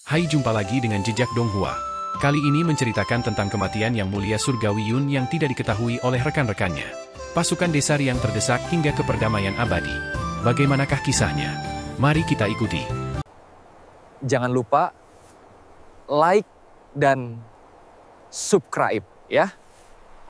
Hai, jumpa lagi dengan Jejak Donghua. Kali ini menceritakan tentang kematian yang mulia Surgawi Yun yang tidak diketahui oleh rekan-rekannya. Pasukan desa yang terdesak hingga ke perdamaian abadi. Bagaimanakah kisahnya? Mari kita ikuti. Jangan lupa like dan subscribe ya.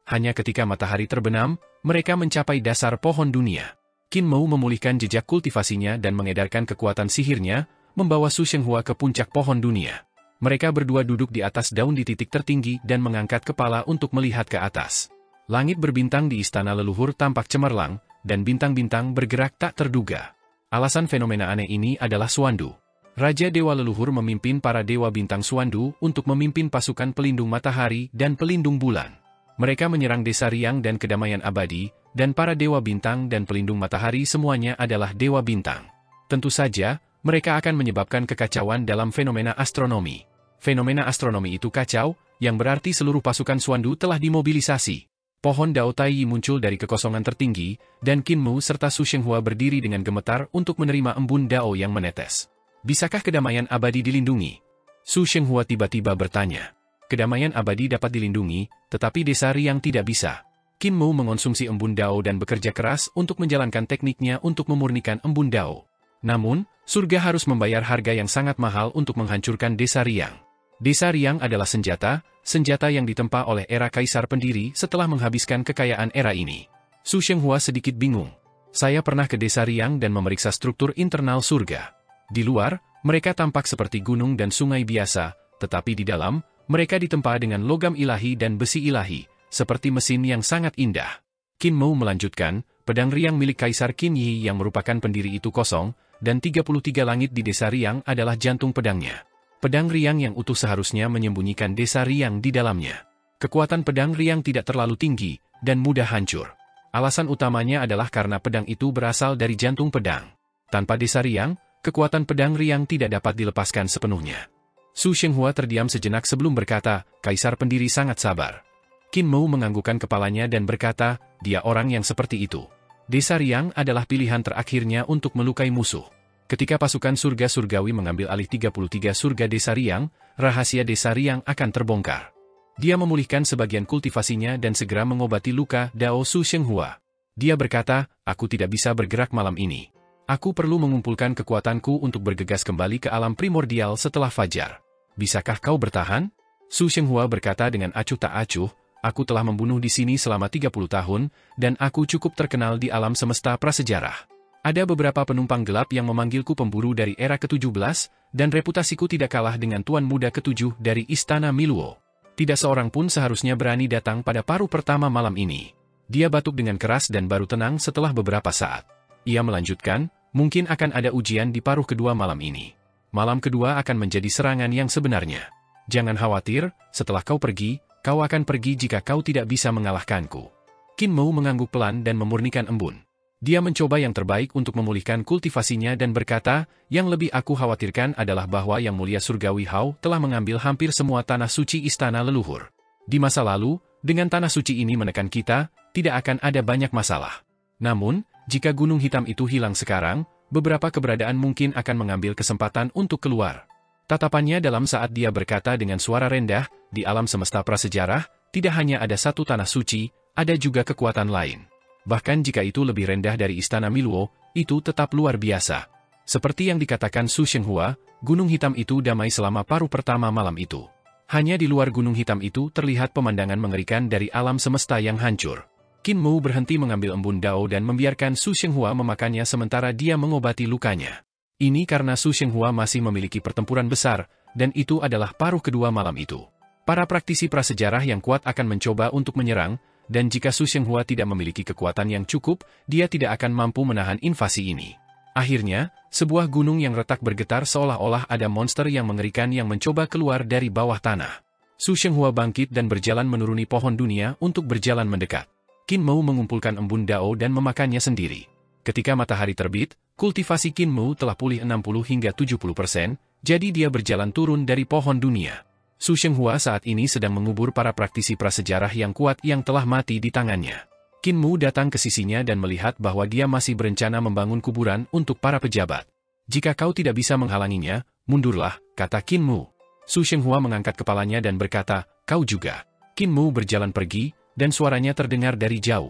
Hanya ketika matahari terbenam, mereka mencapai dasar pohon dunia. Qin Mou memulihkan jejak kultivasinya dan mengedarkan kekuatan sihirnya, membawa Su Shenghua ke puncak pohon dunia. Mereka berdua duduk di atas daun di titik tertinggi dan mengangkat kepala untuk melihat ke atas. Langit berbintang di istana leluhur tampak cemerlang, dan bintang-bintang bergerak tak terduga. Alasan fenomena aneh ini adalah Suandu. Raja Dewa Leluhur memimpin para Dewa Bintang Suandu untuk memimpin pasukan pelindung matahari dan pelindung bulan. Mereka menyerang desa Riang dan kedamaian abadi, dan para Dewa Bintang dan pelindung matahari semuanya adalah Dewa Bintang. Tentu saja, mereka akan menyebabkan kekacauan dalam fenomena astronomi. Fenomena astronomi itu kacau, yang berarti seluruh pasukan Suandu telah dimobilisasi. Pohon Dao Taiyi muncul dari kekosongan tertinggi, dan Qin Mou serta Su Shenghua berdiri dengan gemetar untuk menerima embun Dao yang menetes. Bisakah kedamaian abadi dilindungi? Su Shenghua tiba-tiba bertanya. Kedamaian abadi dapat dilindungi, tetapi desa Riang tidak bisa. Qin Mou mengonsumsi embun Dao dan bekerja keras untuk menjalankan tekniknya untuk memurnikan embun Dao. Namun, surga harus membayar harga yang sangat mahal untuk menghancurkan desa Riang. Desa Riang adalah senjata yang ditempa oleh era kaisar pendiri setelah menghabiskan kekayaan era ini. Su Shenghua sedikit bingung. Saya pernah ke desa Riang dan memeriksa struktur internal surga. Di luar, mereka tampak seperti gunung dan sungai biasa, tetapi di dalam, mereka ditempa dengan logam ilahi dan besi ilahi, seperti mesin yang sangat indah. Qin Mou melanjutkan, pedang Riang milik Kaisar Qin Yi yang merupakan pendiri itu kosong, dan 33 langit di desa Riang adalah jantung pedangnya. Pedang Riang yang utuh seharusnya menyembunyikan desa Riang di dalamnya. Kekuatan pedang Riang tidak terlalu tinggi, dan mudah hancur. Alasan utamanya adalah karena pedang itu berasal dari jantung pedang. Tanpa desa Riang, kekuatan pedang Riang tidak dapat dilepaskan sepenuhnya. Su Shenghua terdiam sejenak sebelum berkata, Kaisar pendiri sangat sabar. Qin Mou menganggukkan kepalanya dan berkata, dia orang yang seperti itu. Desa Riang adalah pilihan terakhirnya untuk melukai musuh. Ketika pasukan surga surgawi mengambil alih 33 surga desa Riang, rahasia desa Riang akan terbongkar. Dia memulihkan sebagian kultivasinya dan segera mengobati luka Dao Su Shenghua. Dia berkata, aku tidak bisa bergerak malam ini. Aku perlu mengumpulkan kekuatanku untuk bergegas kembali ke alam primordial setelah fajar. Bisakah kau bertahan? Su Shenghua berkata dengan acuh tak acuh, aku telah membunuh di sini selama 30 tahun, dan aku cukup terkenal di alam semesta prasejarah. Ada beberapa penumpang gelap yang memanggilku pemburu dari era ke-17, dan reputasiku tidak kalah dengan Tuan Muda ke-7 dari Istana Miluo. Tidak seorang pun seharusnya berani datang pada paruh pertama malam ini. Dia batuk dengan keras dan baru tenang setelah beberapa saat. Ia melanjutkan, mungkin akan ada ujian di paruh kedua malam ini. Malam kedua akan menjadi serangan yang sebenarnya. Jangan khawatir, setelah kau pergi, kau akan pergi jika kau tidak bisa mengalahkanku. Qin Mou mengangguk pelan dan memurnikan embun. Dia mencoba yang terbaik untuk memulihkan kultivasinya dan berkata, yang lebih aku khawatirkan adalah bahwa Yang Mulia Surgawi Hao telah mengambil hampir semua tanah suci istana leluhur. Di masa lalu, dengan tanah suci ini menekan kita, tidak akan ada banyak masalah. Namun, jika gunung hitam itu hilang sekarang, beberapa keberadaan mungkin akan mengambil kesempatan untuk keluar. Tatapannya dalam saat dia berkata dengan suara rendah, di alam semesta prasejarah, tidak hanya ada satu tanah suci, ada juga kekuatan lain. Bahkan jika itu lebih rendah dari Istana Miluo, itu tetap luar biasa. Seperti yang dikatakan Su Shenghua, gunung hitam itu damai selama paruh pertama malam itu. Hanya di luar gunung hitam itu terlihat pemandangan mengerikan dari alam semesta yang hancur. Qin Mou berhenti mengambil embun Dao dan membiarkan Su Shenghua memakannya sementara dia mengobati lukanya. Ini karena Su Shenghua masih memiliki pertempuran besar, dan itu adalah paruh kedua malam itu. Para praktisi prasejarah yang kuat akan mencoba untuk menyerang, dan jika Su Shenghua tidak memiliki kekuatan yang cukup, dia tidak akan mampu menahan invasi ini. Akhirnya, sebuah gunung yang retak bergetar seolah-olah ada monster yang mengerikan yang mencoba keluar dari bawah tanah. Su Shenghua bangkit dan berjalan menuruni pohon dunia untuk berjalan mendekat. Qin Mou mengumpulkan embun Dao dan memakannya sendiri. Ketika matahari terbit, kultivasi Qin Mou telah pulih 60 hingga 70%, jadi dia berjalan turun dari pohon dunia. Su Shenghua saat ini sedang mengubur para praktisi prasejarah yang kuat yang telah mati di tangannya. Qin Mou datang ke sisinya dan melihat bahwa dia masih berencana membangun kuburan untuk para pejabat. Jika kau tidak bisa menghalanginya, mundurlah, kata Qin Mu. Su Shenghua mengangkat kepalanya dan berkata, kau juga. Qin Mu berjalan pergi, dan suaranya terdengar dari jauh.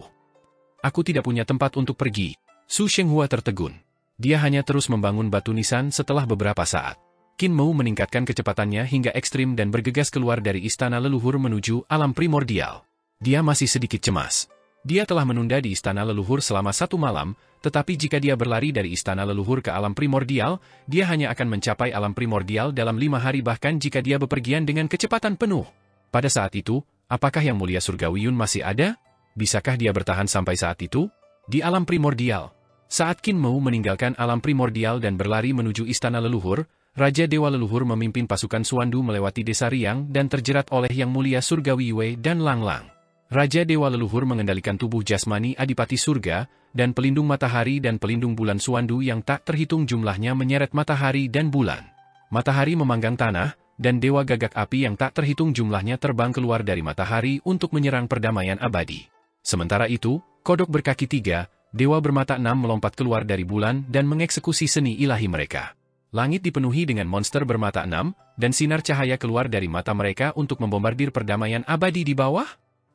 Aku tidak punya tempat untuk pergi. Su Shenghua tertegun. Dia hanya terus membangun batu nisan setelah beberapa saat. Qin Mu meningkatkan kecepatannya hingga ekstrim dan bergegas keluar dari istana leluhur menuju alam primordial. Dia masih sedikit cemas. Dia telah menunda di istana leluhur selama 1 malam, tetapi jika dia berlari dari istana leluhur ke alam primordial, dia hanya akan mencapai alam primordial dalam 5 hari bahkan jika dia bepergian dengan kecepatan penuh. Pada saat itu, apakah Yang Mulia Surgawi Yun masih ada? Bisakah dia bertahan sampai saat itu? Di alam primordial. Saat Qin Mu meninggalkan alam primordial dan berlari menuju istana leluhur, Raja Dewa Leluhur memimpin pasukan Suandu melewati desa Riang dan terjerat oleh Yang Mulia Surgawi Yue dan Lang Lang. Raja Dewa Leluhur mengendalikan tubuh jasmani Adipati Surga, dan pelindung matahari dan pelindung bulan Suandu yang tak terhitung jumlahnya menyeret matahari dan bulan. Matahari memanggang tanah, dan Dewa Gagak Api yang tak terhitung jumlahnya terbang keluar dari matahari untuk menyerang perdamaian abadi. Sementara itu, kodok berkaki 3, Dewa bermata 6 melompat keluar dari bulan dan mengeksekusi seni ilahi mereka. Langit dipenuhi dengan monster bermata 6, dan sinar cahaya keluar dari mata mereka untuk membombardir perdamaian abadi di bawah.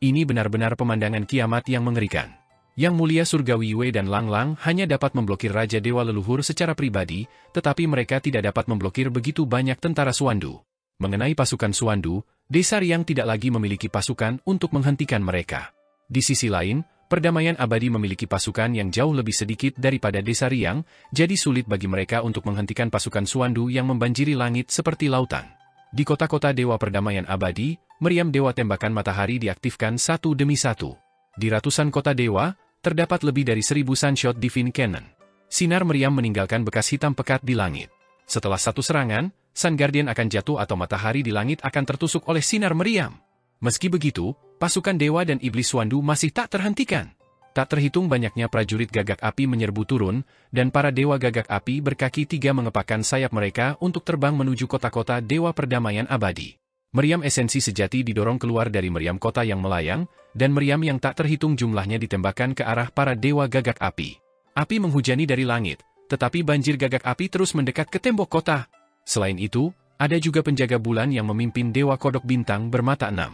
Ini benar-benar pemandangan kiamat yang mengerikan. Yang Mulia Surgawi Yue dan Lang Lang hanya dapat memblokir Raja Dewa Leluhur secara pribadi, tetapi mereka tidak dapat memblokir begitu banyak tentara Suandu. Mengenai pasukan Suandu, Desa Riang tidak lagi memiliki pasukan untuk menghentikan mereka. Di sisi lain, perdamaian abadi memiliki pasukan yang jauh lebih sedikit daripada Desa Riang, jadi sulit bagi mereka untuk menghentikan pasukan Suandu yang membanjiri langit seperti lautan. Di kota-kota Dewa Perdamaian Abadi, meriam Dewa Tembakan Matahari diaktifkan satu demi satu. Di ratusan kota Dewa, terdapat lebih dari 1000 Sunshot Divine Cannon. Sinar meriam meninggalkan bekas hitam pekat di langit. Setelah satu serangan, Sun Guardian akan jatuh atau matahari di langit akan tertusuk oleh sinar meriam. Meski begitu, pasukan Dewa dan Iblis Suandu masih tak terhentikan. Tak terhitung banyaknya prajurit Gagak Api menyerbu turun, dan para Dewa Gagak Api berkaki 3 mengepakkan sayap mereka untuk terbang menuju kota-kota Dewa Perdamaian Abadi. Meriam esensi sejati didorong keluar dari meriam kota yang melayang, dan meriam yang tak terhitung jumlahnya ditembakkan ke arah para Dewa Gagak Api. Api menghujani dari langit, tetapi banjir Gagak Api terus mendekat ke tembok kota. Selain itu, ada juga penjaga bulan yang memimpin Dewa Kodok Bintang bermata 6.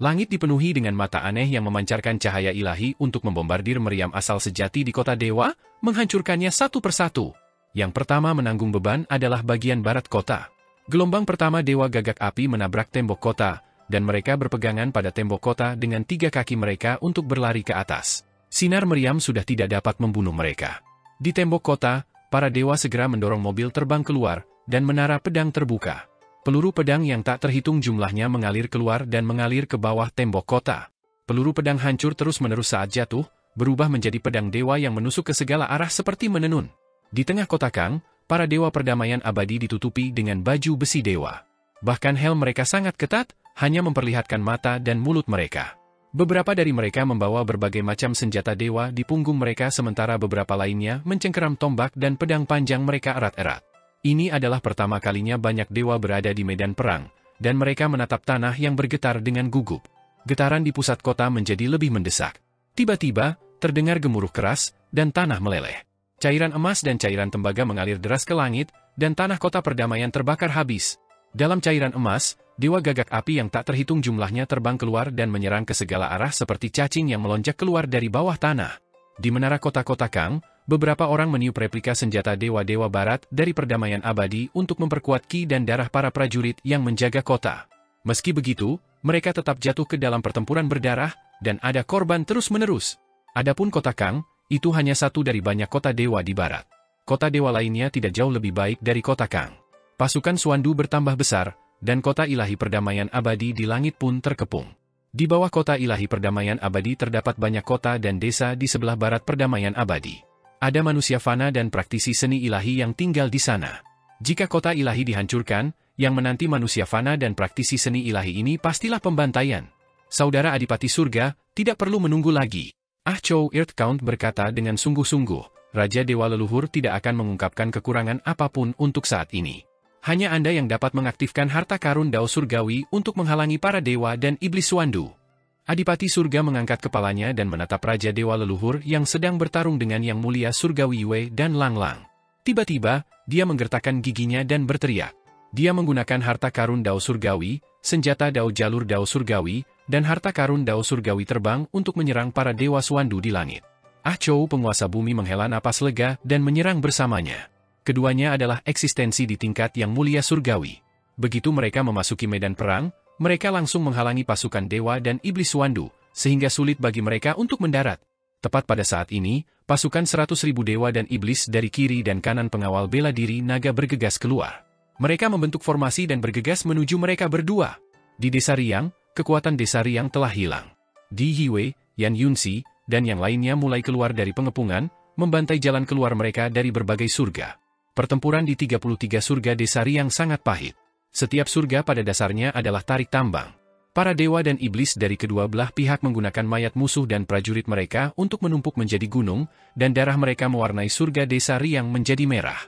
Langit dipenuhi dengan mata aneh yang memancarkan cahaya ilahi untuk membombardir meriam asal sejati di kota Dewa, menghancurkannya satu persatu. Yang pertama menanggung beban adalah bagian barat kota. Gelombang pertama Dewa Gagak Api menabrak tembok kota, dan mereka berpegangan pada tembok kota dengan 3 kaki mereka untuk berlari ke atas. Sinar meriam sudah tidak dapat membunuh mereka. Di tembok kota, para dewa segera mendorong mobil terbang keluar, dan menara pedang terbuka. Peluru pedang yang tak terhitung jumlahnya mengalir keluar dan mengalir ke bawah tembok kota. Peluru pedang hancur terus-menerus saat jatuh, berubah menjadi pedang dewa yang menusuk ke segala arah seperti menenun. Di tengah kota Kang, para dewa perdamaian abadi ditutupi dengan baju besi dewa. Bahkan helm mereka sangat ketat, hanya memperlihatkan mata dan mulut mereka. Beberapa dari mereka membawa berbagai macam senjata dewa di punggung mereka sementara beberapa lainnya mencengkeram tombak dan pedang panjang mereka erat-erat. Ini adalah pertama kalinya banyak dewa berada di medan perang, dan mereka menatap tanah yang bergetar dengan gugup. Getaran di pusat kota menjadi lebih mendesak. Tiba-tiba, terdengar gemuruh keras, dan tanah meleleh. Cairan emas dan cairan tembaga mengalir deras ke langit, dan tanah kota perdamaian terbakar habis. Dalam cairan emas, Dewa Gagak Api yang tak terhitung jumlahnya terbang keluar dan menyerang ke segala arah seperti cacing yang melonjak keluar dari bawah tanah. Di menara kota-kota Kang, beberapa orang meniup replika senjata dewa-dewa barat dari perdamaian abadi untuk memperkuat ki dan darah para prajurit yang menjaga kota. Meski begitu, mereka tetap jatuh ke dalam pertempuran berdarah, dan ada korban terus-menerus. Adapun kota Kang, itu hanya satu dari banyak kota dewa di barat. Kota dewa lainnya tidak jauh lebih baik dari kota Kang. Pasukan Suandu bertambah besar, dan kota ilahi perdamaian abadi di langit pun terkepung. Di bawah kota ilahi perdamaian abadi terdapat banyak kota dan desa di sebelah barat perdamaian abadi. Ada manusia fana dan praktisi seni ilahi yang tinggal di sana. Jika kota ilahi dihancurkan, yang menanti manusia fana dan praktisi seni ilahi ini pastilah pembantaian. Saudara Adipati Surga, tidak perlu menunggu lagi. Ah Chow Earth Count berkata dengan sungguh-sungguh, Raja Dewa Leluhur tidak akan mengungkapkan kekurangan apapun untuk saat ini. Hanya Anda yang dapat mengaktifkan harta karun Dao Surgawi untuk menghalangi para dewa dan iblis Suandu. Adipati Surga mengangkat kepalanya dan menatap Raja Dewa Leluhur yang sedang bertarung dengan Yang Mulia Surgawi Yue dan Lang Lang. Tiba-tiba, dia menggertakkan giginya dan berteriak. Dia menggunakan harta karun Dao Surgawi, senjata Dao Jalur Dao Surgawi, dan harta karun Dao Surgawi terbang untuk menyerang para dewa Suandu di langit. Ah Chou penguasa bumi menghela napas lega dan menyerang bersamanya. Keduanya adalah eksistensi di tingkat yang mulia surgawi. Begitu mereka memasuki medan perang, mereka langsung menghalangi pasukan dewa dan iblis Suandu, sehingga sulit bagi mereka untuk mendarat. Tepat pada saat ini, pasukan 100.000 dewa dan iblis dari kiri dan kanan pengawal bela diri naga bergegas keluar. Mereka membentuk formasi dan bergegas menuju mereka berdua. Di Desa Riang, kekuatan Desa Riang telah hilang. Di Yiwei, Yan Yunxi, dan yang lainnya mulai keluar dari pengepungan, membantai jalan keluar mereka dari berbagai surga. Pertempuran di 33 surga Desa Riang sangat pahit. Setiap surga pada dasarnya adalah tarik tambang. Para dewa dan iblis dari kedua belah pihak menggunakan mayat musuh dan prajurit mereka untuk menumpuk menjadi gunung, dan darah mereka mewarnai surga Desa Riang menjadi merah.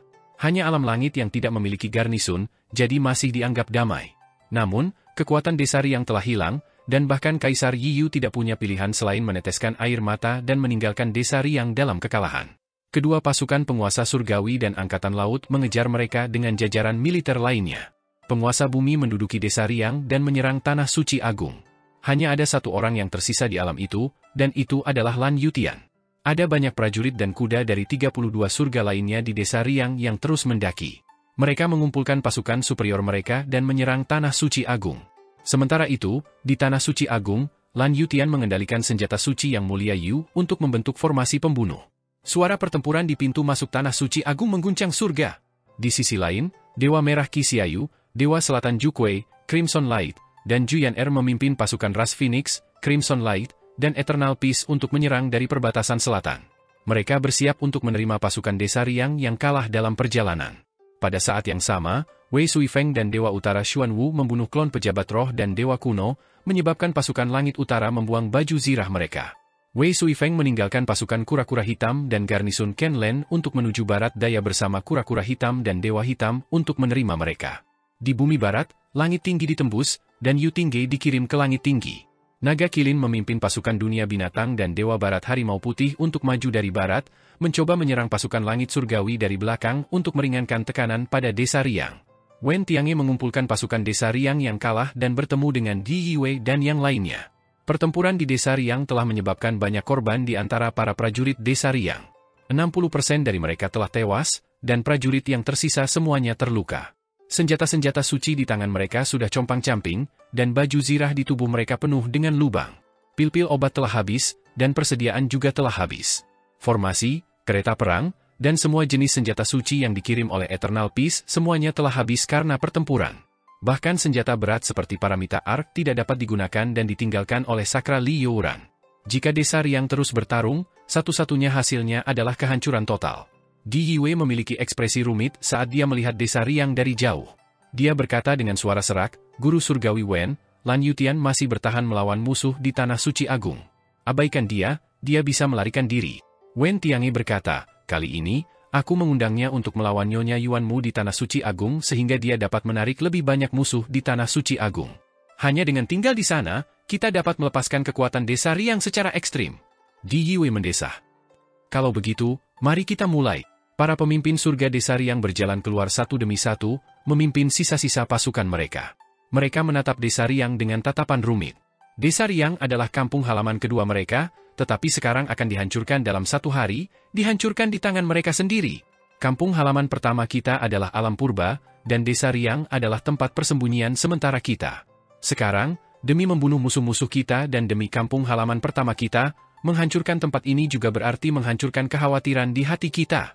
Hanya alam langit yang tidak memiliki garnisun, jadi masih dianggap damai. Namun, kekuatan Desa Riang telah hilang, dan bahkan Kaisar Yiyu tidak punya pilihan selain meneteskan air mata dan meninggalkan Desa Riang dalam kekalahan. Kedua pasukan penguasa surgawi dan angkatan laut mengejar mereka dengan jajaran militer lainnya. Penguasa bumi menduduki Desa Riang dan menyerang Tanah Suci Agung. Hanya ada satu orang yang tersisa di alam itu, dan itu adalah Lan Yutian. Ada banyak prajurit dan kuda dari 32 surga lainnya di Desa Riang yang terus mendaki. Mereka mengumpulkan pasukan superior mereka dan menyerang Tanah Suci Agung. Sementara itu, di Tanah Suci Agung, Lan Yutian mengendalikan senjata suci yang mulia Yu untuk membentuk formasi pembunuh. Suara pertempuran di pintu masuk Tanah Suci Agung mengguncang surga. Di sisi lain, Dewa Merah Qi Xiaoyu, Dewa Selatan Jukwei, Crimson Light, dan Juyan Er memimpin pasukan ras Phoenix, Crimson Light, dan Eternal Peace untuk menyerang dari perbatasan selatan. Mereka bersiap untuk menerima pasukan Desa Riang yang kalah dalam perjalanan. Pada saat yang sama, Wei Suifeng dan Dewa Utara Xuanwu membunuh klon pejabat roh dan Dewa Kuno, menyebabkan pasukan Langit Utara membuang baju zirah mereka. Wei Suifeng meninggalkan pasukan kura-kura hitam dan garnisun Kenlen untuk menuju barat daya bersama kura-kura hitam dan Dewa Hitam untuk menerima mereka. Di bumi barat, langit tinggi ditembus, dan Yu Tingge dikirim ke langit tinggi. Naga Kilin memimpin pasukan dunia binatang dan Dewa Barat Harimau Putih untuk maju dari barat, mencoba menyerang pasukan langit surgawi dari belakang untuk meringankan tekanan pada Desa Riang. Wen Tiange mengumpulkan pasukan Desa Riang yang kalah dan bertemu dengan Di Yiwei dan yang lainnya. Pertempuran di Desa Riang telah menyebabkan banyak korban di antara para prajurit Desa Riang. 60% dari mereka telah tewas, dan prajurit yang tersisa semuanya terluka. Senjata-senjata suci di tangan mereka sudah compang-camping, dan baju zirah di tubuh mereka penuh dengan lubang. Pil-pil obat telah habis, dan persediaan juga telah habis. Formasi, kereta perang, dan semua jenis senjata suci yang dikirim oleh Eternal Peace semuanya telah habis karena pertempuran. Bahkan senjata berat seperti Paramita Arc tidak dapat digunakan dan ditinggalkan oleh Sakra Li Youran. Jika Desa Riang terus bertarung, satu-satunya hasilnya adalah kehancuran total. Di Yiwei memiliki ekspresi rumit saat dia melihat Desa Riang dari jauh. Dia berkata dengan suara serak, Guru Surgawi Wen, Lan Yutian masih bertahan melawan musuh di Tanah Suci Agung. Abaikan dia bisa melarikan diri. Wen Tiange berkata, kali ini, aku mengundangnya untuk melawan Nyonya Yuanmu di Tanah Suci Agung sehingga dia dapat menarik lebih banyak musuh di Tanah Suci Agung. Hanya dengan tinggal di sana, kita dapat melepaskan kekuatan Desa Riang secara ekstrim. Di Yiwei mendesah. Kalau begitu, mari kita mulai. Para pemimpin surga Desa Riang berjalan keluar satu demi satu, memimpin sisa-sisa pasukan mereka. Mereka menatap Desa Riang dengan tatapan rumit. Desa Riang adalah kampung halaman kedua mereka, tetapi sekarang akan dihancurkan dalam satu hari, dihancurkan di tangan mereka sendiri. Kampung halaman pertama kita adalah alam purba, dan Desa Riang adalah tempat persembunyian sementara kita. Sekarang, demi membunuh musuh-musuh kita dan demi kampung halaman pertama kita, menghancurkan tempat ini juga berarti menghancurkan kekhawatiran di hati kita.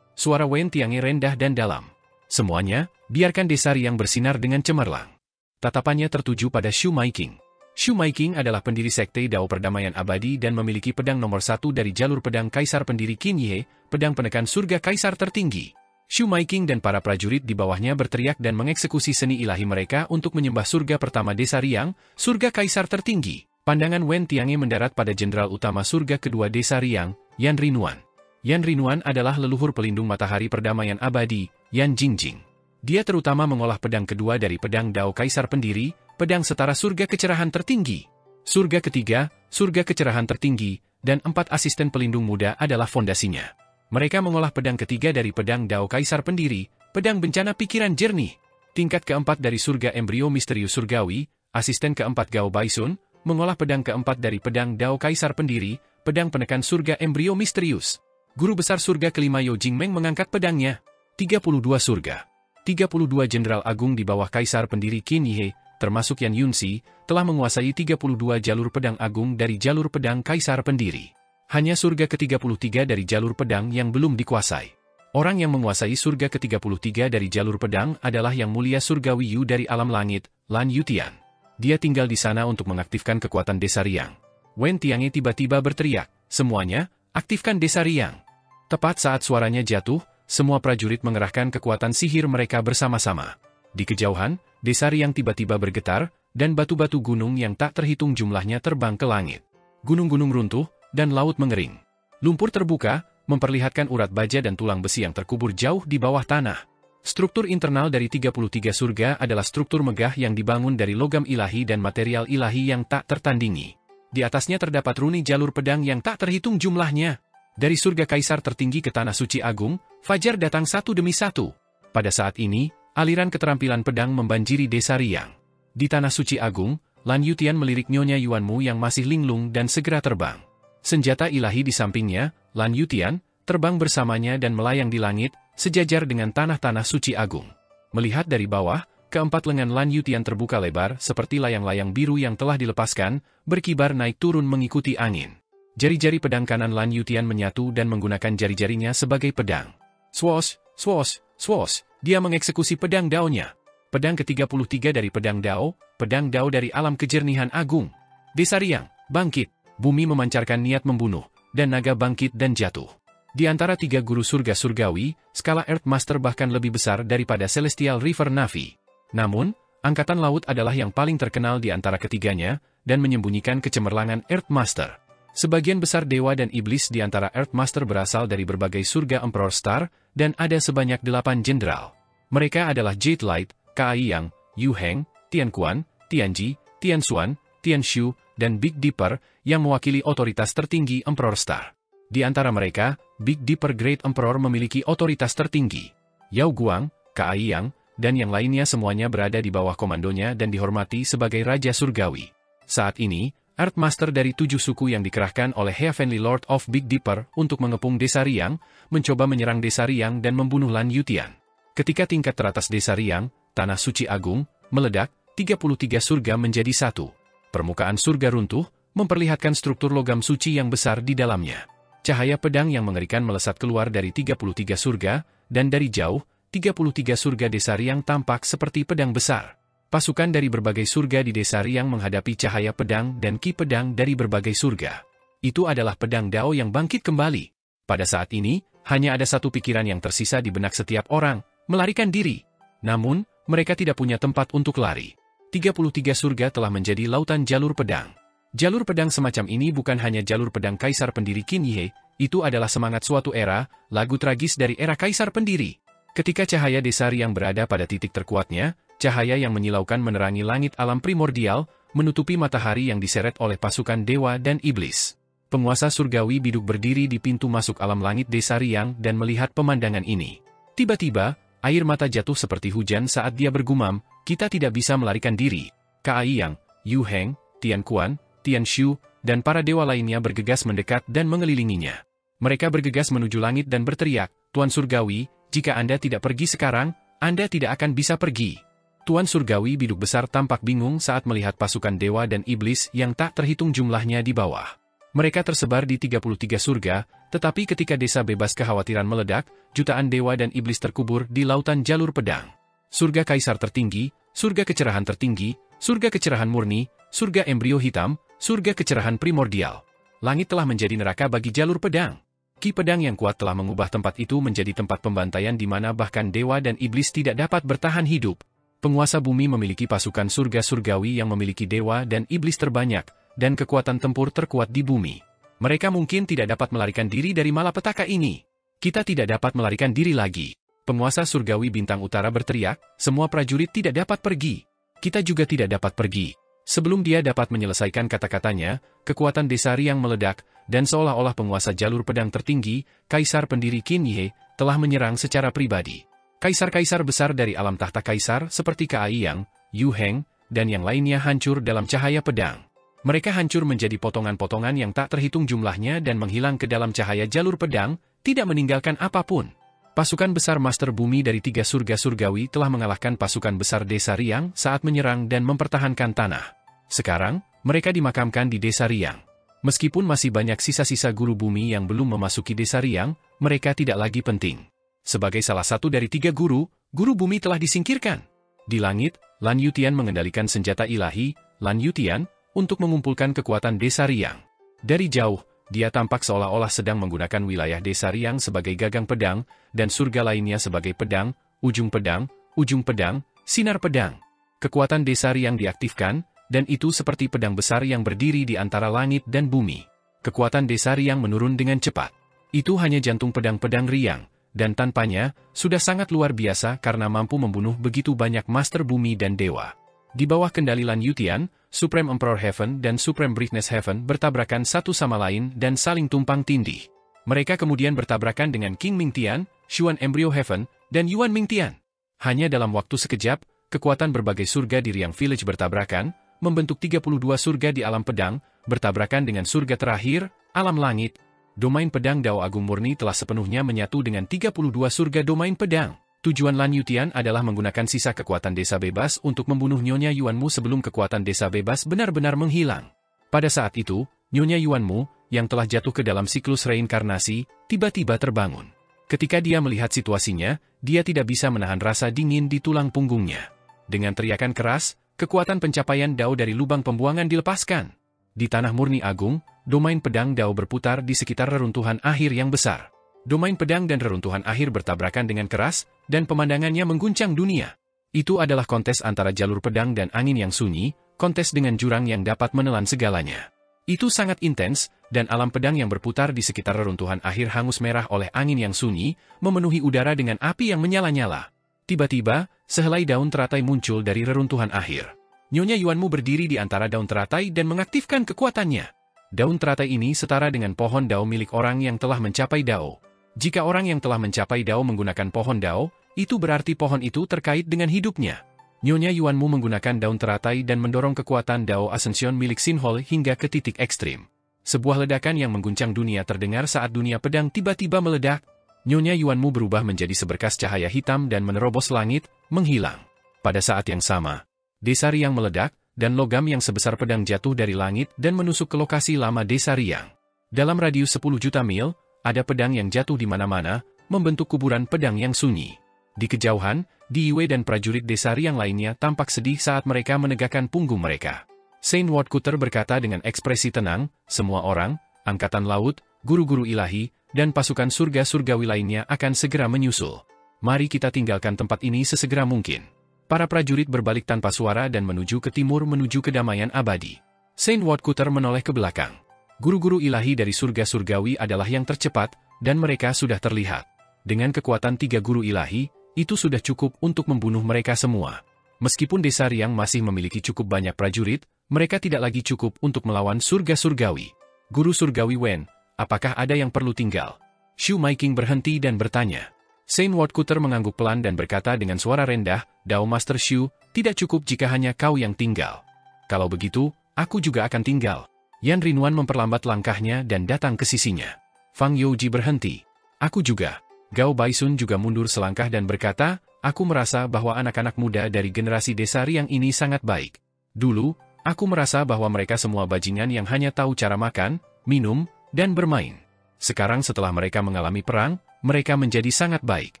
Suara Wen Tiange rendah dan dalam. Semuanya, biarkan Desa Riang bersinar dengan cemerlang. Tatapannya tertuju pada Shu Maiking. Shu Maiking adalah pendiri sekte Dao Perdamaian Abadi dan memiliki pedang nomor 1 dari jalur pedang Kaisar pendiri Qin Ye, pedang penekan surga Kaisar tertinggi. Shu Maiking dan para prajurit di bawahnya berteriak dan mengeksekusi seni ilahi mereka untuk menyembah surga pertama Desa Riang, surga Kaisar tertinggi. Pandangan Wen Tiange mendarat pada jenderal utama surga kedua Desa Riang, Yan Rinuan. Yan Rinuan adalah leluhur pelindung matahari perdamaian abadi, Yan Jingjing. Dia terutama mengolah pedang kedua dari pedang Dao Kaisar pendiri, pedang setara surga kecerahan tertinggi. Surga ketiga, surga kecerahan tertinggi, dan 4 asisten pelindung muda adalah fondasinya. Mereka mengolah pedang ketiga dari pedang Dao Kaisar pendiri, pedang bencana pikiran jernih. Tingkat keempat dari surga embrio misterius surgawi, asisten keempat Gao Baisun, mengolah pedang keempat dari pedang Dao Kaisar Pendiri, pedang penekan surga embrio misterius. Guru besar surga kelima Yo Jingmeng mengangkat pedangnya. 32 surga. 32 Jenderal Agung di bawah Kaisar Pendiri Qin Yihe, termasuk Yan Yunxi, telah menguasai 32 jalur pedang agung dari jalur pedang Kaisar Pendiri. Hanya surga ke-33 dari jalur pedang yang belum dikuasai. Orang yang menguasai surga ke-33 dari jalur pedang adalah Yang Mulia Surgawi Yu dari alam langit, Lan Yutian. Dia tinggal di sana untuk mengaktifkan kekuatan Desa Riang. Wen Tiange tiba-tiba berteriak, "Semuanya, aktifkan Desa Riang." Tepat saat suaranya jatuh, semua prajurit mengerahkan kekuatan sihir mereka bersama-sama. Di kejauhan, Desa Riang tiba-tiba bergetar, dan batu-batu gunung yang tak terhitung jumlahnya terbang ke langit. Gunung-gunung runtuh, dan laut mengering. Lumpur terbuka, memperlihatkan urat baja dan tulang besi yang terkubur jauh di bawah tanah. Struktur internal dari 33 surga adalah struktur megah yang dibangun dari logam ilahi dan material ilahi yang tak tertandingi. Di atasnya terdapat runi jalur pedang yang tak terhitung jumlahnya. Dari surga kaisar tertinggi ke tanah suci agung, fajar datang satu demi satu. Pada saat ini, aliran keterampilan pedang membanjiri Desa Riang. Di tanah suci agung, Lan Yutian melirik Nyonya Yuanmu yang masih linglung dan segera terbang. Senjata ilahi di sampingnya, Lan Yutian, terbang bersamanya dan melayang di langit, sejajar dengan tanah-tanah suci agung. Melihat dari bawah, keempat lengan Lan Yutian terbuka lebar seperti layang-layang biru yang telah dilepaskan, berkibar naik turun mengikuti angin. Jari-jari pedang kanan Lan Yutian menyatu dan menggunakan jari-jarinya sebagai pedang. Swosh, swosh, swosh. Dia mengeksekusi pedang Dao-nya. Pedang ke-33 dari pedang Dao dari alam kejernihan agung. Desa Riang, bangkit. Bumi memancarkan niat membunuh, dan naga bangkit dan jatuh. Di antara tiga guru surga surgawi, skala Earth Master bahkan lebih besar daripada Celestial River Na'vi. Namun, Angkatan Laut adalah yang paling terkenal di antara ketiganya, dan menyembunyikan kecemerlangan Earth Master. Sebagian besar dewa dan iblis di antara Earth Master berasal dari berbagai surga Emperor Star, dan ada sebanyak 8 jenderal. Mereka adalah Jade Light, Kai Yang, Yu Heng, Tian Quan, Tianji, Tian Xuan, Tian Shu, dan Big Dipper, yang mewakili otoritas tertinggi Emperor Star. Di antara mereka, Big Dipper Great Emperor memiliki otoritas tertinggi. Yao Guang, Kai Yang, dan yang lainnya semuanya berada di bawah komandonya dan dihormati sebagai Raja Surgawi. Saat ini, Earth Master dari 7 suku yang dikerahkan oleh Heavenly Lord of Big Dipper untuk mengepung Desa Riang, mencoba menyerang Desa Riang dan membunuh Lan Yutian. Ketika tingkat teratas Desa Riang, Tanah Suci Agung, meledak, 33 surga menjadi satu. Permukaan surga runtuh, memperlihatkan struktur logam suci yang besar di dalamnya. Cahaya pedang yang mengerikan melesat keluar dari 33 surga, dan dari jauh, 33 surga Desa Riang tampak seperti pedang besar. Pasukan dari berbagai surga di Desa Riang menghadapi cahaya pedang dan ki pedang dari berbagai surga. Itu adalah pedang Dao yang bangkit kembali. Pada saat ini, hanya ada satu pikiran yang tersisa di benak setiap orang, melarikan diri. Namun, mereka tidak punya tempat untuk lari. 33 surga telah menjadi lautan jalur pedang. Jalur pedang semacam ini bukan hanya jalur pedang Kaisar Pendiri Qin Yihe, itu adalah semangat suatu era, lagu tragis dari era Kaisar Pendiri. Ketika cahaya Desa Riang berada pada titik terkuatnya, cahaya yang menyilaukan menerangi langit alam primordial, menutupi matahari yang diseret oleh pasukan dewa dan iblis. Penguasa surgawi biduk berdiri di pintu masuk alam langit Desa Riang dan melihat pemandangan ini. Tiba-tiba, air mata jatuh seperti hujan saat dia bergumam, "Kita tidak bisa melarikan diri." Kai Yang, Yu Heng, Tian Quan, Tian Shu, dan para dewa lainnya bergegas mendekat dan mengelilinginya. Mereka bergegas menuju langit dan berteriak, "Tuan Surgawi, jika Anda tidak pergi sekarang, Anda tidak akan bisa pergi." Tuan Surgawi biduk besar tampak bingung saat melihat pasukan dewa dan iblis yang tak terhitung jumlahnya di bawah. Mereka tersebar di 33 surga, tetapi ketika desa bebas kekhawatiran meledak, jutaan dewa dan iblis terkubur di lautan jalur pedang. Surga Kaisar tertinggi, surga kecerahan tertinggi, surga kecerahan murni, surga embrio hitam, surga kecerahan primordial. Langit telah menjadi neraka bagi jalur pedang. Ki pedang yang kuat telah mengubah tempat itu menjadi tempat pembantaian di mana bahkan dewa dan iblis tidak dapat bertahan hidup. Penguasa bumi memiliki pasukan surga surgawi yang memiliki dewa dan iblis terbanyak, dan kekuatan tempur terkuat di bumi. Mereka mungkin tidak dapat melarikan diri dari malapetaka ini. Kita tidak dapat melarikan diri lagi. Penguasa surgawi bintang utara berteriak, semua prajurit tidak dapat pergi. Kita juga tidak dapat pergi. Sebelum dia dapat menyelesaikan kata-katanya, kekuatan Desa Riang meledak, dan seolah-olah penguasa jalur pedang tertinggi, Kaisar Pendiri Qin Yihe, telah menyerang secara pribadi. Kaisar-kaisar besar dari alam tahta kaisar seperti Kai Yang, Yu Heng, dan yang lainnya hancur dalam cahaya pedang. Mereka hancur menjadi potongan-potongan yang tak terhitung jumlahnya dan menghilang ke dalam cahaya jalur pedang, tidak meninggalkan apapun. Pasukan besar Master Bumi dari 3 surga surgawi telah mengalahkan pasukan besar Desa Riang saat menyerang dan mempertahankan tanah. Sekarang, mereka dimakamkan di Desa Riang. Meskipun masih banyak sisa-sisa guru bumi yang belum memasuki Desa Riang, mereka tidak lagi penting. Sebagai salah satu dari 3 guru bumi telah disingkirkan. Di langit, Lan Yutian mengendalikan senjata ilahi, Lan Yutian, untuk mengumpulkan kekuatan Desa Riang. Dari jauh, dia tampak seolah-olah sedang menggunakan wilayah Desa Riang sebagai gagang pedang, dan surga lainnya sebagai pedang, ujung pedang, sinar pedang. Kekuatan Desa Riang diaktifkan, dan itu seperti pedang besar yang berdiri di antara langit dan bumi. Kekuatan Desa Riang menurun dengan cepat. Itu hanya jantung pedang-pedang Riang, dan tanpanya, sudah sangat luar biasa karena mampu membunuh begitu banyak Master Bumi dan Dewa. Di bawah kendali Lan Yutian, Supreme Emperor Heaven dan Supreme Brightness Heaven bertabrakan satu sama lain dan saling tumpang tindih. Mereka kemudian bertabrakan dengan King Mingtian, Xuan Embryo Heaven, dan Yuan Mingtian. Hanya dalam waktu sekejap, kekuatan berbagai surga di Riang Village bertabrakan, membentuk 32 surga di alam pedang, bertabrakan dengan surga terakhir, alam langit. Domain pedang Dao Agung Murni telah sepenuhnya menyatu dengan 32 surga domain pedang. Tujuan Lan Yutian adalah menggunakan sisa kekuatan desa bebas untuk membunuh Nyonya Yuanmu sebelum kekuatan desa bebas benar-benar menghilang. Pada saat itu, Nyonya Yuanmu, yang telah jatuh ke dalam siklus reinkarnasi, tiba-tiba terbangun. Ketika dia melihat situasinya, dia tidak bisa menahan rasa dingin di tulang punggungnya. Dengan teriakan keras, kekuatan pencapaian Dao dari lubang pembuangan dilepaskan. Di tanah murni agung, domain pedang Dao berputar di sekitar reruntuhan akhir yang besar. Domain pedang dan reruntuhan akhir bertabrakan dengan keras, dan pemandangannya mengguncang dunia. Itu adalah kontes antara jalur pedang dan angin yang sunyi, kontes dengan jurang yang dapat menelan segalanya. Itu sangat intens, dan alam pedang yang berputar di sekitar reruntuhan akhir hangus merah oleh angin yang sunyi, memenuhi udara dengan api yang menyala-nyala. Tiba-tiba, sehelai daun teratai muncul dari reruntuhan akhir. Nyonya Yuanmu berdiri di antara daun teratai dan mengaktifkan kekuatannya. Daun teratai ini setara dengan pohon Dao milik orang yang telah mencapai Dao. Jika orang yang telah mencapai Dao menggunakan pohon Dao, itu berarti pohon itu terkait dengan hidupnya. Nyonya Yuanmu menggunakan daun teratai dan mendorong kekuatan Dao Ascension milik Sinhol hingga ke titik ekstrim. Sebuah ledakan yang mengguncang dunia terdengar saat dunia pedang tiba-tiba meledak. Nyonya Yuanmu berubah menjadi seberkas cahaya hitam dan menerobos langit, menghilang. Pada saat yang sama, Desa Riang meledak, dan logam yang sebesar pedang jatuh dari langit dan menusuk ke lokasi lama Desa Riang. Dalam radius 10 juta mil, ada pedang yang jatuh di mana-mana, membentuk kuburan pedang yang sunyi. Di kejauhan, Di Yue dan prajurit Desa Riang lainnya tampak sedih saat mereka menegakkan punggung mereka. Saint Wardcutter berkata dengan ekspresi tenang, semua orang, angkatan laut, guru-guru ilahi, dan pasukan surga-surgawi lainnya akan segera menyusul. Mari kita tinggalkan tempat ini sesegera mungkin. Para prajurit berbalik tanpa suara dan menuju ke timur menuju kedamaian abadi. Saint Wardcutter menoleh ke belakang. Guru-guru ilahi dari surga surgawi adalah yang tercepat, dan mereka sudah terlihat. Dengan kekuatan 3 guru ilahi, itu sudah cukup untuk membunuh mereka semua. Meskipun Desa Riang masih memiliki cukup banyak prajurit, mereka tidak lagi cukup untuk melawan surga surgawi. Guru surgawi Wen, apakah ada yang perlu tinggal? Shu Maiking berhenti dan bertanya. Saint Wardcutter mengangguk pelan dan berkata dengan suara rendah, Dao Master Shu, tidak cukup jika hanya kau yang tinggal. Kalau begitu, aku juga akan tinggal. Yan Rinwan memperlambat langkahnya dan datang ke sisinya. Fang Youji berhenti. Aku juga. Gao Baisun juga mundur selangkah dan berkata, aku merasa bahwa anak-anak muda dari generasi Desa Riang ini sangat baik. Dulu, aku merasa bahwa mereka semua bajingan yang hanya tahu cara makan, minum, dan bermain. Sekarang setelah mereka mengalami perang, mereka menjadi sangat baik.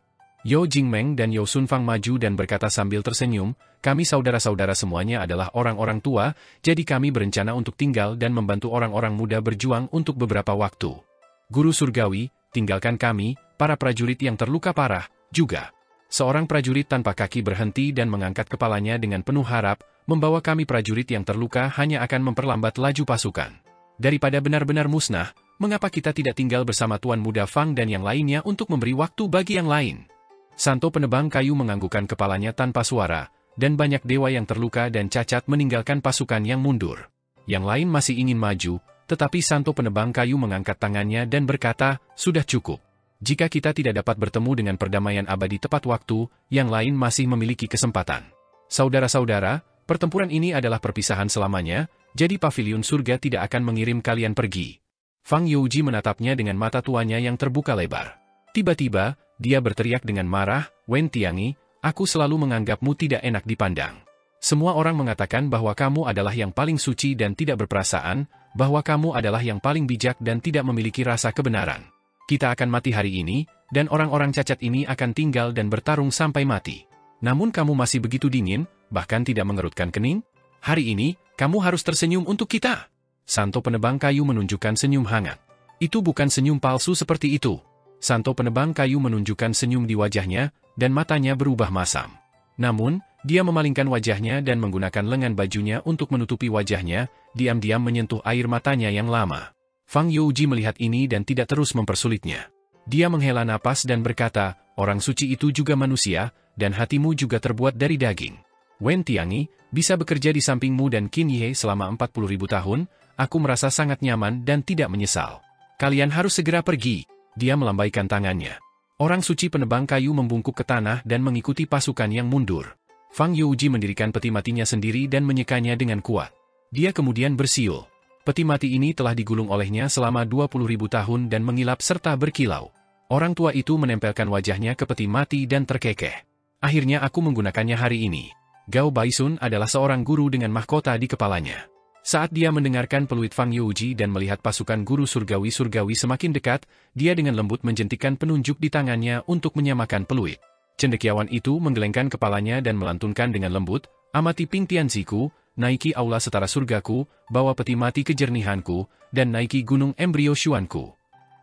Yo Jingmeng dan Yo Sunfang maju dan berkata sambil tersenyum, kami saudara-saudara semuanya adalah orang-orang tua, jadi kami berencana untuk tinggal dan membantu orang-orang muda berjuang untuk beberapa waktu. Guru surgawi, tinggalkan kami, para prajurit yang terluka parah, juga. Seorang prajurit tanpa kaki berhenti dan mengangkat kepalanya dengan penuh harap, membawa kami prajurit yang terluka hanya akan memperlambat laju pasukan. Daripada benar-benar musnah, mengapa kita tidak tinggal bersama Tuan Muda Fang dan yang lainnya untuk memberi waktu bagi yang lain? Santo penebang kayu menganggukkan kepalanya tanpa suara, dan banyak dewa yang terluka dan cacat meninggalkan pasukan yang mundur. Yang lain masih ingin maju, tetapi Santo penebang kayu mengangkat tangannya dan berkata, sudah cukup. Jika kita tidak dapat bertemu dengan perdamaian abadi tepat waktu, yang lain masih memiliki kesempatan. Saudara-saudara, pertempuran ini adalah perpisahan selamanya, jadi paviliun surga tidak akan mengirim kalian pergi. Fang Youji menatapnya dengan mata tuanya yang terbuka lebar. Tiba-tiba, dia berteriak dengan marah, Wen Tianyi, aku selalu menganggapmu tidak enak dipandang. Semua orang mengatakan bahwa kamu adalah yang paling suci dan tidak berperasaan, bahwa kamu adalah yang paling bijak dan tidak memiliki rasa kebenaran. Kita akan mati hari ini, dan orang-orang cacat ini akan tinggal dan bertarung sampai mati. Namun kamu masih begitu dingin, bahkan tidak mengerutkan kening? Hari ini, kamu harus tersenyum untuk kita. Santo penebang kayu menunjukkan senyum hangat. Itu bukan senyum palsu seperti itu. Santo penebang kayu menunjukkan senyum di wajahnya, dan matanya berubah masam. Namun, dia memalingkan wajahnya dan menggunakan lengan bajunya untuk menutupi wajahnya, diam-diam menyentuh air matanya yang lama. Fang Youji melihat ini dan tidak terus mempersulitnya. Dia menghela napas dan berkata, orang suci itu juga manusia, dan hatimu juga terbuat dari daging. Wen Tianyi, bisa bekerja di sampingmu dan Qin Ye selama 40.000 tahun, aku merasa sangat nyaman dan tidak menyesal. Kalian harus segera pergi. Dia melambaikan tangannya. Orang suci penebang kayu membungkuk ke tanah dan mengikuti pasukan yang mundur. Fang Youji mendirikan peti matinya sendiri dan menyekanya dengan kuat. Dia kemudian bersiul. Peti mati ini telah digulung olehnya selama 20.000 tahun dan mengilap serta berkilau. Orang tua itu menempelkan wajahnya ke peti mati dan terkekeh. Akhirnya aku menggunakannya hari ini. Gao Baisun adalah seorang guru dengan mahkota di kepalanya. Saat dia mendengarkan peluit Fang Youji dan melihat pasukan guru surgawi-surgawi semakin dekat, dia dengan lembut menjentikkan penunjuk di tangannya untuk menyamakan peluit. Cendekiawan itu menggelengkan kepalanya dan melantunkan dengan lembut, amati Ping Tianziku, naiki aula setara surgaku, bawa peti mati kejernihanku, dan naiki gunung embrio Xuanku.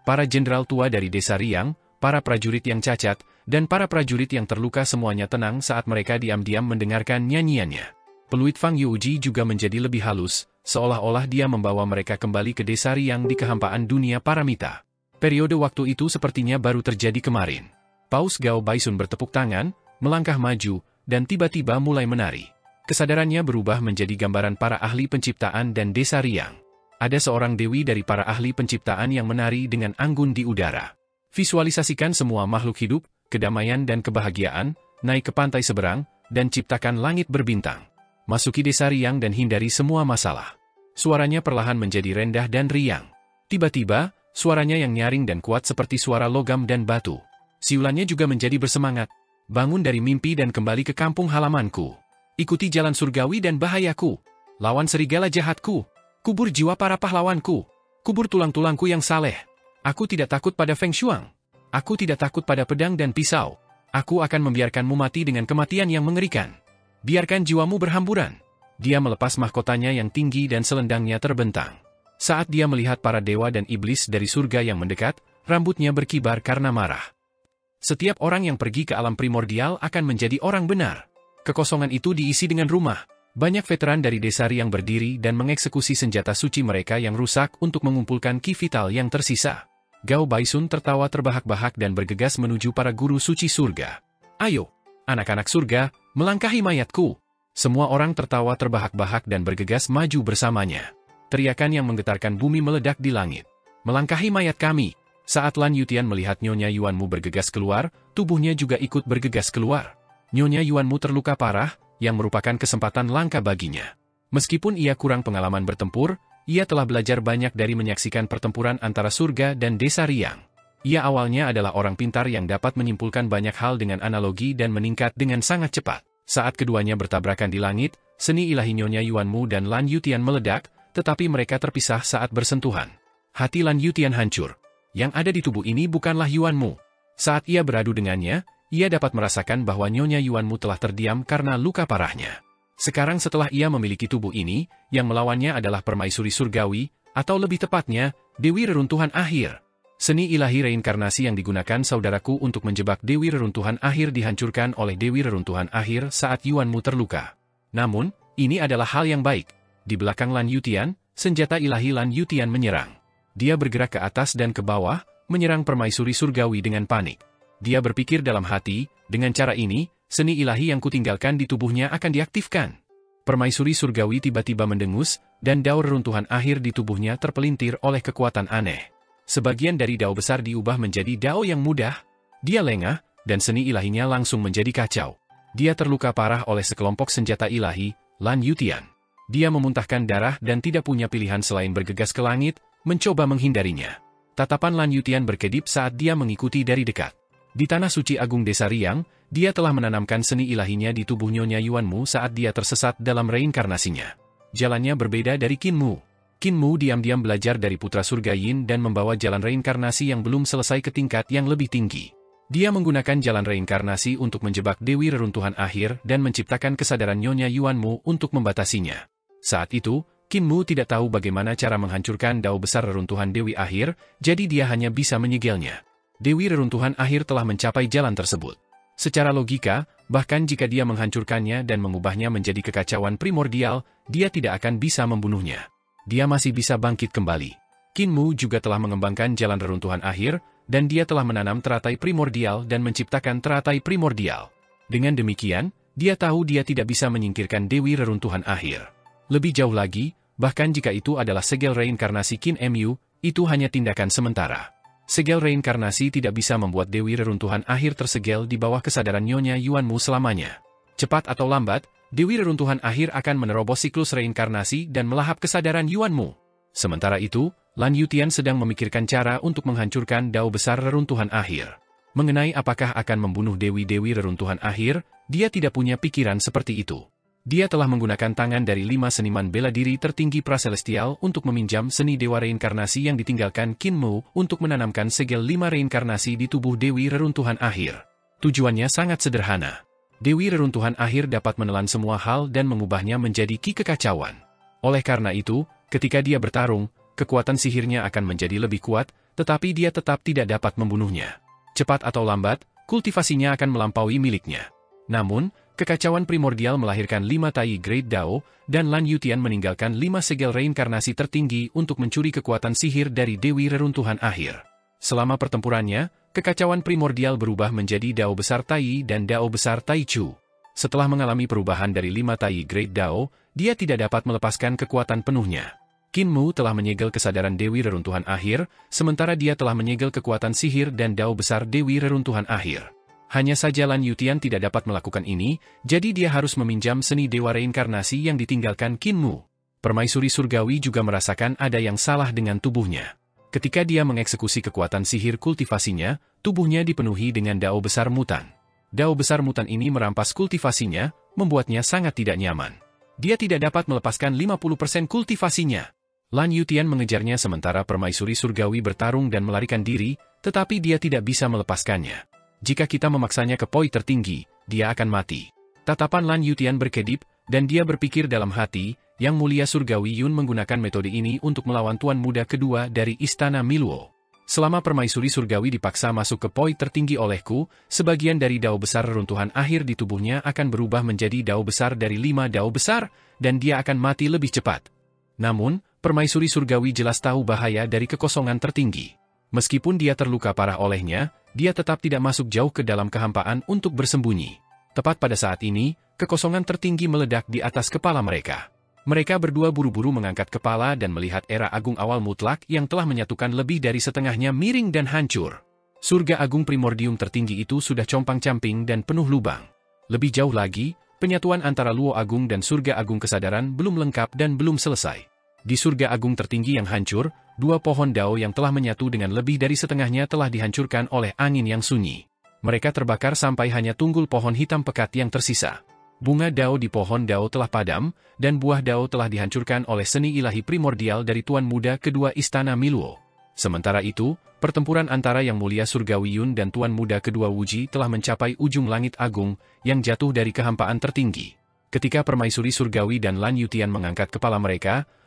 Para jenderal tua dari desa Riang, para prajurit yang cacat, dan para prajurit yang terluka semuanya tenang saat mereka diam-diam mendengarkan nyanyiannya. Peluit Fang Youji juga menjadi lebih halus, seolah-olah dia membawa mereka kembali ke desa Riang di kehampaan dunia paramita. Periode waktu itu sepertinya baru terjadi kemarin. Paus Gao Baisun bertepuk tangan, melangkah maju, dan tiba-tiba mulai menari. Kesadarannya berubah menjadi gambaran para ahli penciptaan dan desa Riang. Ada seorang dewi dari para ahli penciptaan yang menari dengan anggun di udara. Visualisasikan semua makhluk hidup, kedamaian dan kebahagiaan, naik ke pantai seberang, dan ciptakan langit berbintang. Masuki desa Riang dan hindari semua masalah. Suaranya perlahan menjadi rendah dan riang. Tiba-tiba, suaranya yang nyaring dan kuat seperti suara logam dan batu. Siulannya juga menjadi bersemangat. Bangun dari mimpi dan kembali ke kampung halamanku. Ikuti jalan surgawi dan bahayaku. Lawan serigala jahatku. Kubur jiwa para pahlawanku. Kubur tulang-tulangku yang saleh. Aku tidak takut pada Feng Shuang. Aku tidak takut pada pedang dan pisau. Aku akan membiarkanmu mati dengan kematian yang mengerikan. Biarkan jiwamu berhamburan. Dia melepas mahkotanya yang tinggi dan selendangnya terbentang. Saat dia melihat para dewa dan iblis dari surga yang mendekat, rambutnya berkibar karena marah. Setiap orang yang pergi ke alam primordial akan menjadi orang benar. Kekosongan itu diisi dengan rumah. Banyak veteran dari desa Riang berdiri dan mengeksekusi senjata suci mereka yang rusak untuk mengumpulkan ki vital yang tersisa. Gao Baisun tertawa terbahak-bahak dan bergegas menuju para guru suci surga. Ayo, anak-anak surga, melangkahi mayatku. Semua orang tertawa terbahak-bahak dan bergegas maju bersamanya. Teriakan yang menggetarkan bumi meledak di langit. Melangkahi mayat kami. Saat Lan Yutian melihat Nyonya Yuanmu bergegas keluar, tubuhnya juga ikut bergegas keluar. Nyonya Yuanmu terluka parah, yang merupakan kesempatan langka baginya. Meskipun ia kurang pengalaman bertempur, ia telah belajar banyak dari menyaksikan pertempuran antara surga dan desa Riang. Ia awalnya adalah orang pintar yang dapat menyimpulkan banyak hal dengan analogi dan meningkat dengan sangat cepat. Saat keduanya bertabrakan di langit, seni ilahi Nyonya Yuanmu dan Lan Yutian meledak, tetapi mereka terpisah saat bersentuhan. Hati Lan Yutian hancur. Yang ada di tubuh ini bukanlah Yuanmu. Saat ia beradu dengannya, ia dapat merasakan bahwa Nyonya Yuanmu telah terdiam karena luka parahnya. Sekarang setelah ia memiliki tubuh ini, yang melawannya adalah permaisuri surgawi, atau lebih tepatnya, Dewi Reruntuhan Akhir. Seni ilahi reinkarnasi yang digunakan saudaraku untuk menjebak Dewi Reruntuhan Akhir dihancurkan oleh Dewi Reruntuhan Akhir saat Yuanmu terluka. Namun, ini adalah hal yang baik. Di belakang Lan Yutian, senjata ilahi Lan Yutian menyerang. Dia bergerak ke atas dan ke bawah, menyerang permaisuri surgawi dengan panik. Dia berpikir dalam hati, dengan cara ini, seni ilahi yang kutinggalkan di tubuhnya akan diaktifkan. Permaisuri surgawi tiba-tiba mendengus, dan daur reruntuhan akhir di tubuhnya terpelintir oleh kekuatan aneh. Sebagian dari dao besar diubah menjadi dao yang mudah. Dia lengah, dan seni ilahinya langsung menjadi kacau. Dia terluka parah oleh sekelompok senjata ilahi, Lan Yutian. Dia memuntahkan darah dan tidak punya pilihan selain bergegas ke langit, mencoba menghindarinya. Tatapan Lan Yutian berkedip saat dia mengikuti dari dekat. Di Tanah Suci Agung Desa Riang, dia telah menanamkan seni ilahinya di tubuh Nyonya Yuanmu saat dia tersesat dalam reinkarnasinya. Jalannya berbeda dari Qin Mu. Qin Mu diam-diam belajar dari Putra Surga Yin dan membawa jalan reinkarnasi yang belum selesai ke tingkat yang lebih tinggi. Dia menggunakan jalan reinkarnasi untuk menjebak Dewi Reruntuhan Akhir dan menciptakan kesadaran Nyonya Yuanmu untuk membatasinya. Saat itu, Qin Mu tidak tahu bagaimana cara menghancurkan dao besar Reruntuhan Dewi Akhir, jadi dia hanya bisa menyegelnya. Dewi Reruntuhan Akhir telah mencapai jalan tersebut. Secara logika, bahkan jika dia menghancurkannya dan mengubahnya menjadi kekacauan primordial, dia tidak akan bisa membunuhnya. Dia masih bisa bangkit kembali. Qin Mu juga telah mengembangkan jalan Reruntuhan Akhir, dan dia telah menanam teratai primordial dan menciptakan teratai primordial. Dengan demikian, dia tahu dia tidak bisa menyingkirkan Dewi Reruntuhan Akhir. Lebih jauh lagi, bahkan jika itu adalah segel reinkarnasi Qin Mu, itu hanya tindakan sementara. Segel reinkarnasi tidak bisa membuat Dewi Reruntuhan Akhir tersegel di bawah kesadaran Nyonya Yuanmu selamanya. Cepat atau lambat, Dewi Reruntuhan Akhir akan menerobos siklus reinkarnasi dan melahap kesadaran Yuanmu. Sementara itu, Lan Yutian sedang memikirkan cara untuk menghancurkan dao besar Reruntuhan Akhir. Mengenai apakah akan membunuh Dewi-Dewi Reruntuhan Akhir, dia tidak punya pikiran seperti itu. Dia telah menggunakan tangan dari 5 seniman bela diri tertinggi praselestial untuk meminjam seni dewa reinkarnasi yang ditinggalkan Qin Mu untuk menanamkan segel 5 reinkarnasi di tubuh Dewi Reruntuhan Akhir. Tujuannya sangat sederhana. Dewi Reruntuhan Akhir dapat menelan semua hal dan mengubahnya menjadi ki kekacauan. Oleh karena itu, ketika dia bertarung, kekuatan sihirnya akan menjadi lebih kuat, tetapi dia tetap tidak dapat membunuhnya. Cepat atau lambat, kultivasinya akan melampaui miliknya. Namun, kekacauan primordial melahirkan 5 Tai Great Dao, dan Lan Yutian meninggalkan 5 segel reinkarnasi tertinggi untuk mencuri kekuatan sihir dari Dewi Reruntuhan Akhir. Selama pertempurannya, kekacauan primordial berubah menjadi Dao Besar Tai dan Dao Besar Tai Chu. Setelah mengalami perubahan dari 5 Tai Great Dao, dia tidak dapat melepaskan kekuatan penuhnya. Qin Mu telah menyegel kesadaran Dewi Reruntuhan Akhir, sementara dia telah menyegel kekuatan sihir dan Dao Besar Dewi Reruntuhan Akhir. Hanya saja Lan Yutian tidak dapat melakukan ini, jadi dia harus meminjam seni dewa reinkarnasi yang ditinggalkan Qin Mu. Permaisuri Surgawi juga merasakan ada yang salah dengan tubuhnya. Ketika dia mengeksekusi kekuatan sihir kultivasinya, tubuhnya dipenuhi dengan dao besar mutan. Dao besar mutan ini merampas kultivasinya, membuatnya sangat tidak nyaman. Dia tidak dapat melepaskan 50% kultivasinya. Lan Yutian mengejarnya sementara Permaisuri Surgawi bertarung dan melarikan diri, tetapi dia tidak bisa melepaskannya. Jika kita memaksanya ke poin tertinggi, dia akan mati. Tatapan Lan Yutian berkedip, dan dia berpikir dalam hati, Yang Mulia Surgawi Yun menggunakan metode ini untuk melawan Tuan Muda kedua dari Istana Miluo. Selama Permaisuri Surgawi dipaksa masuk ke poin tertinggi olehku, sebagian dari dao besar Reruntuhan Akhir di tubuhnya akan berubah menjadi dao besar dari 5 dao besar, dan dia akan mati lebih cepat. Namun, Permaisuri Surgawi jelas tahu bahaya dari kekosongan tertinggi. Meskipun dia terluka parah olehnya, dia tetap tidak masuk jauh ke dalam kehampaan untuk bersembunyi. Tepat pada saat ini, kekosongan tertinggi meledak di atas kepala mereka. Mereka berdua buru-buru mengangkat kepala dan melihat era agung awal mutlak yang telah menyatukan lebih dari setengahnya miring dan hancur. Surga agung primordium tertinggi itu sudah compang-camping dan penuh lubang. Lebih jauh lagi, penyatuan antara Luo Agung dan Surga Agung Kesadaran belum lengkap dan belum selesai. Di Surga Agung tertinggi yang hancur, 2 pohon dao yang telah menyatu dengan lebih dari setengahnya telah dihancurkan oleh angin yang sunyi. Mereka terbakar sampai hanya tunggul pohon hitam pekat yang tersisa. Bunga dao di pohon dao telah padam, dan buah dao telah dihancurkan oleh seni ilahi primordial dari Tuan Muda kedua Istana Miluo. Sementara itu, pertempuran antara Yang Mulia Surgawi Yun dan Tuan Muda kedua Wuji telah mencapai ujung langit agung, yang jatuh dari kehampaan tertinggi. Ketika Permaisuri Surgawi dan Lan Yutian mengangkat kepala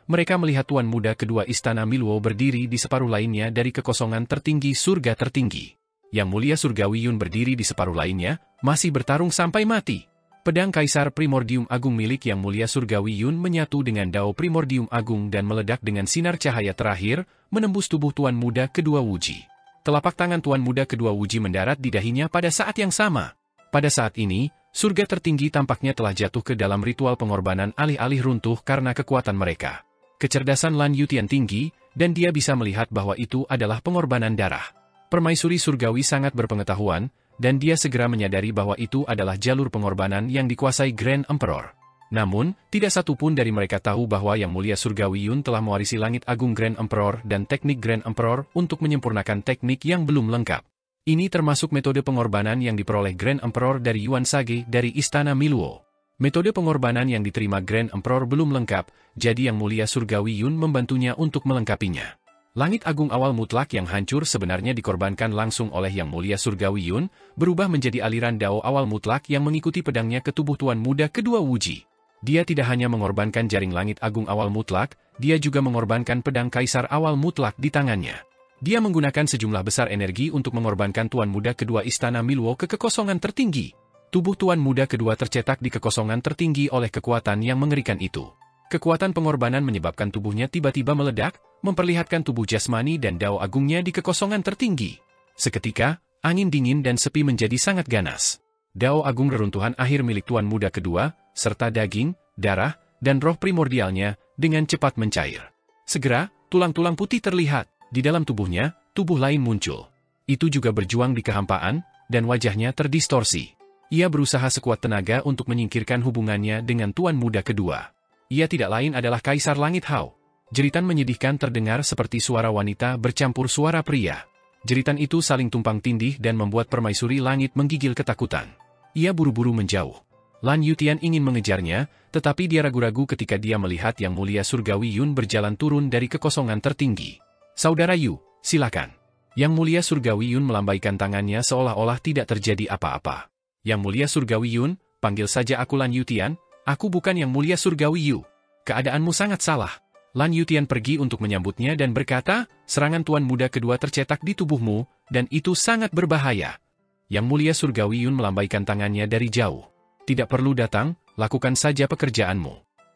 mereka melihat Tuan Muda kedua Istana Miluo berdiri di separuh lainnya dari kekosongan tertinggi surga tertinggi. Yang Mulia Surgawi Yun berdiri di separuh lainnya, masih bertarung sampai mati. Pedang Kaisar Primordium Agung milik Yang Mulia Surgawi Yun menyatu dengan dao Primordium Agung dan meledak dengan sinar cahaya terakhir, menembus tubuh Tuan Muda kedua Wuji. Telapak tangan Tuan Muda kedua Wuji mendarat di dahinya pada saat yang sama. Pada saat ini, surga tertinggi tampaknya telah jatuh ke dalam ritual pengorbanan alih-alih runtuh karena kekuatan mereka. Kecerdasan Lan Yutian tinggi, dan dia bisa melihat bahwa itu adalah pengorbanan darah. Permaisuri surgawi sangat berpengetahuan, dan dia segera menyadari bahwa itu adalah jalur pengorbanan yang dikuasai Grand Emperor. Namun, tidak satu pun dari mereka tahu bahwa Yang Mulia Surgawi Yun telah mewarisi langit agung Grand Emperor dan teknik Grand Emperor untuk menyempurnakan teknik yang belum lengkap. Ini termasuk metode pengorbanan yang diperoleh Grand Emperor dari Yuan Sage dari Istana Miluo. Metode pengorbanan yang diterima Grand Emperor belum lengkap, jadi Yang Mulia Surgawi Yun membantunya untuk melengkapinya. Langit agung awal mutlak yang hancur sebenarnya dikorbankan langsung oleh Yang Mulia Surgawi Yun, berubah menjadi aliran dao awal mutlak yang mengikuti pedangnya ke tubuh Tuan Muda kedua Wuji. Dia tidak hanya mengorbankan jaring langit agung awal mutlak, dia juga mengorbankan pedang kaisar awal mutlak di tangannya. Dia menggunakan sejumlah besar energi untuk mengorbankan Tuan Muda kedua Istana Miluo ke kekosongan tertinggi. Tubuh Tuan Muda kedua tercetak di kekosongan tertinggi oleh kekuatan yang mengerikan itu. Kekuatan pengorbanan menyebabkan tubuhnya tiba-tiba meledak, memperlihatkan tubuh jasmani dan dao agungnya di kekosongan tertinggi. Seketika, angin dingin dan sepi menjadi sangat ganas. Dao agung reruntuhan akhir milik Tuan Muda kedua, serta daging, darah, dan roh primordialnya, dengan cepat mencair. Segera, tulang-tulang putih terlihat. Di dalam tubuhnya, tubuh lain muncul. Itu juga berjuang di kehampaan, dan wajahnya terdistorsi. Ia berusaha sekuat tenaga untuk menyingkirkan hubungannya dengan Tuan Muda kedua. Ia tidak lain adalah Kaisar Langit Hao. Jeritan menyedihkan terdengar seperti suara wanita bercampur suara pria. Jeritan itu saling tumpang tindih dan membuat permaisuri langit menggigil ketakutan. Ia buru-buru menjauh. Lan Yutian ingin mengejarnya, tetapi dia ragu-ragu ketika dia melihat Yang Mulia Surgawi Yun berjalan turun dari kekosongan tertinggi. Saudara Yu, silakan. Yang Mulia Surgawi Yun melambaikan tangannya seolah-olah tidak terjadi apa-apa. Yang Mulia Surgawi Yun, panggil saja aku Lan Yutian. Aku bukan Yang Mulia Surgawi Yu. Keadaanmu sangat salah. Lan Yutian pergi untuk menyambutnya dan berkata, serangan Tuan Muda kedua tercetak di tubuhmu, dan itu sangat berbahaya. Yang Mulia Surgawi Yun melambaikan tangannya dari jauh. Tidak perlu datang, lakukan saja pekerjaanmu.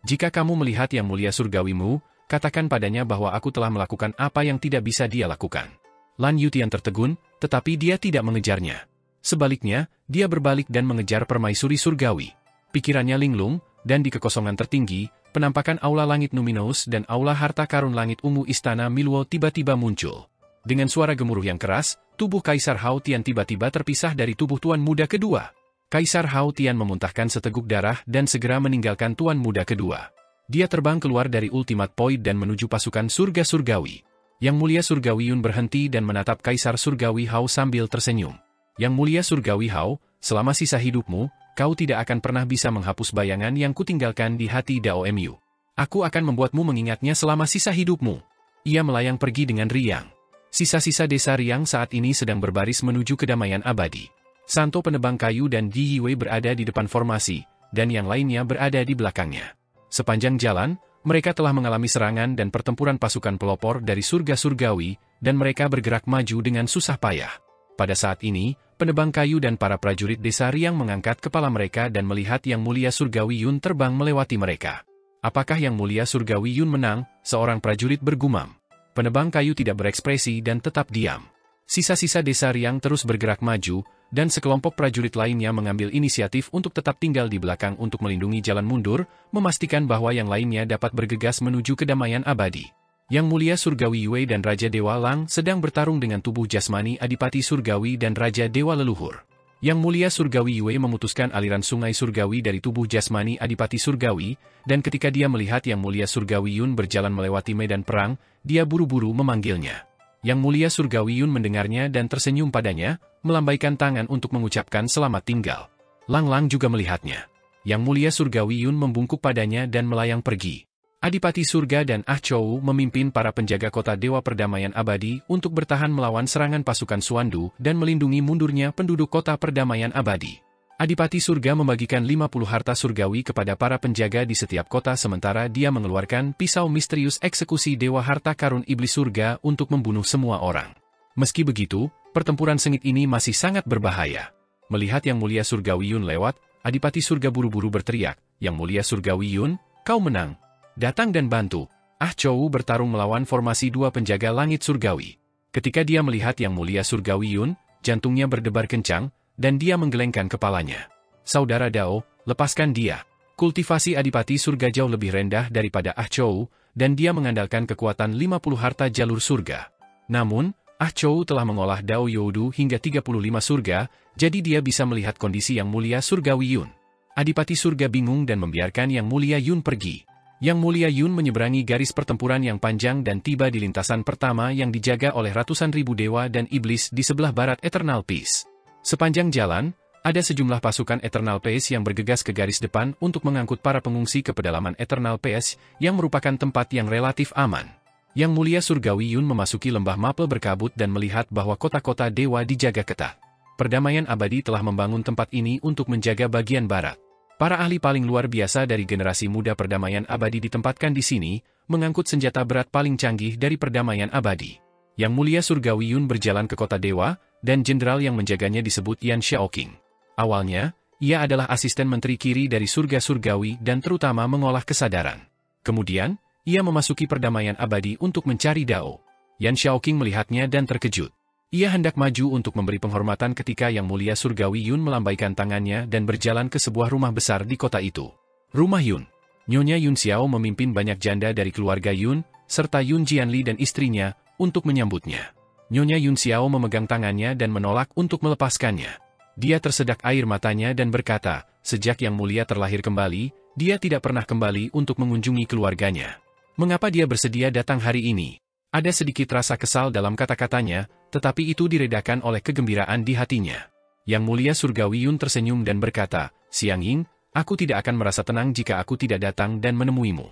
Jika kamu melihat Yang Mulia Surgawimu, katakan padanya bahwa aku telah melakukan apa yang tidak bisa dia lakukan. Lan Yutian tertegun, tetapi dia tidak mengejarnya. Sebaliknya, dia berbalik dan mengejar permaisuri surgawi. Pikirannya linglung, dan di kekosongan tertinggi, penampakan aula langit numinous dan aula harta karun langit ungu Istana Miluo tiba-tiba muncul. Dengan suara gemuruh yang keras, tubuh Kaisar Hao Tian tiba-tiba terpisah dari tubuh Tuan Muda kedua. Kaisar Hao Tian memuntahkan seteguk darah dan segera meninggalkan Tuan Muda kedua. Dia terbang keluar dari Ultimate Point dan menuju pasukan surga surgawi. Yang Mulia Surgawi Yun berhenti dan menatap Kaisar Surgawi Hao sambil tersenyum. Yang Mulia Surgawi Hao, selama sisa hidupmu, kau tidak akan pernah bisa menghapus bayangan yang kutinggalkan di hati Dao Mu. Aku akan membuatmu mengingatnya selama sisa hidupmu. Ia melayang pergi dengan riang. Sisa-sisa desa Riang saat ini sedang berbaris menuju kedamaian abadi. Santo penebang kayu dan Di Yiwei berada di depan formasi, dan yang lainnya berada di belakangnya. Sepanjang jalan, mereka telah mengalami serangan dan pertempuran pasukan pelopor dari surga surgawi, dan mereka bergerak maju dengan susah payah. Pada saat ini, penebang kayu dan para prajurit desa Riang mengangkat kepala mereka dan melihat Yang Mulia Surgawi Yun terbang melewati mereka. Apakah Yang Mulia Surgawi Yun menang? Seorang prajurit bergumam. Penebang kayu tidak berekspresi dan tetap diam. Sisa-sisa desa Riang terus bergerak maju, dan sekelompok prajurit lainnya mengambil inisiatif untuk tetap tinggal di belakang untuk melindungi jalan mundur, memastikan bahwa yang lainnya dapat bergegas menuju kedamaian abadi. Yang Mulia Surgawi Yue dan Raja Dewa Lang sedang bertarung dengan tubuh jasmani Adipati Surgawi dan Raja Dewa Leluhur. Yang Mulia Surgawi Yue memutuskan aliran sungai surgawi dari tubuh jasmani Adipati Surgawi, dan ketika dia melihat Yang Mulia Surgawi Yun berjalan melewati medan perang, dia buru-buru memanggilnya. Yang Mulia Surgawi Yun mendengarnya dan tersenyum padanya, melambaikan tangan untuk mengucapkan selamat tinggal. Lang Lang juga melihatnya. Yang Mulia Surgawi Yun membungkuk padanya dan melayang pergi. Adipati Surga dan Ah Chou memimpin para penjaga kota Dewa Perdamaian Abadi untuk bertahan melawan serangan pasukan Suandu dan melindungi mundurnya penduduk kota Perdamaian Abadi. Adipati Surga membagikan 50 harta surgawi kepada para penjaga di setiap kota sementara dia mengeluarkan pisau misterius eksekusi Dewa Harta Karun Iblis Surga untuk membunuh semua orang. Meski begitu, pertempuran sengit ini masih sangat berbahaya. Melihat Yang Mulia Surgawi Yun lewat, Adipati Surga buru-buru berteriak, "Yang Mulia Surgawi Yun, kau menang. Datang dan bantu." Ah Chou bertarung melawan formasi dua penjaga langit surgawi. Ketika dia melihat Yang Mulia Surgawi Yun, jantungnya berdebar kencang, dan dia menggelengkan kepalanya. "Saudara Dao, lepaskan dia. Kultivasi Adipati Surga jauh lebih rendah daripada Ah Chou, dan dia mengandalkan kekuatan 50 harta jalur surga. Namun, Ah Chou telah mengolah Dao Youdu hingga 35 surga, jadi dia bisa melihat kondisi Yang Mulia Surgawi Yun. Adipati Surga bingung dan membiarkan Yang Mulia Yun pergi. Yang Mulia Yun menyeberangi garis pertempuran yang panjang dan tiba di lintasan pertama yang dijaga oleh ratusan ribu dewa dan iblis di sebelah barat Eternal Peace. Sepanjang jalan, ada sejumlah pasukan Eternal Peace yang bergegas ke garis depan untuk mengangkut para pengungsi ke pedalaman Eternal Peace, yang merupakan tempat yang relatif aman. Yang Mulia Surgawi Yun memasuki lembah Maple berkabut dan melihat bahwa kota-kota dewa dijaga ketat. Perdamaian abadi telah membangun tempat ini untuk menjaga bagian barat. Para ahli paling luar biasa dari generasi muda perdamaian abadi ditempatkan di sini, mengangkut senjata berat paling canggih dari perdamaian abadi. Yang Mulia Surgawi Yun berjalan ke kota dewa, dan jenderal yang menjaganya disebut Yan Xiaoqing. Awalnya, ia adalah asisten menteri kiri dari surga surgawi dan terutama mengolah kesadaran. Kemudian, ia memasuki perdamaian abadi untuk mencari Dao. Yan Xiaoqing melihatnya dan terkejut. Ia hendak maju untuk memberi penghormatan ketika Yang Mulia Surgawi Yun melambaikan tangannya dan berjalan ke sebuah rumah besar di kota itu. Rumah Yun. Nyonya Yun Xiao memimpin banyak janda dari keluarga Yun, serta Yun Jianli dan istrinya, untuk menyambutnya. Nyonya Yun Xiao memegang tangannya dan menolak untuk melepaskannya. Dia tersedak air matanya dan berkata, sejak Yang Mulia terlahir kembali, dia tidak pernah kembali untuk mengunjungi keluarganya. Mengapa dia bersedia datang hari ini? Ada sedikit rasa kesal dalam kata-katanya, tetapi itu diredakan oleh kegembiraan di hatinya. Yang Mulia Surgawi Yun tersenyum dan berkata, Siang Ying, aku tidak akan merasa tenang jika aku tidak datang dan menemuimu.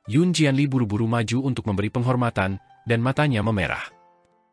Yun Jianli buru-buru maju untuk memberi penghormatan, dan matanya memerah.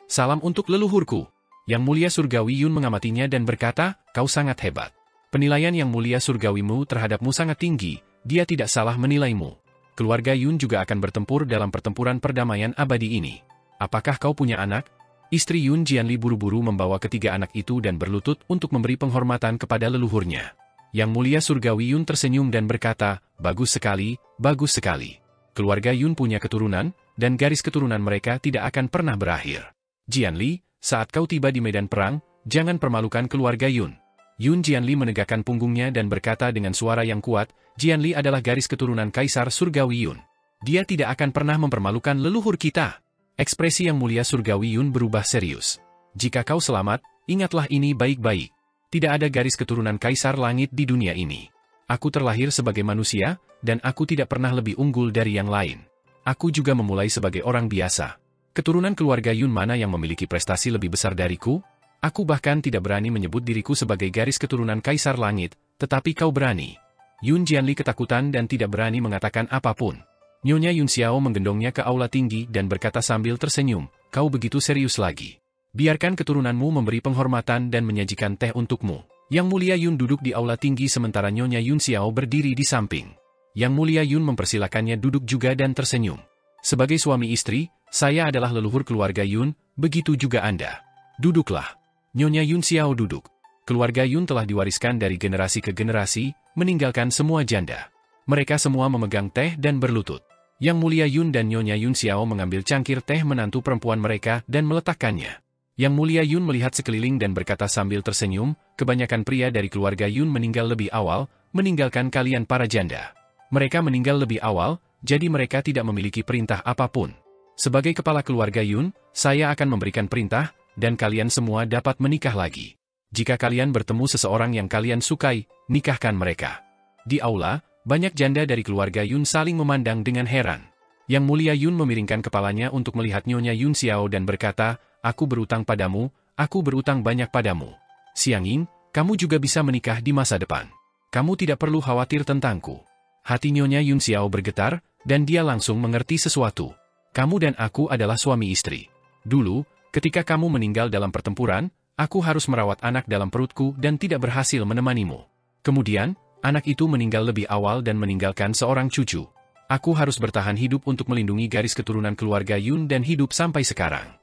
Salam untuk leluhurku. Yang Mulia Surgawi Yun mengamatinya dan berkata, kau sangat hebat. Penilaian Yang Mulia Surgawimu terhadapmu sangat tinggi, dia tidak salah menilaimu. Keluarga Yun juga akan bertempur dalam pertempuran perdamaian abadi ini. Apakah kau punya anak? Istri Yun Jianli buru-buru membawa ketiga anak itu dan berlutut untuk memberi penghormatan kepada leluhurnya. Yang Mulia Surgawi Yun tersenyum dan berkata, bagus sekali, bagus sekali. Keluarga Yun punya keturunan, dan garis keturunan mereka tidak akan pernah berakhir. Jianli, saat kau tiba di medan perang, jangan permalukan keluarga Yun. Yun Jianli menegakkan punggungnya dan berkata dengan suara yang kuat, Jianli adalah garis keturunan Kaisar Surgawi Yun. Dia tidak akan pernah mempermalukan leluhur kita. Ekspresi Yang Mulia Surgawi Yun berubah serius. Jika kau selamat, ingatlah ini baik-baik. Tidak ada garis keturunan Kaisar Langit di dunia ini. Aku terlahir sebagai manusia, dan aku tidak pernah lebih unggul dari yang lain. Aku juga memulai sebagai orang biasa. Keturunan keluarga Yun mana yang memiliki prestasi lebih besar dariku? Aku bahkan tidak berani menyebut diriku sebagai garis keturunan Kaisar Langit, tetapi kau berani. Yun Jianli ketakutan dan tidak berani mengatakan apapun. Nyonya Yun Xiao menggendongnya ke aula tinggi dan berkata sambil tersenyum, kau begitu serius lagi. Biarkan keturunanmu memberi penghormatan dan menyajikan teh untukmu. Yang Mulia Yun duduk di aula tinggi sementara Nyonya Yun Xiao berdiri di samping. Yang Mulia Yun mempersilakannya duduk juga dan tersenyum. Sebagai suami istri, saya adalah leluhur keluarga Yun, begitu juga Anda. Duduklah. Nyonya Yun Xiao duduk. Keluarga Yun telah diwariskan dari generasi ke generasi, meninggalkan semua janda. Mereka semua memegang teh dan berlutut. Yang Mulia Yun dan Nyonya Yun Xiao mengambil cangkir teh menantu perempuan mereka dan meletakkannya. Yang Mulia Yun melihat sekeliling dan berkata sambil tersenyum, kebanyakan pria dari keluarga Yun meninggal lebih awal, meninggalkan kalian para janda. Mereka meninggal lebih awal, jadi mereka tidak memiliki perintah apapun. Sebagai kepala keluarga Yun, saya akan memberikan perintah, dan kalian semua dapat menikah lagi. Jika kalian bertemu seseorang yang kalian sukai, nikahkan mereka. Di aula, banyak janda dari keluarga Yun saling memandang dengan heran. Yang Mulia Yun memiringkan kepalanya untuk melihat Nyonya Yun Xiao dan berkata, aku berutang padamu, aku berutang banyak padamu. Siang Ying, kamu juga bisa menikah di masa depan. Kamu tidak perlu khawatir tentangku. Hati Nyonya Yun Xiao bergetar, dan dia langsung mengerti sesuatu. Kamu dan aku adalah suami istri. Dulu, ketika kamu meninggal dalam pertempuran, aku harus merawat anak dalam perutku dan tidak berhasil menemanimu. Kemudian, anak itu meninggal lebih awal dan meninggalkan seorang cucu. Aku harus bertahan hidup untuk melindungi garis keturunan keluarga Yun dan hidup sampai sekarang.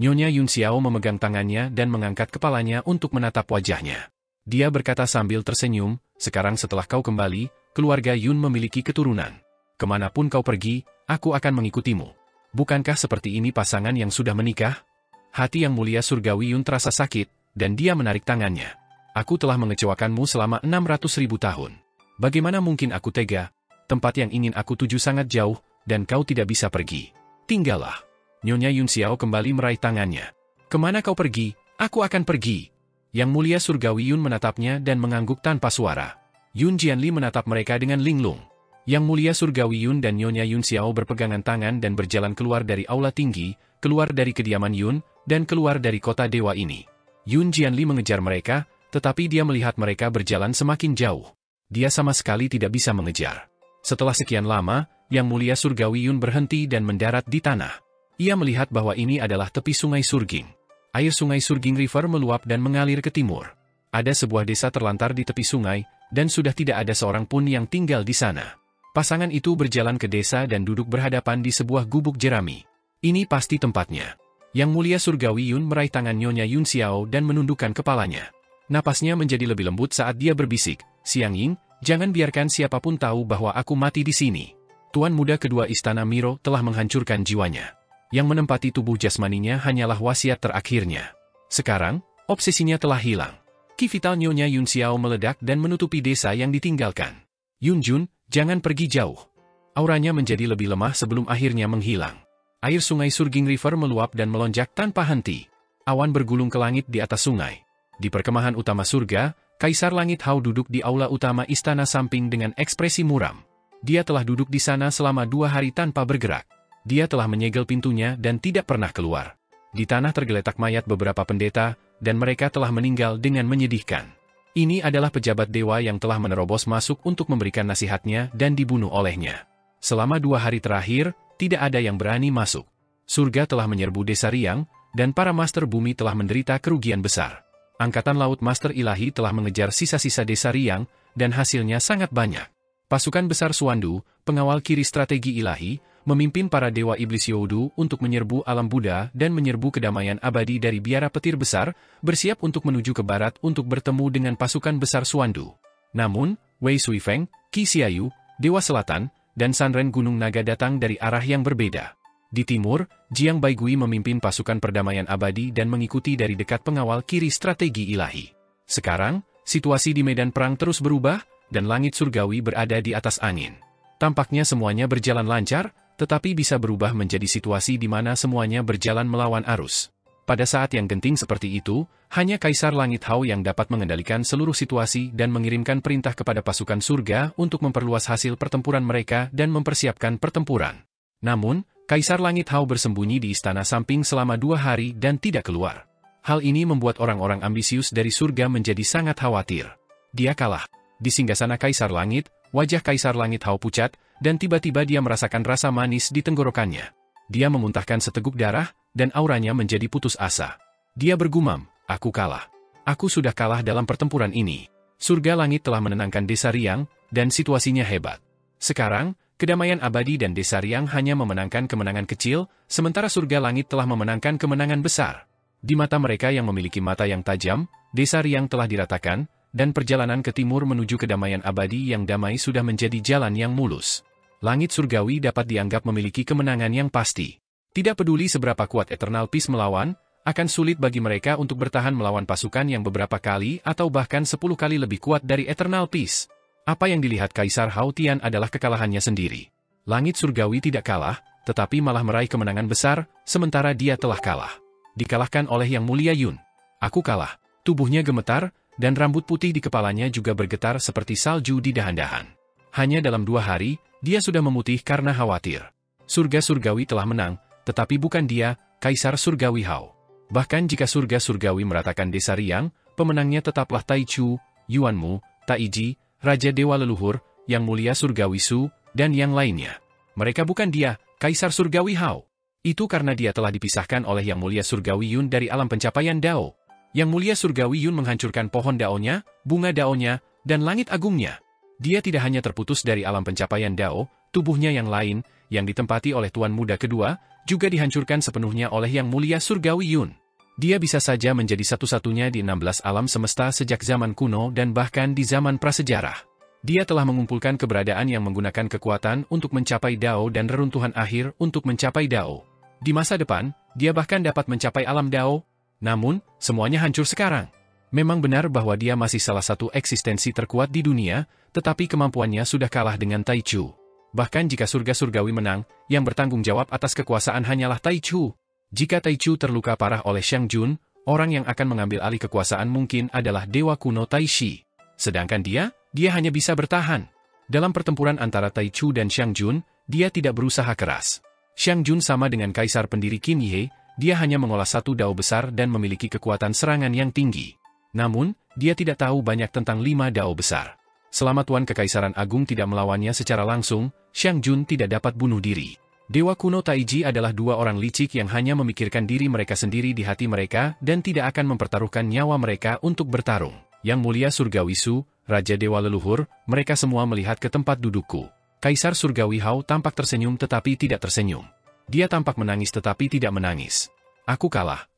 Nyonya Yun Xiao memegang tangannya dan mengangkat kepalanya untuk menatap wajahnya. Dia berkata sambil tersenyum, sekarang setelah kau kembali, keluarga Yun memiliki keturunan. Kemanapun kau pergi, aku akan mengikutimu. Bukankah seperti ini pasangan yang sudah menikah? Hati Yang Mulia Surgawi Yun terasa sakit, dan dia menarik tangannya. Aku telah mengecewakanmu selama 600.000 tahun. Bagaimana mungkin aku tega? Tempat yang ingin aku tuju sangat jauh, dan kau tidak bisa pergi. Tinggallah. Nyonya Yun Xiao kembali meraih tangannya. Kemana kau pergi? Aku akan pergi. Yang mulia surgawi Yun menatapnya dan mengangguk tanpa suara. Yun Jianli menatap mereka dengan linglung. Yang mulia surgawi Yun dan Nyonya Yun Xiao berpegangan tangan dan berjalan keluar dari aula tinggi, keluar dari kediaman Yun, dan keluar dari kota dewa ini. Yun Jianli mengejar mereka, tetapi dia melihat mereka berjalan semakin jauh. Dia sama sekali tidak bisa mengejar. Setelah sekian lama, Yang mulia surgawi Yun berhenti dan mendarat di tanah. Ia melihat bahwa ini adalah tepi sungai Surging. Air sungai Surging River meluap dan mengalir ke timur. Ada sebuah desa terlantar di tepi sungai, dan sudah tidak ada seorang pun yang tinggal di sana. Pasangan itu berjalan ke desa dan duduk berhadapan di sebuah gubuk jerami. Ini pasti tempatnya. Yang mulia surgawi Yun meraih tangan Nyonya Yun Xiao dan menundukkan kepalanya. Napasnya menjadi lebih lembut saat dia berbisik, "Xiang Ying, jangan biarkan siapapun tahu bahwa aku mati di sini." Tuan muda kedua istana Miro telah menghancurkan jiwanya. Yang menempati tubuh jasmaninya hanyalah wasiat terakhirnya. Sekarang, obsesinya telah hilang. Ki vital Nyonya Yun Xiao meledak dan menutupi desa yang ditinggalkan. "Yun Jun, jangan pergi jauh." Auranya menjadi lebih lemah sebelum akhirnya menghilang. Air sungai Surging River meluap dan melonjak tanpa henti. Awan bergulung ke langit di atas sungai. Di perkemahan utama surga, Kaisar Langit Hao duduk di aula utama istana samping dengan ekspresi muram. Dia telah duduk di sana selama 2 hari tanpa bergerak. Dia telah menyegel pintunya dan tidak pernah keluar. Di tanah tergeletak mayat beberapa pendeta, dan mereka telah meninggal dengan menyedihkan. Ini adalah pejabat dewa yang telah menerobos masuk untuk memberikan nasihatnya dan dibunuh olehnya. Selama 2 hari terakhir, tidak ada yang berani masuk. Surga telah menyerbu desa Riang, dan para master bumi telah menderita kerugian besar. Angkatan Laut Master Ilahi telah mengejar sisa-sisa desa Riang, dan hasilnya sangat banyak. Pasukan besar Suandu, pengawal kiri strategi ilahi, memimpin para dewa iblis Youdu untuk menyerbu alam Buddha dan menyerbu kedamaian abadi dari biara petir besar, bersiap untuk menuju ke barat untuk bertemu dengan pasukan besar Suandu. Namun, Wei Suifeng, Qi Xiaoyu, Dewa Selatan, dan Sanren Gunung Naga datang dari arah yang berbeda. Di timur, Jiang Baigui memimpin pasukan perdamaian abadi dan mengikuti dari dekat pengawal kiri strategi ilahi. Sekarang, situasi di medan perang terus berubah, dan langit surgawi berada di atas angin. Tampaknya semuanya berjalan lancar, tetapi bisa berubah menjadi situasi di mana semuanya berjalan melawan arus. Pada saat yang genting seperti itu, hanya Kaisar Langit Hao yang dapat mengendalikan seluruh situasi dan mengirimkan perintah kepada pasukan surga untuk memperluas hasil pertempuran mereka dan mempersiapkan pertempuran. Namun, Kaisar Langit Hao bersembunyi di istana samping selama 2 hari dan tidak keluar. Hal ini membuat orang-orang ambisius dari surga menjadi sangat khawatir. Dia kalah. Di singgasana Kaisar Langit, wajah Kaisar Langit Hao pucat, dan tiba-tiba dia merasakan rasa manis di tenggorokannya. Dia memuntahkan seteguk darah, dan auranya menjadi putus asa. Dia bergumam, "Aku kalah. Aku sudah kalah dalam pertempuran ini." Surga Langit telah menenangkan desa Riang, dan situasinya hebat. Sekarang, kedamaian abadi dan desa Riang hanya memenangkan kemenangan kecil, sementara Surga Langit telah memenangkan kemenangan besar. Di mata mereka yang memiliki mata yang tajam, desa Riang telah diratakan, dan perjalanan ke timur menuju kedamaian abadi yang damai sudah menjadi jalan yang mulus. Langit surgawi dapat dianggap memiliki kemenangan yang pasti. Tidak peduli seberapa kuat Eternal Peace melawan, akan sulit bagi mereka untuk bertahan melawan pasukan yang beberapa kali atau bahkan 10 kali lebih kuat dari Eternal Peace. Apa yang dilihat Kaisar Hao Tian adalah kekalahannya sendiri. Langit surgawi tidak kalah, tetapi malah meraih kemenangan besar, sementara dia telah kalah. Dikalahkan oleh Yang Mulia Yun. "Aku kalah." Tubuhnya gemetar, dan rambut putih di kepalanya juga bergetar seperti salju di dahan-dahan. Hanya dalam 2 hari, dia sudah memutih karena khawatir. Surga surgawi telah menang, tetapi bukan dia, Kaisar Surgawi Hao. Bahkan jika surga surgawi meratakan desa Riang, pemenangnya tetaplah Tai Chu, Yuanmu, Taiji, Raja Dewa Leluhur, Yang Mulia Surgawi Su, dan yang lainnya. Mereka bukan dia, Kaisar Surgawi Hao. Itu karena dia telah dipisahkan oleh Yang Mulia Surgawi Yun dari alam pencapaian Dao. Yang Mulia Surgawi Yun menghancurkan pohon Dao-nya, bunga Dao-nya, dan langit agungnya. Dia tidak hanya terputus dari alam pencapaian Dao, tubuhnya yang lain, yang ditempati oleh Tuan Muda kedua, juga dihancurkan sepenuhnya oleh Yang Mulia Surgawi Yun. Dia bisa saja menjadi satu-satunya di 16 alam semesta sejak zaman kuno dan bahkan di zaman prasejarah. Dia telah mengumpulkan keberadaan yang menggunakan kekuatan untuk mencapai Dao dan reruntuhan akhir untuk mencapai Dao. Di masa depan, dia bahkan dapat mencapai alam Dao. Namun, semuanya hancur sekarang. Memang benar bahwa dia masih salah satu eksistensi terkuat di dunia, tetapi kemampuannya sudah kalah dengan Taichu. Bahkan jika surga surgawi menang, yang bertanggung jawab atas kekuasaan hanyalah Taichu. Jika Taichu terluka parah oleh Xiang Jun, orang yang akan mengambil alih kekuasaan mungkin adalah Dewa Kuno Taishi. Sedangkan dia hanya bisa bertahan. Dalam pertempuran antara Taichu dan Xiang Jun, dia tidak berusaha keras. Xiang Jun sama dengan kaisar pendiri Qin Ye, dia hanya mengolah satu dao besar dan memiliki kekuatan serangan yang tinggi. Namun, dia tidak tahu banyak tentang 5 dao besar. Selama Tuan Kekaisaran Agung tidak melawannya secara langsung, Xiang Jun tidak dapat bunuh diri. Dewa Kuno Taiji adalah 2 orang licik yang hanya memikirkan diri mereka sendiri di hati mereka dan tidak akan mempertaruhkan nyawa mereka untuk bertarung. Yang Mulia Surgawi Su, Raja Dewa Leluhur, mereka semua melihat ke tempat dudukku. Kaisar Surgawi Hao tampak tersenyum tetapi tidak tersenyum. Dia tampak menangis tetapi tidak menangis. Aku kalah.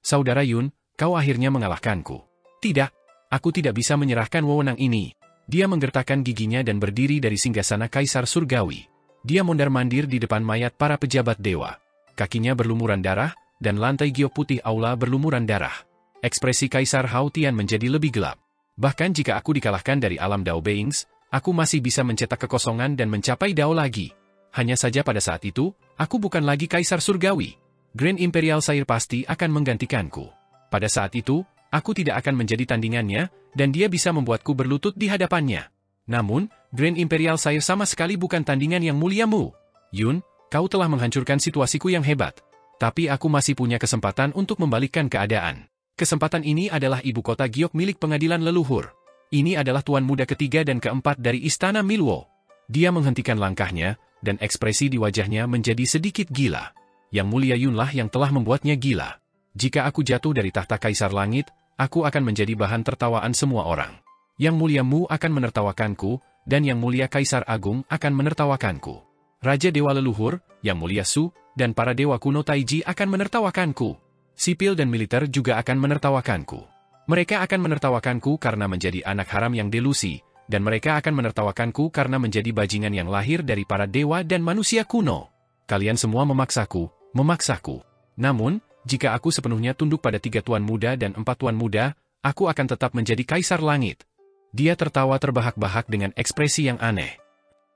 Saudara Yun, kau akhirnya mengalahkanku. Tidak, aku tidak bisa menyerahkan wewenang ini. Dia menggertakkan giginya dan berdiri dari singgasana Kaisar Surgawi. Dia mondar-mandir di depan mayat para pejabat dewa. Kakinya berlumuran darah, dan lantai giok putih aula berlumuran darah. Ekspresi Kaisar Hao Tian menjadi lebih gelap. Bahkan jika aku dikalahkan dari alam Dao Beings, aku masih bisa mencetak kekosongan dan mencapai Dao lagi. Hanya saja pada saat itu, aku bukan lagi Kaisar Surgawi. Grand Imperial Sire pasti akan menggantikanku. Pada saat itu, aku tidak akan menjadi tandingannya, dan dia bisa membuatku berlutut di hadapannya. Namun, Grand Imperial Sire sama sekali bukan tandingan yang muliamu. Yun, kau telah menghancurkan situasiku yang hebat. Tapi aku masih punya kesempatan untuk membalikkan keadaan. Kesempatan ini adalah ibu kota giok milik pengadilan leluhur. Ini adalah tuan muda ketiga dan keempat dari Istana Milwo. Dia menghentikan langkahnya, dan ekspresi di wajahnya menjadi sedikit gila. Yang Mulia Yunlah yang telah membuatnya gila. Jika aku jatuh dari tahta Kaisar Langit, aku akan menjadi bahan tertawaan semua orang. Yang Mulia Mu akan menertawakanku, dan Yang Mulia Kaisar Agung akan menertawakanku. Raja Dewa Leluhur, Yang Mulia Su, dan para Dewa Kuno Taiji akan menertawakanku. Sipil dan militer juga akan menertawakanku. Mereka akan menertawakanku karena menjadi anak haram yang delusi, dan mereka akan menertawakanku karena menjadi bajingan yang lahir dari para dewa dan manusia kuno. Kalian semua memaksaku. Namun, jika aku sepenuhnya tunduk pada 3 tuan muda dan 4 tuan muda, aku akan tetap menjadi Kaisar Langit. Dia tertawa terbahak-bahak dengan ekspresi yang aneh.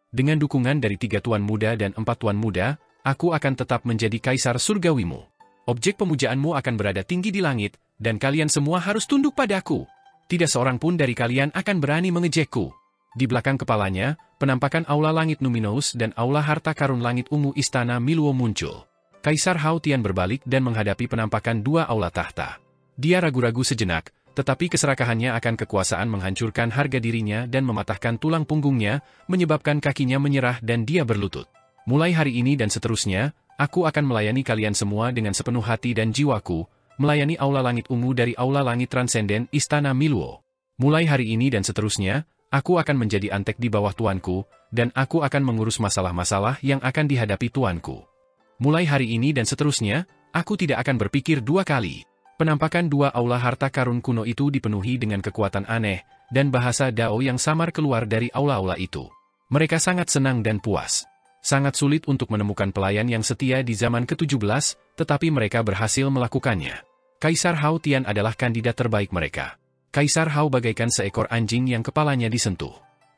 Dengan dukungan dari 3 tuan muda dan 4 tuan muda, aku akan tetap menjadi Kaisar Surgawimu. Objek pemujaanmu akan berada tinggi di langit, dan kalian semua harus tunduk padaku. Tidak seorang pun dari kalian akan berani mengejekku. Di belakang kepalanya, penampakan Aula Langit Numinous dan Aula Harta Karun Langit Ungu Istana Milwo muncul. Kaisar Hao Tian berbalik dan menghadapi penampakan 2 aula tahta. Dia ragu-ragu sejenak, tetapi keserakahannya akan kekuasaan menghancurkan harga dirinya dan mematahkan tulang punggungnya, menyebabkan kakinya menyerah dan dia berlutut. Mulai hari ini dan seterusnya, aku akan melayani kalian semua dengan sepenuh hati dan jiwaku, melayani Aula Langit Ungu dari Aula Langit Transenden Istana Milwo. Mulai hari ini dan seterusnya, aku akan menjadi antek di bawah tuanku, dan aku akan mengurus masalah-masalah yang akan dihadapi tuanku. Mulai hari ini dan seterusnya, aku tidak akan berpikir 2 kali. Penampakan 2 aula harta karun kuno itu dipenuhi dengan kekuatan aneh, dan bahasa Dao yang samar keluar dari aula-aula itu. Mereka sangat senang dan puas. Sangat sulit untuk menemukan pelayan yang setia di zaman ke-17, tetapi mereka berhasil melakukannya. Kaisar Hao Tian adalah kandidat terbaik mereka. Kaisar Hao bagaikan seekor anjing yang kepalanya disentuh.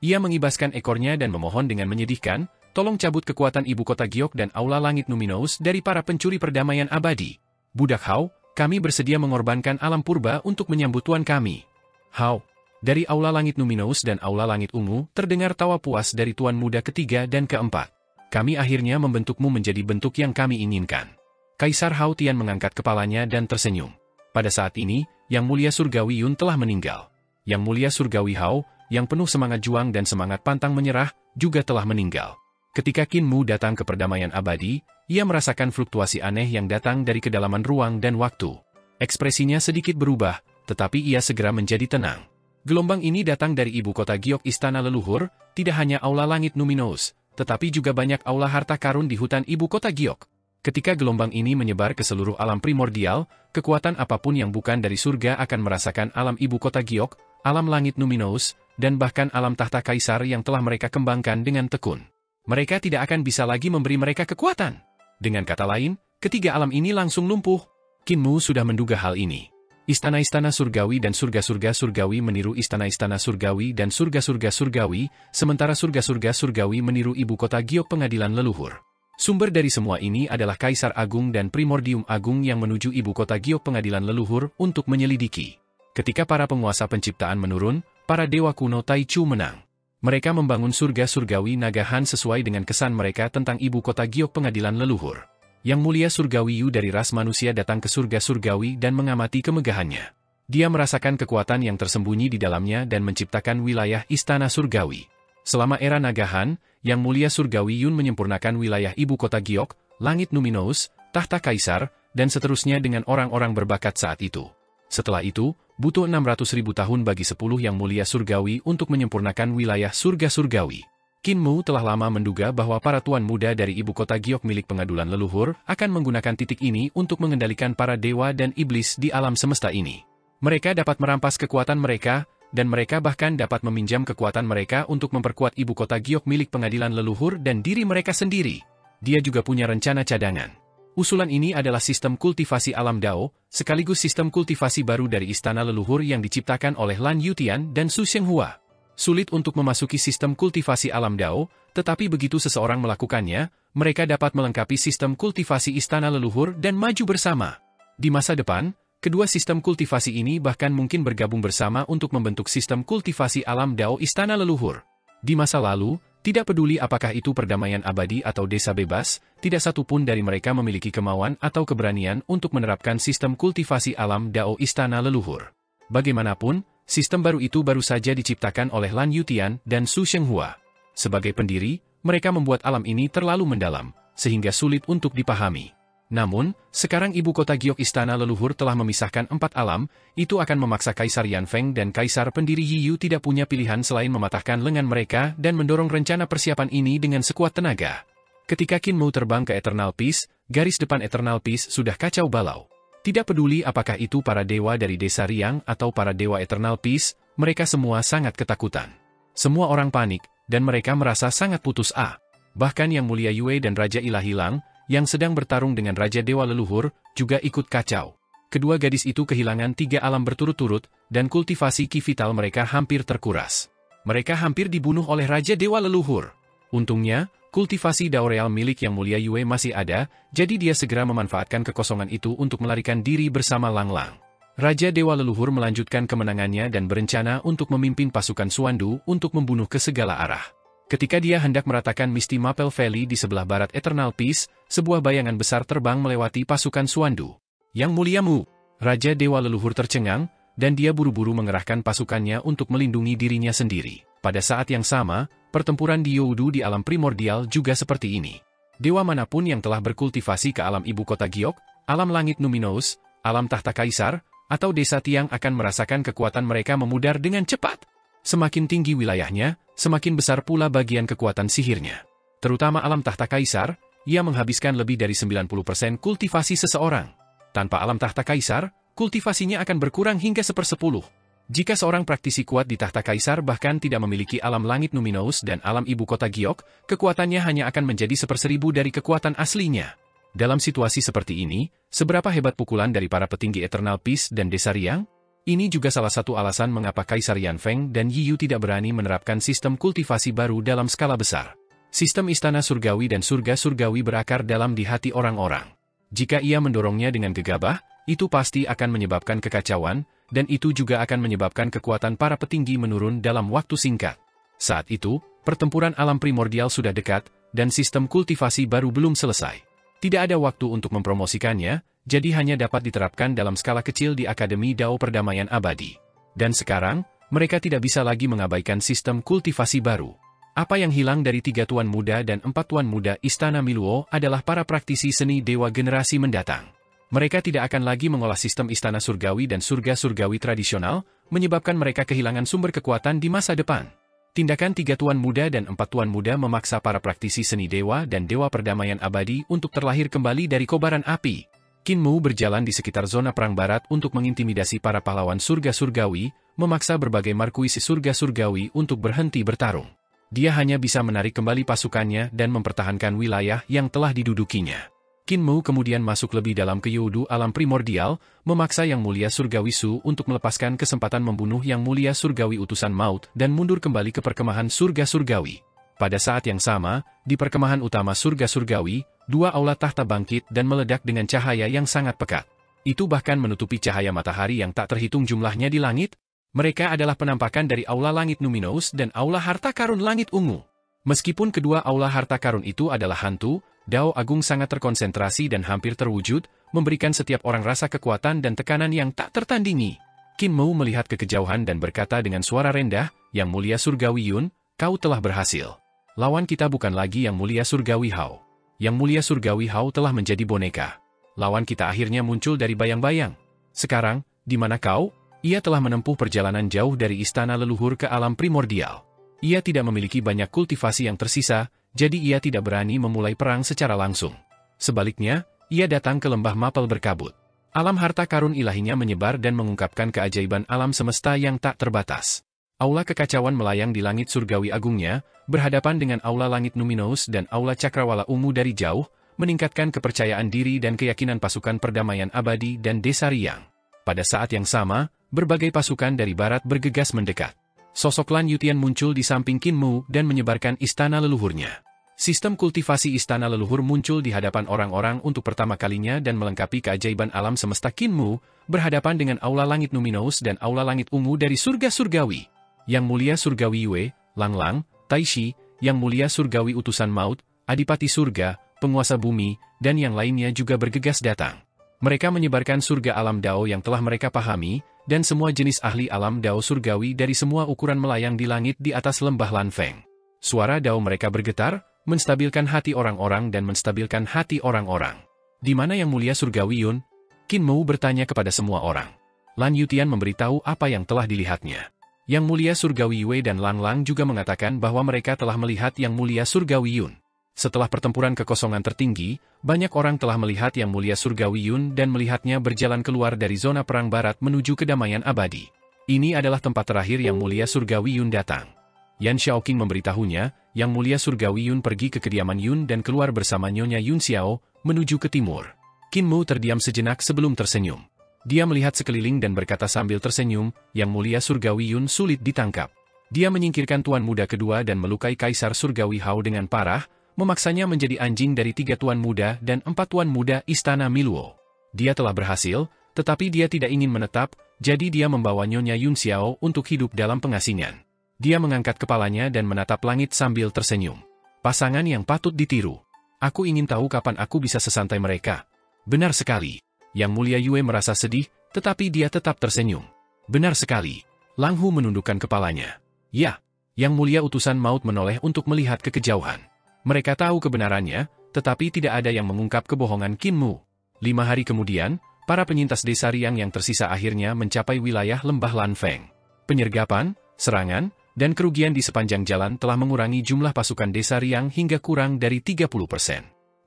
Ia mengibaskan ekornya dan memohon dengan menyedihkan, tolong cabut kekuatan ibu kota giok dan Aula Langit Numinous dari para pencuri perdamaian abadi. Budak Hao, kami bersedia mengorbankan alam purba untuk menyambut tuan kami. Hao, dari Aula Langit Numinous dan Aula Langit Ungu, terdengar tawa puas dari tuan muda ketiga dan keempat. Kami akhirnya membentukmu menjadi bentuk yang kami inginkan. Kaisar Hao Tian mengangkat kepalanya dan tersenyum. Pada saat ini, Yang Mulia Surgawi Yun telah meninggal. Yang Mulia Surgawi Hao, yang penuh semangat juang dan semangat pantang menyerah, juga telah meninggal. Ketika Qin Mu datang ke perdamaian abadi, ia merasakan fluktuasi aneh yang datang dari kedalaman ruang dan waktu. Ekspresinya sedikit berubah, tetapi ia segera menjadi tenang. Gelombang ini datang dari ibu kota giok Istana Leluhur, tidak hanya Aula Langit Numinous, tetapi juga banyak aula harta karun di hutan ibu kota giok. Ketika gelombang ini menyebar ke seluruh alam primordial, kekuatan apapun yang bukan dari surga akan merasakan alam ibu kota giok, alam langit Numinous, dan bahkan alam tahta kaisar yang telah mereka kembangkan dengan tekun. Mereka tidak akan bisa lagi memberi mereka kekuatan. Dengan kata lain, ketiga alam ini langsung lumpuh. Qin Mu sudah menduga hal ini. Istana-istana surgawi dan surga-surga surgawi meniru istana-istana surgawi dan surga-surga surgawi, sementara surga-surga surgawi meniru ibu kota giok pengadilan leluhur. Sumber dari semua ini adalah Kaisar Agung dan Primordium Agung yang menuju ibu kota giok pengadilan leluhur untuk menyelidiki. Ketika para penguasa penciptaan menurun, para dewa kuno Taichu menang. Mereka membangun surga surgawi Nagahan sesuai dengan kesan mereka tentang ibu kota giok pengadilan leluhur. Yang mulia surgawi Yu dari ras manusia datang ke surga surgawi dan mengamati kemegahannya. Dia merasakan kekuatan yang tersembunyi di dalamnya dan menciptakan wilayah istana surgawi. Selama era Nagahan, Yang mulia surgawi Yun menyempurnakan wilayah ibu kota giok, langit Numinous, tahta kaisar, dan seterusnya dengan orang-orang berbakat saat itu. Setelah itu, butuh 600.000 tahun bagi 10 yang mulia surgawi untuk menyempurnakan wilayah surga surgawi. Qin Mu telah lama menduga bahwa para tuan muda dari ibu kota giok milik pengadulan leluhur akan menggunakan titik ini untuk mengendalikan para dewa dan iblis di alam semesta ini. Mereka dapat merampas kekuatan mereka, dan mereka bahkan dapat meminjam kekuatan mereka untuk memperkuat ibu kota giok milik pengadilan leluhur dan diri mereka sendiri. Dia juga punya rencana cadangan. Usulan ini adalah sistem kultivasi alam Dao, sekaligus sistem kultivasi baru dari istana leluhur yang diciptakan oleh Lan Yutian dan Su Shenghua. Sulit untuk memasuki sistem kultivasi alam Dao, tetapi begitu seseorang melakukannya, mereka dapat melengkapi sistem kultivasi istana leluhur dan maju bersama. Di masa depan, kedua sistem kultivasi ini bahkan mungkin bergabung bersama untuk membentuk sistem kultivasi alam Dao istana leluhur. Di masa lalu, tidak peduli apakah itu perdamaian abadi atau desa bebas, tidak satu pun dari mereka memiliki kemauan atau keberanian untuk menerapkan sistem kultivasi alam Dao istana leluhur. Bagaimanapun, sistem baru itu baru saja diciptakan oleh Lan Yutian dan Su Shenghua. Sebagai pendiri, mereka membuat alam ini terlalu mendalam, sehingga sulit untuk dipahami. Namun, sekarang ibu kota giok istana leluhur telah memisahkan 4 alam, itu akan memaksa Kaisar Yanfeng dan Kaisar pendiri Yiyu tidak punya pilihan selain mematahkan lengan mereka dan mendorong rencana persiapan ini dengan sekuat tenaga. Ketika Qin Mu terbang ke Eternal Peace, garis depan Eternal Peace sudah kacau balau. Tidak peduli apakah itu para dewa dari desa Riang atau para dewa Eternal Peace, mereka semua sangat ketakutan. Semua orang panik, dan mereka merasa sangat putus asa. Bahkan Yang Mulia Yue dan Raja Ilahi Lang, yang sedang bertarung dengan Raja Dewa Leluhur, juga ikut kacau. Kedua gadis itu kehilangan 3 alam berturut-turut, dan kultivasi ki vital mereka hampir terkuras. Mereka hampir dibunuh oleh Raja Dewa Leluhur. Untungnya, kultivasi Dao Real milik Yang Mulia Yue masih ada, jadi dia segera memanfaatkan kekosongan itu untuk melarikan diri bersama Lang Lang. Raja Dewa Leluhur melanjutkan kemenangannya dan berencana untuk memimpin pasukan Suandu untuk membunuh ke segala arah. Ketika dia hendak meratakan Misty Maple Valley di sebelah barat Eternal Peace, sebuah bayangan besar terbang melewati pasukan Suandu. Yang Mulia Mu, Raja Dewa Leluhur tercengang, dan dia buru-buru mengerahkan pasukannya untuk melindungi dirinya sendiri. Pada saat yang sama, pertempuran di Youdu di alam primordial juga seperti ini. Dewa manapun yang telah berkultivasi ke alam ibu kota giok, alam langit Numinous, alam tahta kaisar, atau desa Tiang akan merasakan kekuatan mereka memudar dengan cepat. Semakin tinggi wilayahnya, semakin besar pula bagian kekuatan sihirnya. Terutama alam tahta kaisar, ia menghabiskan lebih dari 90% kultivasi seseorang. Tanpa alam tahta kaisar, kultivasinya akan berkurang hingga 1/10. Jika seorang praktisi kuat di tahta kaisar bahkan tidak memiliki alam langit Numinous dan alam ibu kota giok, kekuatannya hanya akan menjadi 1/1000 dari kekuatan aslinya. Dalam situasi seperti ini, seberapa hebat pukulan dari para petinggi Eternal Peace dan Desa Riang? Ini juga salah satu alasan mengapa Kaisar Yanfeng dan Yiyu tidak berani menerapkan sistem kultivasi baru dalam skala besar. Sistem istana surgawi dan surga surgawi berakar dalam di hati orang-orang. Jika ia mendorongnya dengan gegabah, itu pasti akan menyebabkan kekacauan, dan itu juga akan menyebabkan kekuatan para petinggi menurun dalam waktu singkat. Saat itu, pertempuran alam primordial sudah dekat, dan sistem kultivasi baru belum selesai. Tidak ada waktu untuk mempromosikannya, jadi hanya dapat diterapkan dalam skala kecil di Akademi Dao Perdamaian Abadi. Dan sekarang, mereka tidak bisa lagi mengabaikan sistem kultivasi baru. Apa yang hilang dari 3 tuan muda dan 4 tuan muda Istana Miluo adalah para praktisi seni dewa generasi mendatang. Mereka tidak akan lagi mengolah sistem istana surgawi dan surga surgawi tradisional, menyebabkan mereka kehilangan sumber kekuatan di masa depan. Tindakan 3 tuan muda dan 4 tuan muda memaksa para praktisi seni dewa dan dewa perdamaian abadi untuk terlahir kembali dari kobaran api. Qin Mu berjalan di sekitar zona perang barat untuk mengintimidasi para pahlawan surga surgawi, memaksa berbagai markuis surga surgawi untuk berhenti bertarung. Dia hanya bisa menarik kembali pasukannya dan mempertahankan wilayah yang telah didudukinya. Qin Mu kemudian masuk lebih dalam ke Youdu alam primordial, memaksa Yang Mulia Surgawi Su untuk melepaskan kesempatan membunuh Yang Mulia Surgawi Utusan Maut dan mundur kembali ke perkemahan surga surgawi. Pada saat yang sama, di perkemahan utama surga surgawi, dua aula tahta bangkit dan meledak dengan cahaya yang sangat pekat. Itu bahkan menutupi cahaya matahari yang tak terhitung jumlahnya di langit. Mereka adalah penampakan dari aula langit Numinous dan aula harta karun langit ungu. Meskipun kedua aula harta karun itu adalah hantu, Dao Agung sangat terkonsentrasi dan hampir terwujud, memberikan setiap orang rasa kekuatan dan tekanan yang tak tertandingi. Qin Mu melihat ke kejauhan dan berkata dengan suara rendah, "Yang Mulia Surgawi Yun, kau telah berhasil. Lawan kita bukan lagi Yang Mulia Surgawi Hao. Yang Mulia Surgawi Hao telah menjadi boneka. Lawan kita akhirnya muncul dari bayang-bayang. Sekarang, di mana kau?" Ia telah menempuh perjalanan jauh dari istana leluhur ke alam primordial. Ia tidak memiliki banyak kultivasi yang tersisa, jadi ia tidak berani memulai perang secara langsung. Sebaliknya, ia datang ke lembah Mapel berkabut. Alam harta karun ilahinya menyebar dan mengungkapkan keajaiban alam semesta yang tak terbatas. Aula kekacauan melayang di langit surgawi agungnya, berhadapan dengan aula langit Numinous dan aula cakrawala ungu dari jauh, meningkatkan kepercayaan diri dan keyakinan pasukan perdamaian abadi dan desa Riang. Pada saat yang sama, berbagai pasukan dari barat bergegas mendekat. Sosok Lan Yutian muncul di samping Qin Mu dan menyebarkan istana leluhurnya. Sistem kultivasi istana leluhur muncul di hadapan orang-orang untuk pertama kalinya dan melengkapi keajaiban alam semesta. Qin Mu berhadapan dengan aula langit Numinous dan aula langit ungu dari surga surgawi. Yang Mulia Surgawi Yue, Lang Lang, Taishi, Yang Mulia Surgawi Utusan Maut, Adipati Surga, Penguasa Bumi, dan yang lainnya juga bergegas datang. Mereka menyebarkan surga alam Dao yang telah mereka pahami, dan semua jenis ahli alam Dao surgawi dari semua ukuran melayang di langit di atas lembah Lan Feng. Suara Dao mereka bergetar, menstabilkan hati orang-orang dan menstabilkan hati orang-orang. Di mana Yang Mulia Surgawi Yun? Qin Mu bertanya kepada semua orang. Lan Yutian memberitahu apa yang telah dilihatnya. Yang Mulia Surgawi Yue dan Lang Lang juga mengatakan bahwa mereka telah melihat Yang Mulia Surgawi Yun. Setelah pertempuran kekosongan tertinggi, banyak orang telah melihat Yang Mulia Surgawi Yun dan melihatnya berjalan keluar dari zona perang barat menuju kedamaian abadi. Ini adalah tempat terakhir Yang Mulia Surgawi Yun datang. Yan Xiaoqing memberitahunya, Yang Mulia Surgawi Yun pergi ke kediaman Yun dan keluar bersama Nyonya Yun Xiao, menuju ke timur. Qin Mu terdiam sejenak sebelum tersenyum. Dia melihat sekeliling dan berkata sambil tersenyum, Yang Mulia Surgawi Yun sulit ditangkap. Dia menyingkirkan Tuan Muda kedua dan melukai Kaisar Surgawi Hao dengan parah, memaksanya menjadi anjing dari 3 Tuan Muda dan 4 Tuan Muda Istana Miluo. Dia telah berhasil, tetapi dia tidak ingin menetap, jadi dia membawa Nyonya Yun Xiao untuk hidup dalam pengasingan. Dia mengangkat kepalanya dan menatap langit sambil tersenyum. Pasangan yang patut ditiru. Aku ingin tahu kapan aku bisa sesantai mereka. Benar sekali. Yang Mulia Yue merasa sedih, tetapi dia tetap tersenyum. Benar sekali. Lang Hu menundukkan kepalanya. Ya. Yang Mulia Utusan Maut menoleh untuk melihat ke kejauhan. Mereka tahu kebenarannya, tetapi tidak ada yang mengungkap kebohongan Qin Mu. 5 hari kemudian, para penyintas desa Riang yang tersisa akhirnya mencapai wilayah lembah Lan Feng. Penyergapan, serangan, dan kerugian di sepanjang jalan telah mengurangi jumlah pasukan desa Riang hingga kurang dari 30%.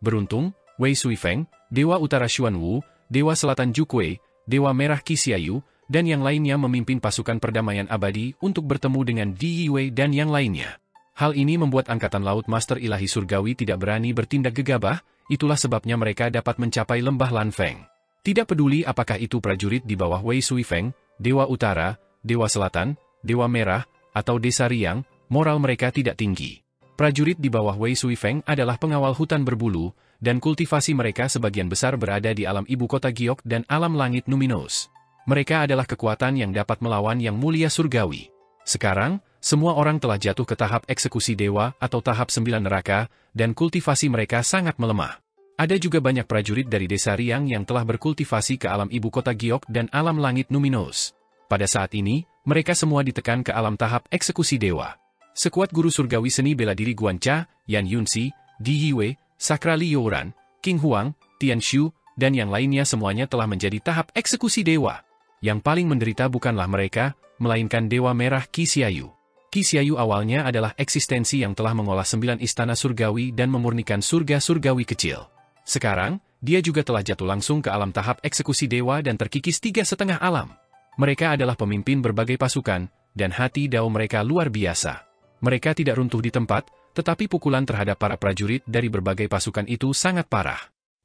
Beruntung, Wei Suifeng, Dewa Utara Xuan Wu, Dewa Selatan Jukwei, Dewa Merah Qi Xiaoyu, dan yang lainnya memimpin pasukan perdamaian abadi untuk bertemu dengan Di Yiwei dan yang lainnya. Hal ini membuat Angkatan Laut Master Ilahi Surgawi tidak berani bertindak gegabah, itulah sebabnya mereka dapat mencapai lembah Lan Feng. Tidak peduli apakah itu prajurit di bawah Wei Suifeng, Dewa Utara, Dewa Selatan, Dewa Merah, atau Desa Riang, moral mereka tidak tinggi. Prajurit di bawah Wei Suifeng adalah pengawal hutan berbulu, dan kultivasi mereka sebagian besar berada di alam ibu kota Giok dan alam langit Numinous. Mereka adalah kekuatan yang dapat melawan Yang Mulia Surgawi. Sekarang, semua orang telah jatuh ke tahap eksekusi dewa atau tahap 9 neraka, dan kultivasi mereka sangat melemah. Ada juga banyak prajurit dari Desa Riang yang telah berkultivasi ke alam ibu kota Giok dan alam langit Numinous. Pada saat ini, mereka semua ditekan ke alam tahap eksekusi dewa. Sekuat guru surgawi seni bela diri Guan Cha, Yan Yunxi, Di Yiwei, Sakra Li Youran, King Huang, Tian Shu, dan yang lainnya semuanya telah menjadi tahap eksekusi dewa. Yang paling menderita bukanlah mereka, melainkan Dewa Merah Qi Xiaoyu. Qi Xiaoyu awalnya adalah eksistensi yang telah mengolah 9 istana surgawi dan memurnikan surga surgawi kecil. Sekarang, dia juga telah jatuh langsung ke alam tahap eksekusi dewa dan terkikis 3,5 alam. Mereka adalah pemimpin berbagai pasukan, dan hati Dao mereka luar biasa. Mereka tidak runtuh di tempat, tetapi pukulan terhadap para prajurit dari berbagai pasukan itu sangat parah.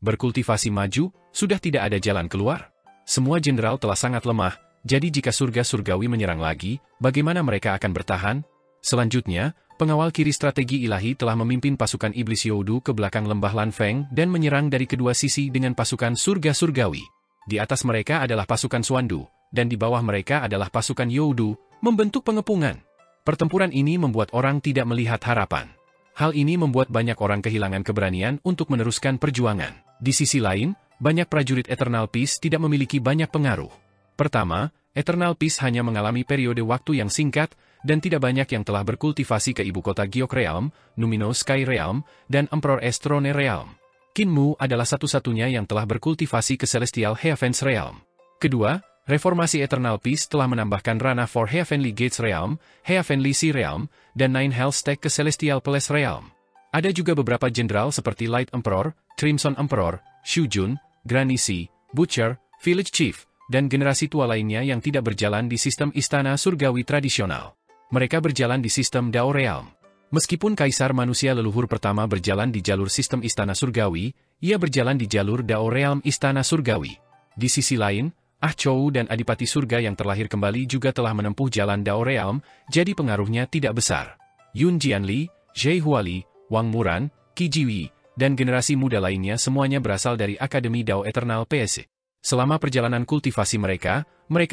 Berkultivasi maju, sudah tidak ada jalan keluar. Semua jenderal telah sangat lemah, jadi jika surga surgawi menyerang lagi, bagaimana mereka akan bertahan? Selanjutnya, pengawal kiri strategi ilahi telah memimpin pasukan iblis Youdu ke belakang lembah Lanfeng dan menyerang dari kedua sisi dengan pasukan surga surgawi. Di atas mereka adalah pasukan Xuandu, dan di bawah mereka adalah pasukan Youdu, membentuk pengepungan. Pertempuran ini membuat orang tidak melihat harapan. Hal ini membuat banyak orang kehilangan keberanian untuk meneruskan perjuangan. Di sisi lain, banyak prajurit Eternal Peace tidak memiliki banyak pengaruh. Pertama, Eternal Peace hanya mengalami periode waktu yang singkat, dan tidak banyak yang telah berkultivasi ke ibu kota Giok Realm, Numinous Sky Realm, dan Emperor Estrone Realm. Qin Mu adalah satu-satunya yang telah berkultivasi ke Celestial Heavens Realm. Kedua, reformasi Eternal Peace telah menambahkan ranah for Heavenly Gates Realm, Heavenly Sea Realm, dan Nine Hell Stack ke Celestial Palace Realm. Ada juga beberapa jenderal seperti Light Emperor, Crimson Emperor, Shu Jun, Granny Sea, Butcher, Village Chief, dan generasi tua lainnya yang tidak berjalan di sistem istana surgawi tradisional. Mereka berjalan di sistem Dao Realm. Meskipun Kaisar Manusia leluhur pertama berjalan di jalur sistem istana surgawi, ia berjalan di jalur Dao Realm istana surgawi. Di sisi lain, Ah Chou dan Adipati Surga yang terlahir kembali juga telah menempuh jalan Dao Realm, jadi pengaruhnya tidak besar. Yun Jianli, Zhe Huali, Wang Muran, Qi Jiwi, dan generasi muda lainnya semuanya berasal dari Akademi Dao Eternal PS. Selama perjalanan kultivasi mereka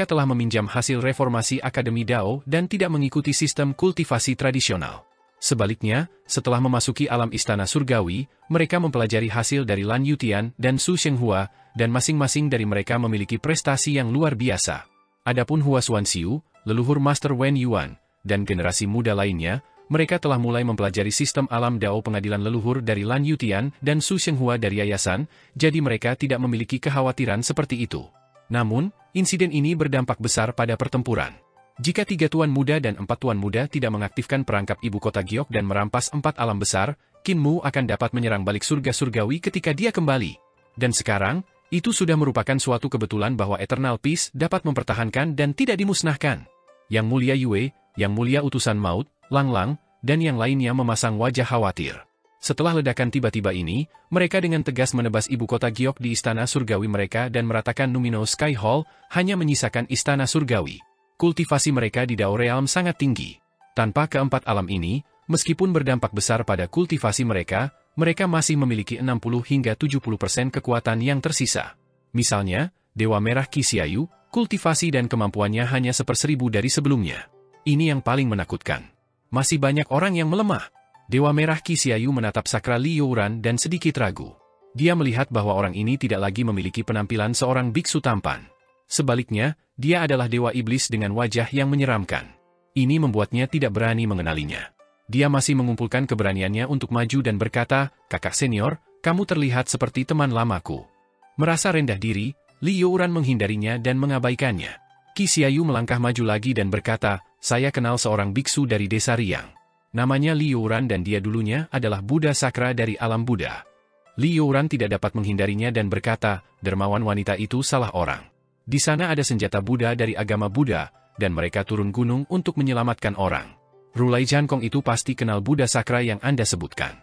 telah meminjam hasil reformasi Akademi Dao dan tidak mengikuti sistem kultivasi tradisional. Sebaliknya, setelah memasuki alam istana surgawi, mereka mempelajari hasil dari Lan Yutian dan Su Shenghua, dan masing-masing dari mereka memiliki prestasi yang luar biasa. Adapun Hua Xuanxiu, leluhur Master Wen Yuan, dan generasi muda lainnya, mereka telah mulai mempelajari sistem alam Dao pengadilan leluhur dari Lan Yutian dan Su Shenghua dari yayasan, jadi mereka tidak memiliki kekhawatiran seperti itu. Namun, insiden ini berdampak besar pada pertempuran. Jika 3 tuan muda dan 4 tuan muda tidak mengaktifkan perangkap ibu kota Giok dan merampas 4 alam besar, Qin Mu akan dapat menyerang balik surga surgawi ketika dia kembali. Dan sekarang, itu sudah merupakan suatu kebetulan bahwa Eternal Peace dapat mempertahankan dan tidak dimusnahkan. Yang Mulia Yue, Yang Mulia Utusan Maut, Lang Lang, dan yang lainnya memasang wajah khawatir. Setelah ledakan tiba-tiba ini, mereka dengan tegas menebas ibu kota Giok di istana surgawi mereka dan meratakan Numinous Sky Hall, hanya menyisakan istana surgawi. Kultivasi mereka di Dao Realm sangat tinggi. Tanpa keempat alam ini, meskipun berdampak besar pada kultivasi mereka masih memiliki 60 hingga 70% kekuatan yang tersisa. Misalnya, Dewa Merah Qi Xiaoyu, kultivasi dan kemampuannya hanya 1/1000 dari sebelumnya. Ini yang paling menakutkan. Masih banyak orang yang melemah. Dewa Merah Qi Xiaoyu menatap sakral Li Youran dan sedikit ragu. Dia melihat bahwa orang ini tidak lagi memiliki penampilan seorang biksu tampan. Sebaliknya, dia adalah dewa iblis dengan wajah yang menyeramkan. Ini membuatnya tidak berani mengenalinya. Dia masih mengumpulkan keberaniannya untuk maju dan berkata, "Kakak senior, kamu terlihat seperti teman lamaku." Merasa rendah diri, Li Youran menghindarinya dan mengabaikannya. Qi Xiaoyu melangkah maju lagi dan berkata, "Saya kenal seorang biksu dari desa Riang. Namanya Li Youran dan dia dulunya adalah Buddha Sakra dari alam Buddha." Li Youran tidak dapat menghindarinya dan berkata, "Dermawan wanita itu salah orang. Di sana ada senjata Buddha dari agama Buddha, dan mereka turun gunung untuk menyelamatkan orang. Rulai Zankong itu pasti kenal Buddha Sakra yang Anda sebutkan."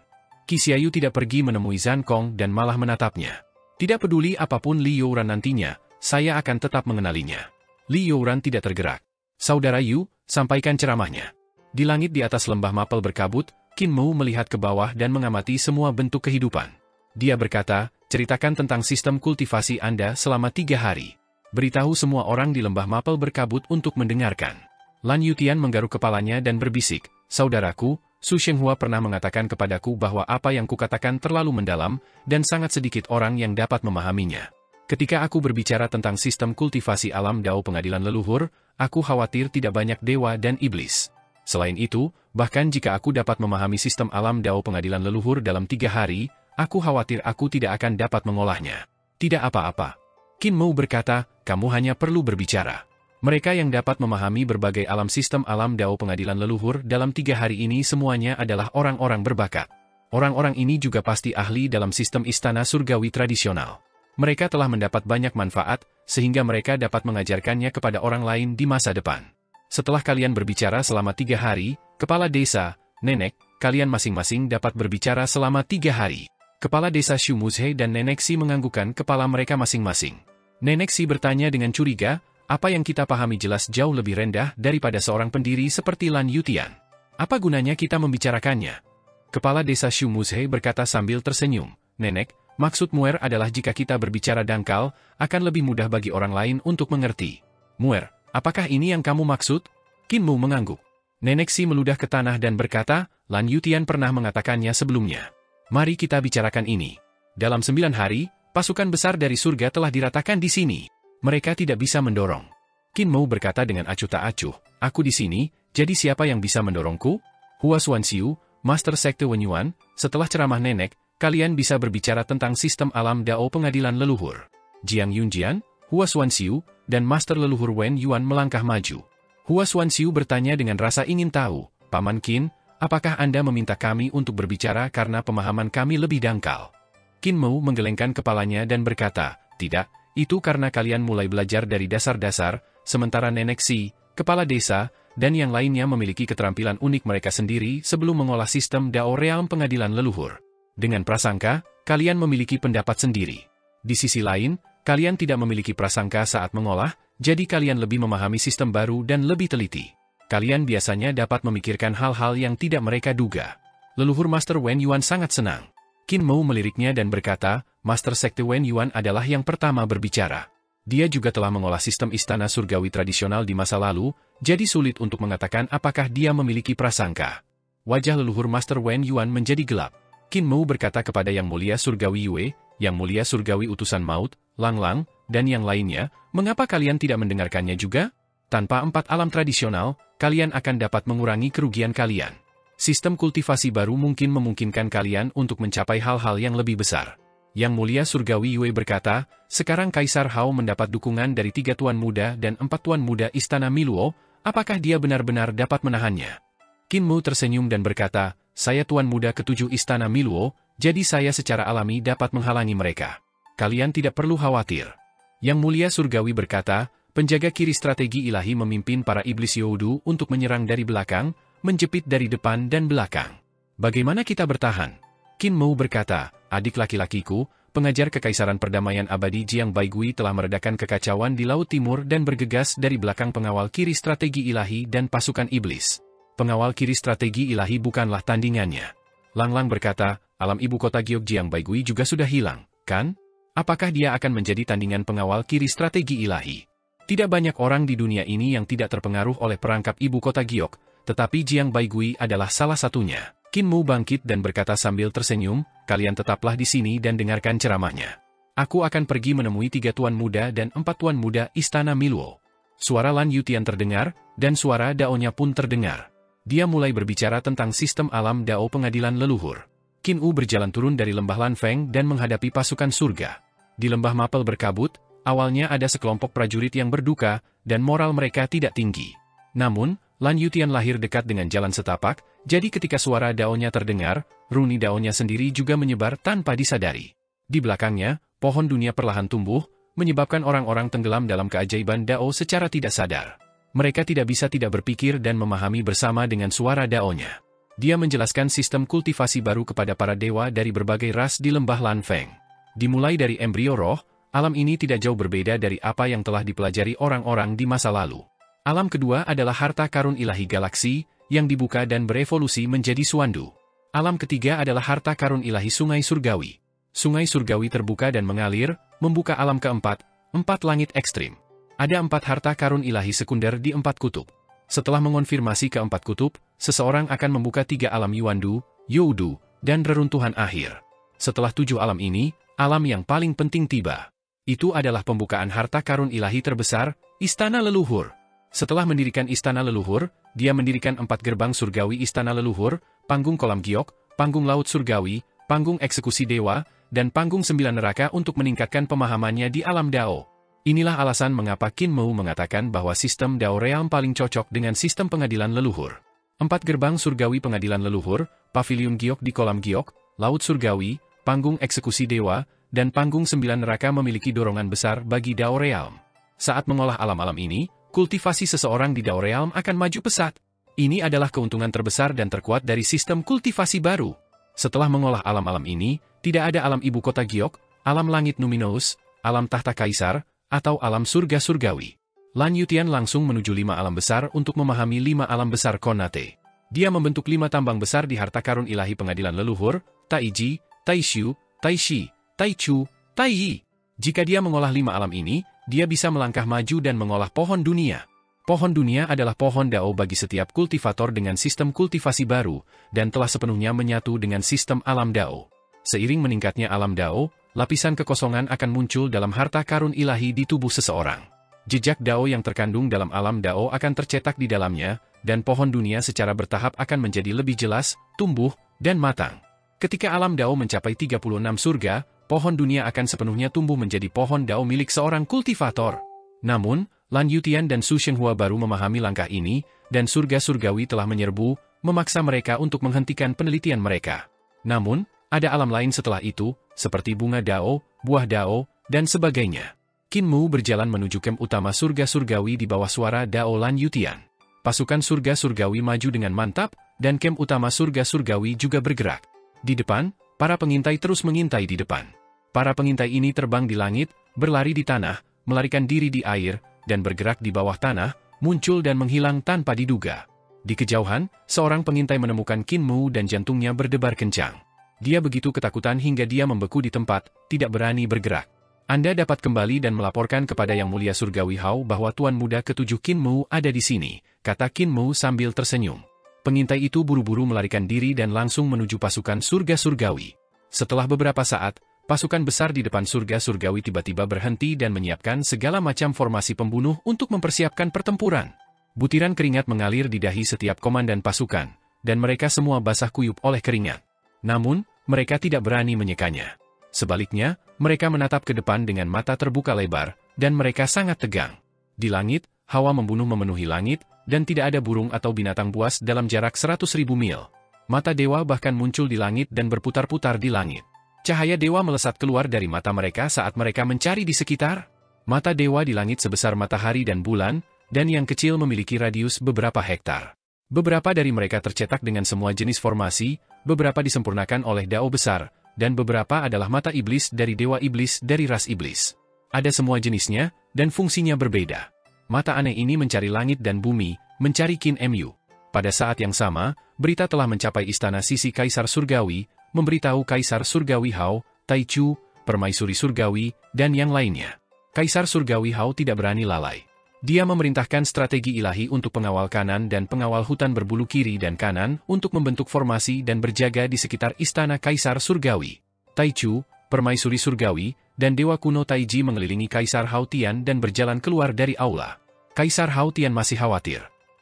Qi Xiaoyu tidak pergi menemui Zankong dan malah menatapnya. "Tidak peduli apapun Li Youran nantinya, saya akan tetap mengenalinya." Li Youran tidak tergerak. "Saudara Yu, sampaikan ceramahnya." Di langit di atas lembah mapel berkabut, Qin Mu melihat ke bawah dan mengamati semua bentuk kehidupan. Dia berkata, "Ceritakan tentang sistem kultivasi Anda selama 3 hari. Beritahu semua orang di lembah mapel berkabut untuk mendengarkan." Lan Yutian menggaruk kepalanya dan berbisik, "Saudaraku, Su Shenghua pernah mengatakan kepadaku bahwa apa yang kukatakan terlalu mendalam, dan sangat sedikit orang yang dapat memahaminya. Ketika aku berbicara tentang sistem kultivasi alam Dao pengadilan leluhur, aku khawatir tidak banyak dewa dan iblis. Selain itu, bahkan jika aku dapat memahami sistem alam Dao pengadilan leluhur dalam 3 hari, aku khawatir aku tidak akan dapat mengolahnya." "Tidak apa-apa." Qin Mu berkata, "Kamu hanya perlu berbicara. Mereka yang dapat memahami berbagai alam sistem alam Dao pengadilan leluhur dalam 3 hari ini semuanya adalah orang-orang berbakat. Orang-orang ini juga pasti ahli dalam sistem istana surgawi tradisional. Mereka telah mendapat banyak manfaat, sehingga mereka dapat mengajarkannya kepada orang lain di masa depan. Setelah kalian berbicara selama 3 hari, kepala desa, nenek, kalian masing-masing dapat berbicara selama 3 hari. Kepala desa Xu Muzhe dan Nenek Si menganggukkan kepala mereka masing-masing. Nenek Si bertanya dengan curiga, apa yang kita pahami jelas jauh lebih rendah daripada seorang pendiri seperti Lan Yutian. Apa gunanya kita membicarakannya? Kepala desa Xu Muzhe berkata sambil tersenyum, Nenek, maksud Muer adalah jika kita berbicara dangkal, akan lebih mudah bagi orang lain untuk mengerti. Muer, apakah ini yang kamu maksud? Qin Mu mengangguk. Nenek Si meludah ke tanah dan berkata, Lan Yutian pernah mengatakannya sebelumnya. Mari kita bicarakan ini. Dalam 9 hari, pasukan besar dari surga telah diratakan di sini. Mereka tidak bisa mendorong. Qin Mu berkata dengan acuh tak acuh, aku di sini, jadi siapa yang bisa mendorongku? Hua Xuanxiu, Master Sekte Wen Yuan, setelah ceramah nenek, kalian bisa berbicara tentang sistem alam Dao pengadilan leluhur. Jiang Yunjian, Hua Xuanxiu, dan Master leluhur Wen Yuan melangkah maju. Hua Xuanxiu bertanya dengan rasa ingin tahu, Paman Qin, apakah Anda meminta kami untuk berbicara karena pemahaman kami lebih dangkal? Qin Mu menggelengkan kepalanya dan berkata, tidak, itu karena kalian mulai belajar dari dasar-dasar, sementara Nenek Si, kepala desa, dan yang lainnya memiliki keterampilan unik mereka sendiri sebelum mengolah sistem Dao Realm pengadilan leluhur. Dengan prasangka, kalian memiliki pendapat sendiri. Di sisi lain, kalian tidak memiliki prasangka saat mengolah, jadi kalian lebih memahami sistem baru dan lebih teliti. Kalian biasanya dapat memikirkan hal-hal yang tidak mereka duga. Leluhur Master Wen Yuan sangat senang. Qin Mu meliriknya dan berkata, Master Sekte Wen Yuan adalah yang pertama berbicara. Dia juga telah mengolah sistem istana surgawi tradisional di masa lalu, jadi sulit untuk mengatakan apakah dia memiliki prasangka. Wajah leluhur Master Wen Yuan menjadi gelap. Qin Mu berkata kepada Yang Mulia Surgawi Yue, Yang Mulia Surgawi Utusan Maut, Lang Lang, dan yang lainnya, mengapa kalian tidak mendengarkannya juga? Tanpa 4 alam tradisional, kalian akan dapat mengurangi kerugian kalian. Sistem kultivasi baru mungkin memungkinkan kalian untuk mencapai hal-hal yang lebih besar. Yang Mulia Surgawi Yue berkata, sekarang Kaisar Hao mendapat dukungan dari 3 tuan muda dan 4 tuan muda Istana Miluo, apakah dia benar-benar dapat menahannya? Qin Mu tersenyum dan berkata, saya tuan muda ke-7 Istana Miluo, jadi saya secara alami dapat menghalangi mereka. Kalian tidak perlu khawatir. Yang Mulia Surgawi berkata, penjaga kiri strategi ilahi memimpin para iblis Youdu untuk menyerang dari belakang, menjepit dari depan dan belakang. Bagaimana kita bertahan? Qin Mu berkata, adik laki-lakiku, pengajar Kekaisaran Perdamaian Abadi Jiang Baigui telah meredakan kekacauan di Laut Timur dan bergegas dari belakang pengawal kiri strategi ilahi dan pasukan iblis. Pengawal kiri strategi ilahi bukanlah tandingannya. Lang Lang berkata, alam ibu kota Giok Jiang Baigui juga sudah hilang, kan? Apakah dia akan menjadi tandingan pengawal kiri strategi ilahi? Tidak banyak orang di dunia ini yang tidak terpengaruh oleh perangkap ibu kota Giok, tetapi Jiang Baigui adalah salah satunya. Qin Mu bangkit dan berkata sambil tersenyum, kalian tetaplah di sini dan dengarkan ceramahnya. Aku akan pergi menemui 3 tuan muda dan 4 tuan muda Istana Miluo. Suara Lan Yutian terdengar, dan suara Dao-nya pun terdengar. Dia mulai berbicara tentang sistem alam Dao pengadilan leluhur. Qin Mu berjalan turun dari lembah Lan Feng dan menghadapi pasukan surga. Di lembah Mapel berkabut, awalnya ada sekelompok prajurit yang berduka, dan moral mereka tidak tinggi. Namun, Lan Yutian lahir dekat dengan jalan setapak, jadi ketika suara Dao-nya terdengar, runi Dao-nya sendiri juga menyebar tanpa disadari. Di belakangnya, pohon dunia perlahan tumbuh, menyebabkan orang-orang tenggelam dalam keajaiban Dao secara tidak sadar. Mereka tidak bisa tidak berpikir dan memahami bersama dengan suara Dao-nya. Dia menjelaskan sistem kultivasi baru kepada para dewa dari berbagai ras di lembah Lan Feng. Dimulai dari embrio roh, alam ini tidak jauh berbeda dari apa yang telah dipelajari orang-orang di masa lalu. Alam kedua adalah harta karun ilahi galaksi, yang dibuka dan berevolusi menjadi Suandu. Alam ketiga adalah harta karun ilahi sungai surgawi. Sungai surgawi terbuka dan mengalir, membuka alam keempat, 4 langit ekstrim. Ada 4 harta karun ilahi sekunder di 4 kutub. Setelah mengonfirmasi ke 4 kutub, seseorang akan membuka 3 alam Yuandu, Youdu, dan reruntuhan akhir. Setelah 7 alam ini, alam yang paling penting tiba. Itu adalah pembukaan harta karun ilahi terbesar, Istana Leluhur. Setelah mendirikan Istana Leluhur, dia mendirikan 4 gerbang surgawi Istana Leluhur, panggung kolam giok, panggung laut surgawi, panggung eksekusi dewa, dan panggung 9 neraka untuk meningkatkan pemahamannya di alam Dao. Inilah alasan mengapa Qin Mu mengatakan bahwa sistem Dao Realm paling cocok dengan sistem pengadilan leluhur. 4 gerbang surgawi pengadilan leluhur, pavilion giok di kolam giok, laut surgawi, panggung eksekusi dewa, dan panggung 9 neraka memiliki dorongan besar bagi Dao Realm. Saat mengolah alam-alam ini, kultivasi seseorang di Dao Realm akan maju pesat. Ini adalah keuntungan terbesar dan terkuat dari sistem kultivasi baru. Setelah mengolah alam-alam ini, tidak ada alam ibu kota Giok, alam langit Numinous, alam tahta kaisar, atau alam surga surgawi. Lan Yutian langsung menuju 5 alam besar untuk memahami 5 alam besar Konate. Dia membentuk 5 tambang besar di harta karun ilahi pengadilan leluhur, Taiji, Taishu, Taishi, Taichu, Taiyi. Jika dia mengolah 5 alam ini, dia bisa melangkah maju dan mengolah pohon dunia. Pohon dunia adalah pohon dao bagi setiap kultivator dengan sistem kultivasi baru, dan telah sepenuhnya menyatu dengan sistem alam dao. Seiring meningkatnya alam dao, lapisan kekosongan akan muncul dalam harta karun ilahi di tubuh seseorang. Jejak dao yang terkandung dalam alam dao akan tercetak di dalamnya, dan pohon dunia secara bertahap akan menjadi lebih jelas, tumbuh, dan matang. Ketika alam dao mencapai 36 surga, pohon dunia akan sepenuhnya tumbuh menjadi pohon dao milik seorang kultivator. Namun, Lan Yutian dan Su Shenghua baru memahami langkah ini, dan surga surgawi telah menyerbu, memaksa mereka untuk menghentikan penelitian mereka. Namun, ada alam lain setelah itu, seperti bunga dao, buah dao, dan sebagainya. Qin Mu berjalan menuju kem utama surga surgawi di bawah suara dao Lan Yutian. Pasukan surga surgawi maju dengan mantap, dan kem utama surga surgawi juga bergerak. Di depan, para pengintai terus mengintai di depan. Para pengintai ini terbang di langit, berlari di tanah, melarikan diri di air, dan bergerak di bawah tanah, muncul dan menghilang tanpa diduga. Di kejauhan, seorang pengintai menemukan Qin Mu dan jantungnya berdebar kencang. Dia begitu ketakutan hingga dia membeku di tempat, tidak berani bergerak. Anda dapat kembali dan melaporkan kepada Yang Mulia Surgawi Hao bahwa Tuan Muda ke-7 Qin Mu ada di sini, kata Qin Mu sambil tersenyum. Pengintai itu buru-buru melarikan diri dan langsung menuju pasukan surga surgawi. Setelah beberapa saat, pasukan besar di depan surga surgawi tiba-tiba berhenti dan menyiapkan segala macam formasi pembunuh untuk mempersiapkan pertempuran. Butiran keringat mengalir di dahi setiap komandan pasukan, dan mereka semua basah kuyup oleh keringat. Namun, mereka tidak berani menyekanya. Sebaliknya, mereka menatap ke depan dengan mata terbuka lebar, dan mereka sangat tegang. Di langit, hawa membunuh memenuhi langit, dan tidak ada burung atau binatang buas dalam jarak 100.000 mil. Mata dewa bahkan muncul di langit dan berputar-putar di langit. Cahaya dewa melesat keluar dari mata mereka saat mereka mencari di sekitar. Mata dewa di langit sebesar matahari dan bulan, dan yang kecil memiliki radius beberapa hektar. Beberapa dari mereka tercetak dengan semua jenis formasi, beberapa disempurnakan oleh dao besar, dan beberapa adalah mata iblis dari dewa iblis dari ras iblis. Ada semua jenisnya, dan fungsinya berbeda. Mata aneh ini mencari langit dan bumi, mencari Qin Mu. Pada saat yang sama, berita telah mencapai istana sisi Kaisar Surgawi, memberitahu Kaisar Surgawi Hao, Taichu, Permaisuri Surgawi, dan yang lainnya. Kaisar Surgawi Hao tidak berani lalai. Dia memerintahkan strategi ilahi untuk pengawal kanan dan pengawal hutan berbulu kiri dan kanan untuk membentuk formasi dan berjaga di sekitar istana Kaisar Surgawi. Taichu, Permaisuri Surgawi, dan Dewa Kuno Taiji mengelilingi Kaisar Hao Tian dan berjalan keluar dari aula. Kaisar Hao Tian masih khawatir.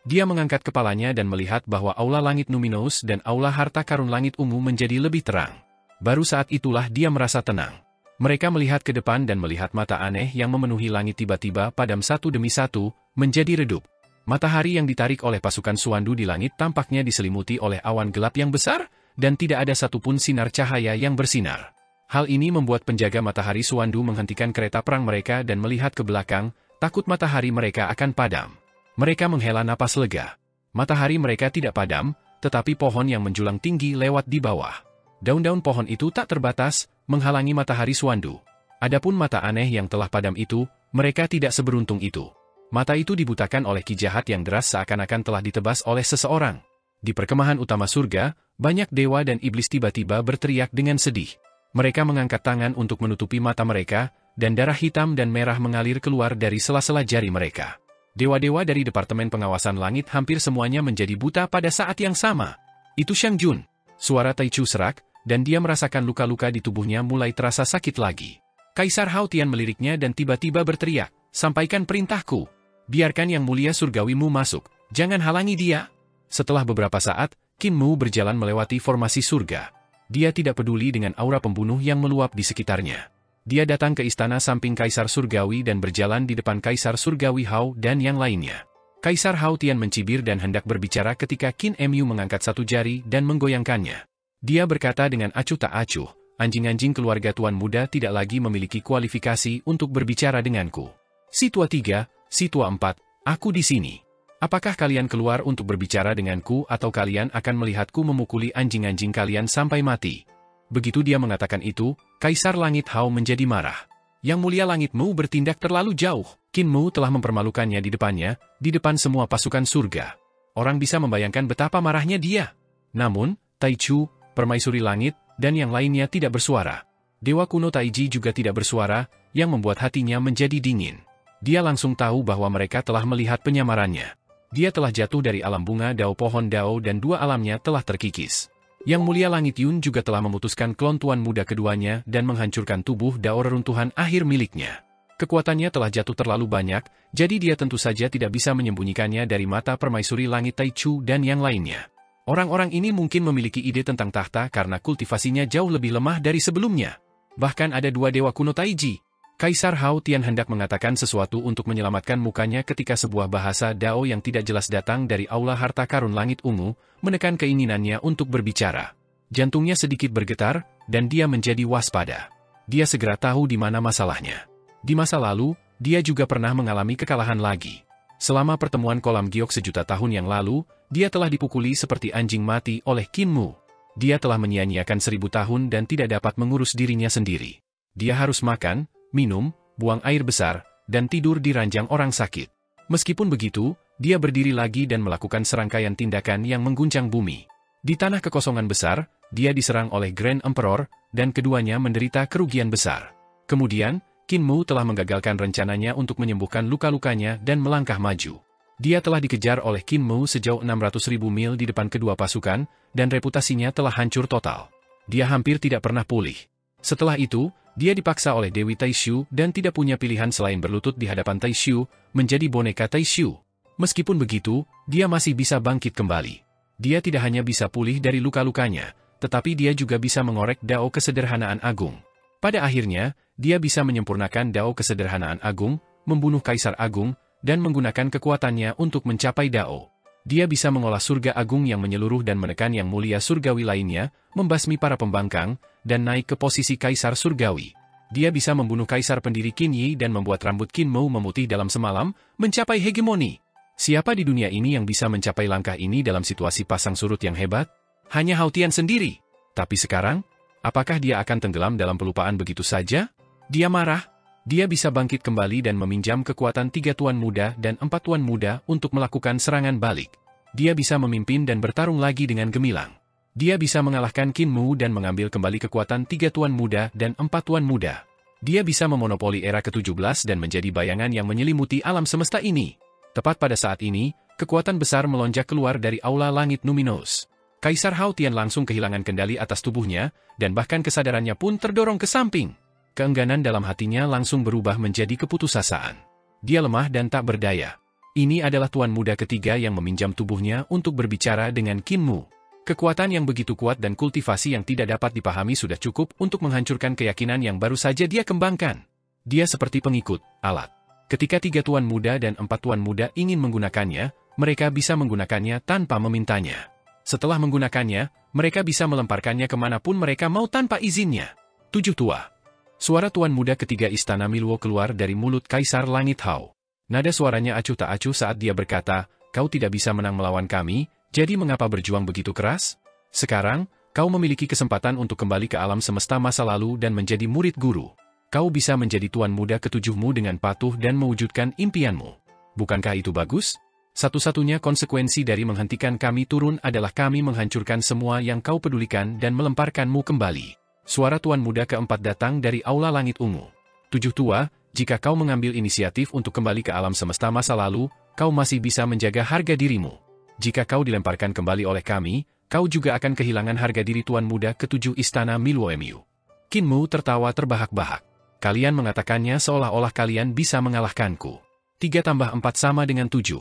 Dia mengangkat kepalanya dan melihat bahwa aula langit Numinous dan aula harta karun langit ungu menjadi lebih terang. Baru saat itulah dia merasa tenang. Mereka melihat ke depan dan melihat mata aneh yang memenuhi langit tiba-tiba padam satu demi satu, menjadi redup. Matahari yang ditarik oleh pasukan Suandu di langit tampaknya diselimuti oleh awan gelap yang besar, dan tidak ada satupun sinar cahaya yang bersinar. Hal ini membuat penjaga matahari Suandu menghentikan kereta perang mereka dan melihat ke belakang, takut matahari mereka akan padam. Mereka menghela napas lega. Matahari mereka tidak padam, tetapi pohon yang menjulang tinggi lewat di bawah. Daun-daun pohon itu tak terbatas, menghalangi matahari Suandu. Adapun mata aneh yang telah padam itu, mereka tidak seberuntung itu. Mata itu dibutakan oleh ki jahat yang deras seakan-akan telah ditebas oleh seseorang. Di perkemahan utama surga, banyak dewa dan iblis tiba-tiba berteriak dengan sedih. Mereka mengangkat tangan untuk menutupi mata mereka, dan darah hitam dan merah mengalir keluar dari sela-sela jari mereka. Dewa-dewa dari Departemen Pengawasan Langit hampir semuanya menjadi buta pada saat yang sama. Itu Shang Jun. Suara Taichu serak, dan dia merasakan luka-luka di tubuhnya mulai terasa sakit lagi. Kaisar Hao Tian meliriknya dan tiba-tiba berteriak, "Sampaikan perintahku. Biarkan Yang Mulia Surgawimu masuk, jangan halangi dia." Setelah beberapa saat, Qin Mu berjalan melewati formasi surga. Dia tidak peduli dengan aura pembunuh yang meluap di sekitarnya. Dia datang ke istana samping Kaisar Surgawi dan berjalan di depan Kaisar Surgawi Hao dan yang lainnya. Kaisar Hao Tian mencibir dan hendak berbicara ketika Qin Mu mengangkat satu jari dan menggoyangkannya. Dia berkata dengan acuh tak acuh, "Anjing-anjing keluarga Tuan Muda tidak lagi memiliki kualifikasi untuk berbicara denganku. Si tua 3, si tua 4, aku di sini." Apakah kalian keluar untuk berbicara denganku atau kalian akan melihatku memukuli anjing-anjing kalian sampai mati? Begitu dia mengatakan itu, Kaisar Langit Hao menjadi marah. Yang Mulia Langit Mu bertindak terlalu jauh. Qin Mu telah mempermalukannya di depannya, di depan semua pasukan surga. Orang bisa membayangkan betapa marahnya dia. Namun, Tai Chu, Permaisuri Langit, dan yang lainnya tidak bersuara. Dewa kuno Taiji juga tidak bersuara, yang membuat hatinya menjadi dingin. Dia langsung tahu bahwa mereka telah melihat penyamarannya. Dia telah jatuh dari alam bunga Dao pohon Dao dan dua alamnya telah terkikis. Yang Mulia Langit Yun juga telah memutuskan klon tuan muda keduanya dan menghancurkan tubuh Dao reruntuhan akhir miliknya. Kekuatannya telah jatuh terlalu banyak, jadi dia tentu saja tidak bisa menyembunyikannya dari mata Permaisuri Langit Tai Chu dan yang lainnya. Orang-orang ini mungkin memiliki ide tentang tahta karena kultivasinya jauh lebih lemah dari sebelumnya. Bahkan ada dua dewa kuno Taiji. Kaisar Hao Tian hendak mengatakan sesuatu untuk menyelamatkan mukanya ketika sebuah bahasa Dao yang tidak jelas datang dari aula harta karun langit ungu, menekan keinginannya untuk berbicara. Jantungnya sedikit bergetar, dan dia menjadi waspada. Dia segera tahu di mana masalahnya. Di masa lalu, dia juga pernah mengalami kekalahan lagi. Selama pertemuan kolam giok sejuta tahun yang lalu, dia telah dipukuli seperti anjing mati oleh Qin Mu. Dia telah menyia-nyiakan 1000 tahun dan tidak dapat mengurus dirinya sendiri. Dia harus makan, minum, buang air besar, dan tidur di ranjang orang sakit. Meskipun begitu, dia berdiri lagi dan melakukan serangkaian tindakan yang mengguncang bumi. Di tanah kekosongan besar, dia diserang oleh Grand Emperor, dan keduanya menderita kerugian besar. Kemudian, Qin Mu telah menggagalkan rencananya untuk menyembuhkan luka-lukanya dan melangkah maju. Dia telah dikejar oleh Qin Mu sejauh 600.000 mil di depan kedua pasukan, dan reputasinya telah hancur total. Dia hampir tidak pernah pulih. Setelah itu, dia dipaksa oleh Dewi Taishu dan tidak punya pilihan selain berlutut di hadapan Taishu, menjadi boneka Taishu. Meskipun begitu, dia masih bisa bangkit kembali. Dia tidak hanya bisa pulih dari luka-lukanya, tetapi dia juga bisa mengorek Dao kesederhanaan agung. Pada akhirnya, dia bisa menyempurnakan Dao kesederhanaan agung, membunuh Kaisar Agung, dan menggunakan kekuatannya untuk mencapai Dao. Dia bisa mengolah surga agung yang menyeluruh dan menekan yang mulia surgawi lainnya, membasmi para pembangkang, dan naik ke posisi Kaisar Surgawi. Dia bisa membunuh Kaisar pendiri Qin Yi dan membuat rambut Qin Mu memutih dalam semalam, mencapai hegemoni. Siapa di dunia ini yang bisa mencapai langkah ini dalam situasi pasang surut yang hebat? Hanya Hao Tian sendiri. Tapi sekarang, apakah dia akan tenggelam dalam pelupaan begitu saja? Dia marah. Dia bisa bangkit kembali dan meminjam kekuatan 3 tuan muda dan 4 tuan muda untuk melakukan serangan balik. Dia bisa memimpin dan bertarung lagi dengan gemilang. Dia bisa mengalahkan Qin Mu dan mengambil kembali kekuatan 3 tuan muda dan 4 tuan muda. Dia bisa memonopoli era ke-17 dan menjadi bayangan yang menyelimuti alam semesta ini. Tepat pada saat ini, kekuatan besar melonjak keluar dari aula langit Numinos. Kaisar Hao Tian langsung kehilangan kendali atas tubuhnya, dan bahkan kesadarannya pun terdorong ke samping. Keengganan dalam hatinya langsung berubah menjadi keputusasaan. Dia lemah dan tak berdaya. Ini adalah tuan muda ketiga yang meminjam tubuhnya untuk berbicara dengan Qin Mu. Kekuatan yang begitu kuat dan kultivasi yang tidak dapat dipahami sudah cukup untuk menghancurkan keyakinan yang baru saja dia kembangkan. Dia seperti pengikut, alat. Ketika 3 tuan muda dan 4 tuan muda ingin menggunakannya, mereka bisa menggunakannya tanpa memintanya. Setelah menggunakannya, mereka bisa melemparkannya kemanapun mereka mau tanpa izinnya. 7 tua. Suara tuan muda ketiga istana Milwo keluar dari mulut Kaisar Langit Hao. Nada suaranya acuh tak acuh saat dia berkata, "Kau tidak bisa menang melawan kami, jadi mengapa berjuang begitu keras? Sekarang, kau memiliki kesempatan untuk kembali ke alam semesta masa lalu dan menjadi murid guru. Kau bisa menjadi tuan muda ketujuhmu dengan patuh dan mewujudkan impianmu. Bukankah itu bagus? Satu-satunya konsekuensi dari menghentikan kami turun adalah kami menghancurkan semua yang kau pedulikan dan melemparkanmu kembali." Suara tuan muda keempat datang dari aula langit ungu. 7 tua, jika kau mengambil inisiatif untuk kembali ke alam semesta masa lalu, kau masih bisa menjaga harga dirimu. Jika kau dilemparkan kembali oleh kami, kau juga akan kehilangan harga diri tuan muda ketujuh istana Milwo Mu. Qin Mu tertawa terbahak-bahak. Kalian mengatakannya seolah-olah kalian bisa mengalahkanku. 3 tambah 4 sama dengan 7.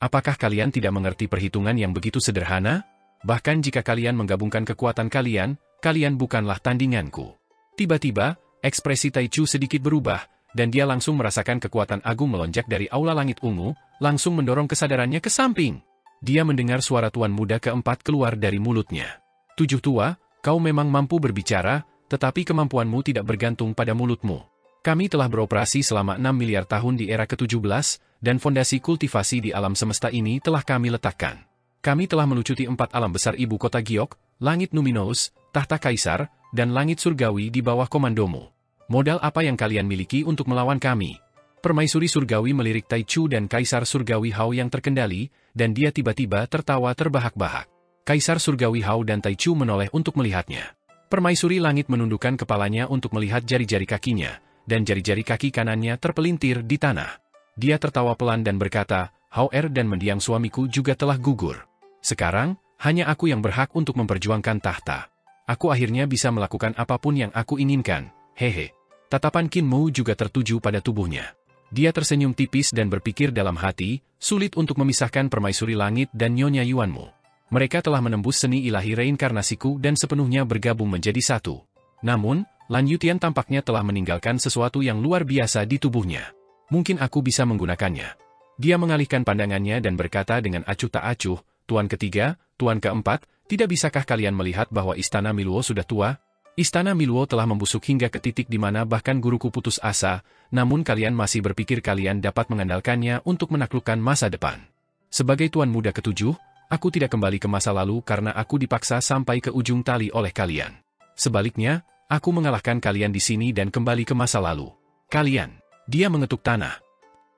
Apakah kalian tidak mengerti perhitungan yang begitu sederhana? Bahkan jika kalian menggabungkan kekuatan kalian, kalian bukanlah tandinganku. Tiba-tiba, ekspresi Tai Chu sedikit berubah, dan dia langsung merasakan kekuatan agung melonjak dari aula langit ungu, langsung mendorong kesadarannya ke samping. Dia mendengar suara tuan muda keempat keluar dari mulutnya. 7 tua, kau memang mampu berbicara, tetapi kemampuanmu tidak bergantung pada mulutmu. Kami telah beroperasi selama 6 miliar tahun di era ke-17, dan fondasi kultivasi di alam semesta ini telah kami letakkan. Kami telah melucuti 4 alam besar ibu kota Giok, langit Numinous, tahta kaisar, dan langit surgawi di bawah komandomu. Modal apa yang kalian miliki untuk melawan kami? Permaisuri surgawi melirik Taichu dan kaisar surgawi Hao yang terkendali, dan dia tiba-tiba tertawa terbahak-bahak. Kaisar surgawi Hao dan Taichu menoleh untuk melihatnya. Permaisuri langit menundukkan kepalanya untuk melihat jari-jari kakinya, dan jari-jari kaki kanannya terpelintir di tanah. Dia tertawa pelan dan berkata, Hao dan mendiang suamiku juga telah gugur. Sekarang, hanya aku yang berhak untuk memperjuangkan tahta. Aku akhirnya bisa melakukan apapun yang aku inginkan, hehe. Tatapan Qin Mu juga tertuju pada tubuhnya. Dia tersenyum tipis dan berpikir dalam hati, sulit untuk memisahkan permaisuri langit dan Nyonya Yuanmu. Mereka telah menembus seni ilahi reinkarnasiku dan sepenuhnya bergabung menjadi satu. Namun, Lan Yutian tampaknya telah meninggalkan sesuatu yang luar biasa di tubuhnya. Mungkin aku bisa menggunakannya. Dia mengalihkan pandangannya dan berkata dengan acuh tak acuh, Tuan ketiga, Tuan keempat, tidak bisakah kalian melihat bahwa Istana Miluo sudah tua? Istana Miluo telah membusuk hingga ke titik di mana bahkan guruku putus asa, namun kalian masih berpikir kalian dapat mengandalkannya untuk menaklukkan masa depan. Sebagai Tuan Muda ketujuh, aku tidak kembali ke masa lalu karena aku dipaksa sampai ke ujung tali oleh kalian. Sebaliknya, aku mengalahkan kalian di sini dan kembali ke masa lalu. Kalian, dia mengetuk tanah.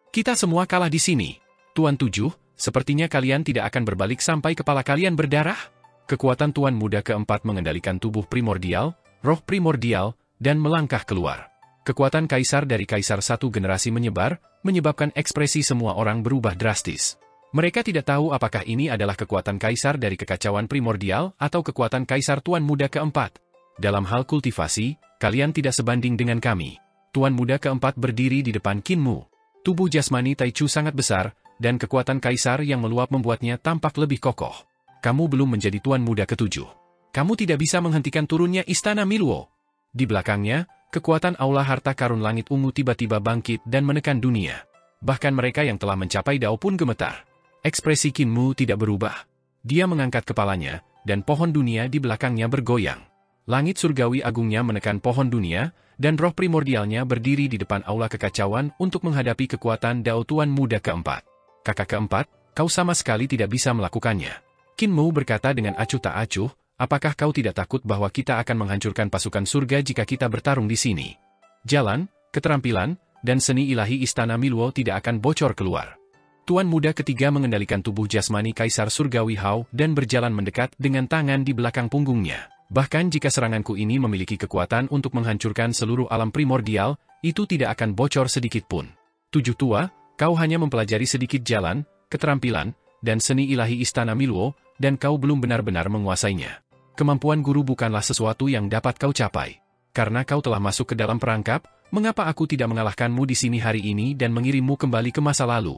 Kita semua kalah di sini. Tuan Tujuh, sepertinya kalian tidak akan berbalik sampai kepala kalian berdarah. Kekuatan Tuan Muda keempat mengendalikan tubuh primordial, roh primordial, dan melangkah keluar. Kekuatan kaisar dari kaisar satu generasi menyebar, menyebabkan ekspresi semua orang berubah drastis. Mereka tidak tahu apakah ini adalah kekuatan kaisar dari kekacauan primordial atau kekuatan kaisar Tuan Muda keempat. Dalam hal kultivasi, kalian tidak sebanding dengan kami. Tuan Muda keempat berdiri di depan Qin Mu. Tubuh jasmani Taichu sangat besar, dan kekuatan kaisar yang meluap membuatnya tampak lebih kokoh. Kamu belum menjadi Tuan Muda ketujuh. Kamu tidak bisa menghentikan turunnya Istana Miluo. Di belakangnya, kekuatan aula harta karun langit ungu tiba-tiba bangkit dan menekan dunia. Bahkan mereka yang telah mencapai Dao pun gemetar. Ekspresi Qin Mu tidak berubah. Dia mengangkat kepalanya, dan pohon dunia di belakangnya bergoyang. Langit surgawi agungnya menekan pohon dunia, dan roh primordialnya berdiri di depan aula kekacauan untuk menghadapi kekuatan Dao Tuan Muda keempat. Kakak keempat, kau sama sekali tidak bisa melakukannya. Qin Mu berkata dengan acuh tak acuh, apakah kau tidak takut bahwa kita akan menghancurkan pasukan surga jika kita bertarung di sini? Jalan, keterampilan, dan seni ilahi Istana Miluo tidak akan bocor keluar. Tuan Muda ketiga mengendalikan tubuh jasmani Kaisar Surgawi Hao dan berjalan mendekat dengan tangan di belakang punggungnya. Bahkan jika seranganku ini memiliki kekuatan untuk menghancurkan seluruh alam primordial, itu tidak akan bocor sedikit pun. Tujuh tua, kau hanya mempelajari sedikit jalan, keterampilan, dan seni ilahi Istana Miluo, dan kau belum benar-benar menguasainya. Kemampuan guru bukanlah sesuatu yang dapat kau capai. Karena kau telah masuk ke dalam perangkap, mengapa aku tidak mengalahkanmu di sini hari ini dan mengirimmu kembali ke masa lalu?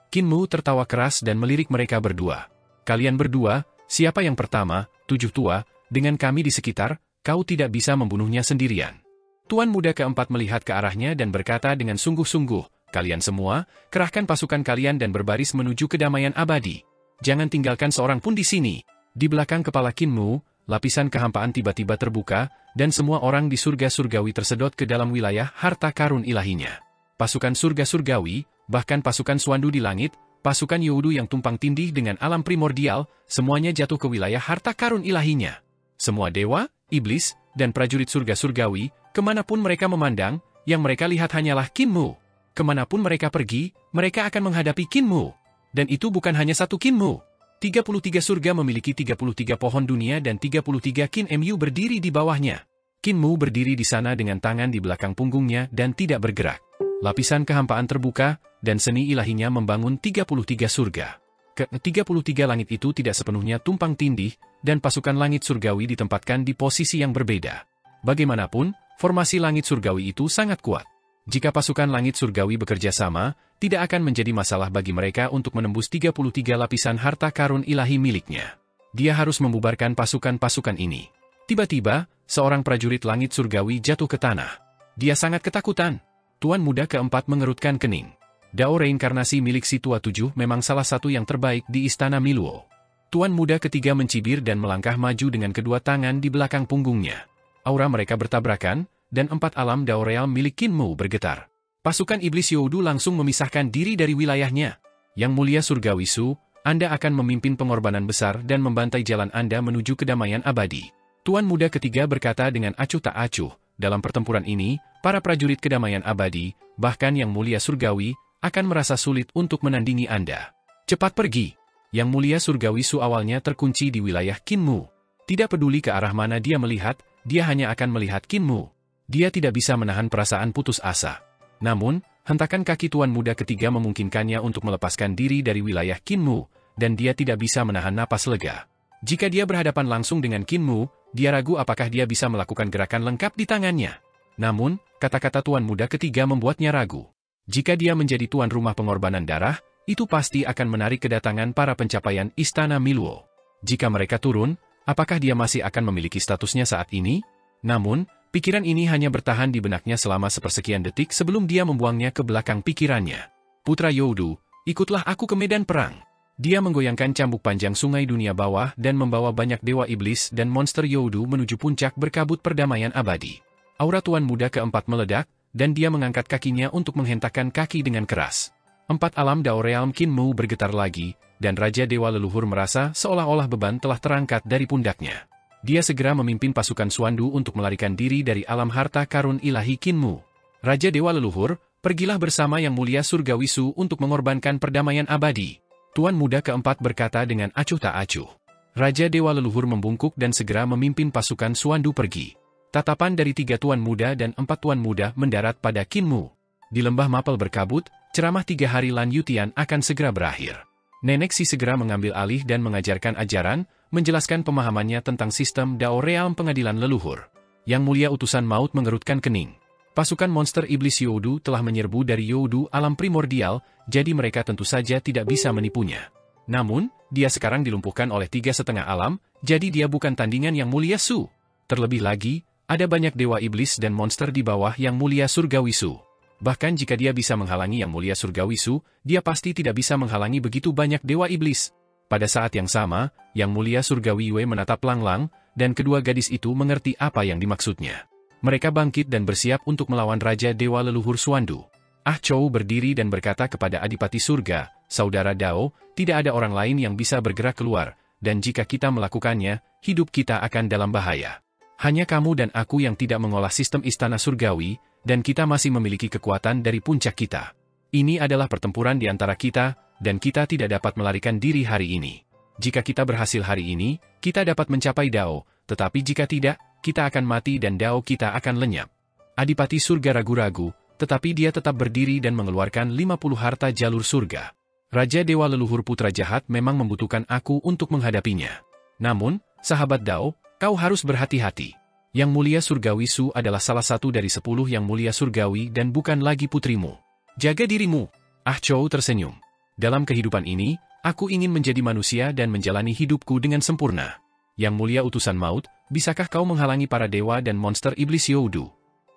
Qin Mu tertawa keras dan melirik mereka berdua. Kalian berdua, siapa yang pertama, tujuh tua, dengan kami di sekitar, kau tidak bisa membunuhnya sendirian. Tuan Muda keempat melihat ke arahnya dan berkata dengan sungguh-sungguh, kalian semua, kerahkan pasukan kalian dan berbaris menuju kedamaian abadi. Jangan tinggalkan seorang pun di sini. Di belakang kepala Qin Mu, lapisan kehampaan tiba-tiba terbuka, dan semua orang di surga surgawi tersedot ke dalam wilayah harta karun ilahinya. Pasukan surga surgawi, bahkan pasukan Suandu di langit, pasukan Youdu yang tumpang tindih dengan alam primordial, semuanya jatuh ke wilayah harta karun ilahinya. Semua dewa, iblis, dan prajurit surga surgawi, kemanapun mereka memandang, yang mereka lihat hanyalah Qin Mu. Kemanapun mereka pergi, mereka akan menghadapi Qin Mu. Dan itu bukan hanya satu Qin Mu. 33 surga memiliki 33 pohon dunia dan 33 Qin Mu berdiri di bawahnya. Qin Mu berdiri di sana dengan tangan di belakang punggungnya dan tidak bergerak. Lapisan kehampaan terbuka, dan seni ilahinya membangun 33 surga. Ke-33 langit itu tidak sepenuhnya tumpang tindih, dan pasukan langit surgawi ditempatkan di posisi yang berbeda. Bagaimanapun, formasi langit surgawi itu sangat kuat. Jika pasukan langit surgawi bekerja sama, tidak akan menjadi masalah bagi mereka untuk menembus 33 lapisan harta karun ilahi miliknya. Dia harus membubarkan pasukan-pasukan ini. Tiba-tiba, seorang prajurit langit surgawi jatuh ke tanah. Dia sangat ketakutan. Tuan Muda keempat mengerutkan kening. Dao reinkarnasi milik si tua tujuh memang salah satu yang terbaik di Istana Miluo. Tuan Muda ketiga mencibir dan melangkah maju dengan kedua tangan di belakang punggungnya. Aura mereka bertabrakan, dan 4 alam Dao real milik Qin Mu bergetar. Pasukan Iblis Youdu langsung memisahkan diri dari wilayahnya. Yang mulia Surgawi Su, Anda akan memimpin pengorbanan besar dan membantai jalan Anda menuju kedamaian abadi. Tuan muda ketiga berkata dengan acuh tak acuh, dalam pertempuran ini, para prajurit kedamaian abadi, bahkan yang mulia Surgawi, akan merasa sulit untuk menandingi Anda. Cepat pergi. Yang mulia Surgawi Su awalnya terkunci di wilayah Kinmu. Tidak peduli ke arah mana dia melihat, dia hanya akan melihat Kinmu. Dia tidak bisa menahan perasaan putus asa. Namun, hentakan kaki tuan muda ketiga memungkinkannya untuk melepaskan diri dari wilayah Kinmu, dan dia tidak bisa menahan napas lega. Jika dia berhadapan langsung dengan Kinmu, dia ragu apakah dia bisa melakukan gerakan lengkap di tangannya. Namun, kata-kata tuan muda ketiga membuatnya ragu. Jika dia menjadi tuan rumah pengorbanan darah, itu pasti akan menarik kedatangan para pencapaian Istana Miluo. Jika mereka turun, apakah dia masih akan memiliki statusnya saat ini? Namun, pikiran ini hanya bertahan di benaknya selama sepersekian detik sebelum dia membuangnya ke belakang pikirannya. Putra Youdu, ikutlah aku ke medan perang. Dia menggoyangkan cambuk panjang sungai dunia bawah dan membawa banyak dewa iblis dan monster Youdu menuju puncak berkabut perdamaian abadi. Aura tuan muda keempat meledak, dan dia mengangkat kakinya untuk menghentakkan kaki dengan keras. 4 alam Dao Realm Kinmu bergetar lagi, dan Raja Dewa Leluhur merasa seolah-olah beban telah terangkat dari pundaknya. Dia segera memimpin pasukan Suandu untuk melarikan diri dari alam harta karun ilahi Kinmu. Raja Dewa Leluhur, pergilah bersama Yang Mulia Surgawi Su untuk mengorbankan perdamaian abadi. Tuan muda keempat berkata dengan acuh tak acuh. Raja Dewa Leluhur membungkuk dan segera memimpin pasukan Suandu pergi. Tatapan dari 3 tuan muda dan 4 tuan muda mendarat pada Kinmu. Di lembah mapel berkabut, ceramah 3 hari Lan Yutian akan segera berakhir. Nenek Si segera mengambil alih dan mengajarkan ajaran, menjelaskan pemahamannya tentang sistem Dao Realm pengadilan leluhur. Yang mulia utusan maut mengerutkan kening. Pasukan monster iblis Youdu telah menyerbu dari Youdu alam primordial, jadi mereka tentu saja tidak bisa menipunya. Namun, dia sekarang dilumpuhkan oleh 3,5 alam, jadi dia bukan tandingan Yang Mulia Su. Terlebih lagi, ada banyak dewa iblis dan monster di bawah Yang Mulia Surgawi Su. Bahkan jika dia bisa menghalangi Yang Mulia Surgawi Su, dia pasti tidak bisa menghalangi begitu banyak dewa iblis. Pada saat yang sama, Yang Mulia Surgawi Yue menatap Lang Lang, dan kedua gadis itu mengerti apa yang dimaksudnya. Mereka bangkit dan bersiap untuk melawan Raja Dewa Leluhur Suandu. Ah Chou berdiri dan berkata kepada Adipati Surga, Saudara Dao, tidak ada orang lain yang bisa bergerak keluar, dan jika kita melakukannya, hidup kita akan dalam bahaya. Hanya kamu dan aku yang tidak mengolah sistem istana surgawi, dan kita masih memiliki kekuatan dari puncak kita. Ini adalah pertempuran di antara kita, dan kita tidak dapat melarikan diri hari ini. Jika kita berhasil hari ini, kita dapat mencapai Dao, tetapi jika tidak, kita akan mati dan Dao kita akan lenyap. Adipati Surga ragu-ragu, tetapi dia tetap berdiri dan mengeluarkan 50 harta jalur surga. Raja Dewa Leluhur Putra Jahat memang membutuhkan aku untuk menghadapinya. Namun, sahabat Dao, kau harus berhati-hati. Yang Mulia Surgawi Su adalah salah satu dari 10 Yang Mulia Surgawi dan bukan lagi putrimu. Jaga dirimu. Ah Chou tersenyum. Dalam kehidupan ini, aku ingin menjadi manusia dan menjalani hidupku dengan sempurna. Yang Mulia Utusan Maut, bisakah kau menghalangi para dewa dan monster iblis Youdu?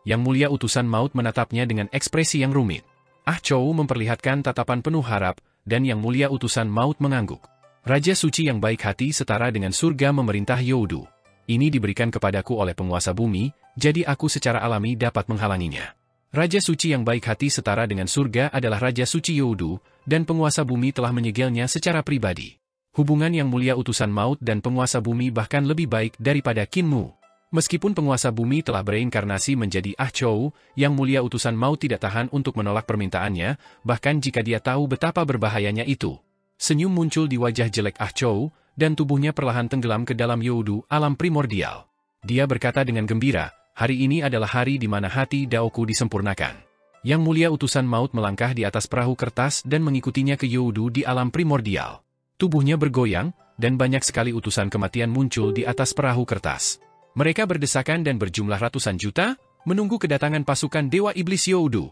Yang Mulia Utusan Maut menatapnya dengan ekspresi yang rumit. Ah Chou memperlihatkan tatapan penuh harap, dan Yang Mulia Utusan Maut mengangguk. Raja Suci yang baik hati setara dengan surga memerintah Youdu. Ini diberikan kepadaku oleh penguasa bumi, jadi aku secara alami dapat menghalanginya. Raja Suci yang baik hati setara dengan surga adalah Raja Suci Youdu, dan penguasa bumi telah menyegelnya secara pribadi. Hubungan Yang Mulia Utusan Maut dan penguasa bumi bahkan lebih baik daripada Kinmu. Meskipun penguasa bumi telah bereinkarnasi menjadi Ah Chou, Yang Mulia Utusan Maut tidak tahan untuk menolak permintaannya, bahkan jika dia tahu betapa berbahayanya itu. Senyum muncul di wajah jelek Ah Chou, dan tubuhnya perlahan tenggelam ke dalam Youdu alam primordial. Dia berkata dengan gembira, hari ini adalah hari di mana hati Daoku disempurnakan. Yang Mulia Utusan Maut melangkah di atas perahu kertas dan mengikutinya ke Youdu di alam primordial. Tubuhnya bergoyang, dan banyak sekali utusan kematian muncul di atas perahu kertas. Mereka berdesakan dan berjumlah ratusan juta, menunggu kedatangan pasukan Dewa Iblis Youdu.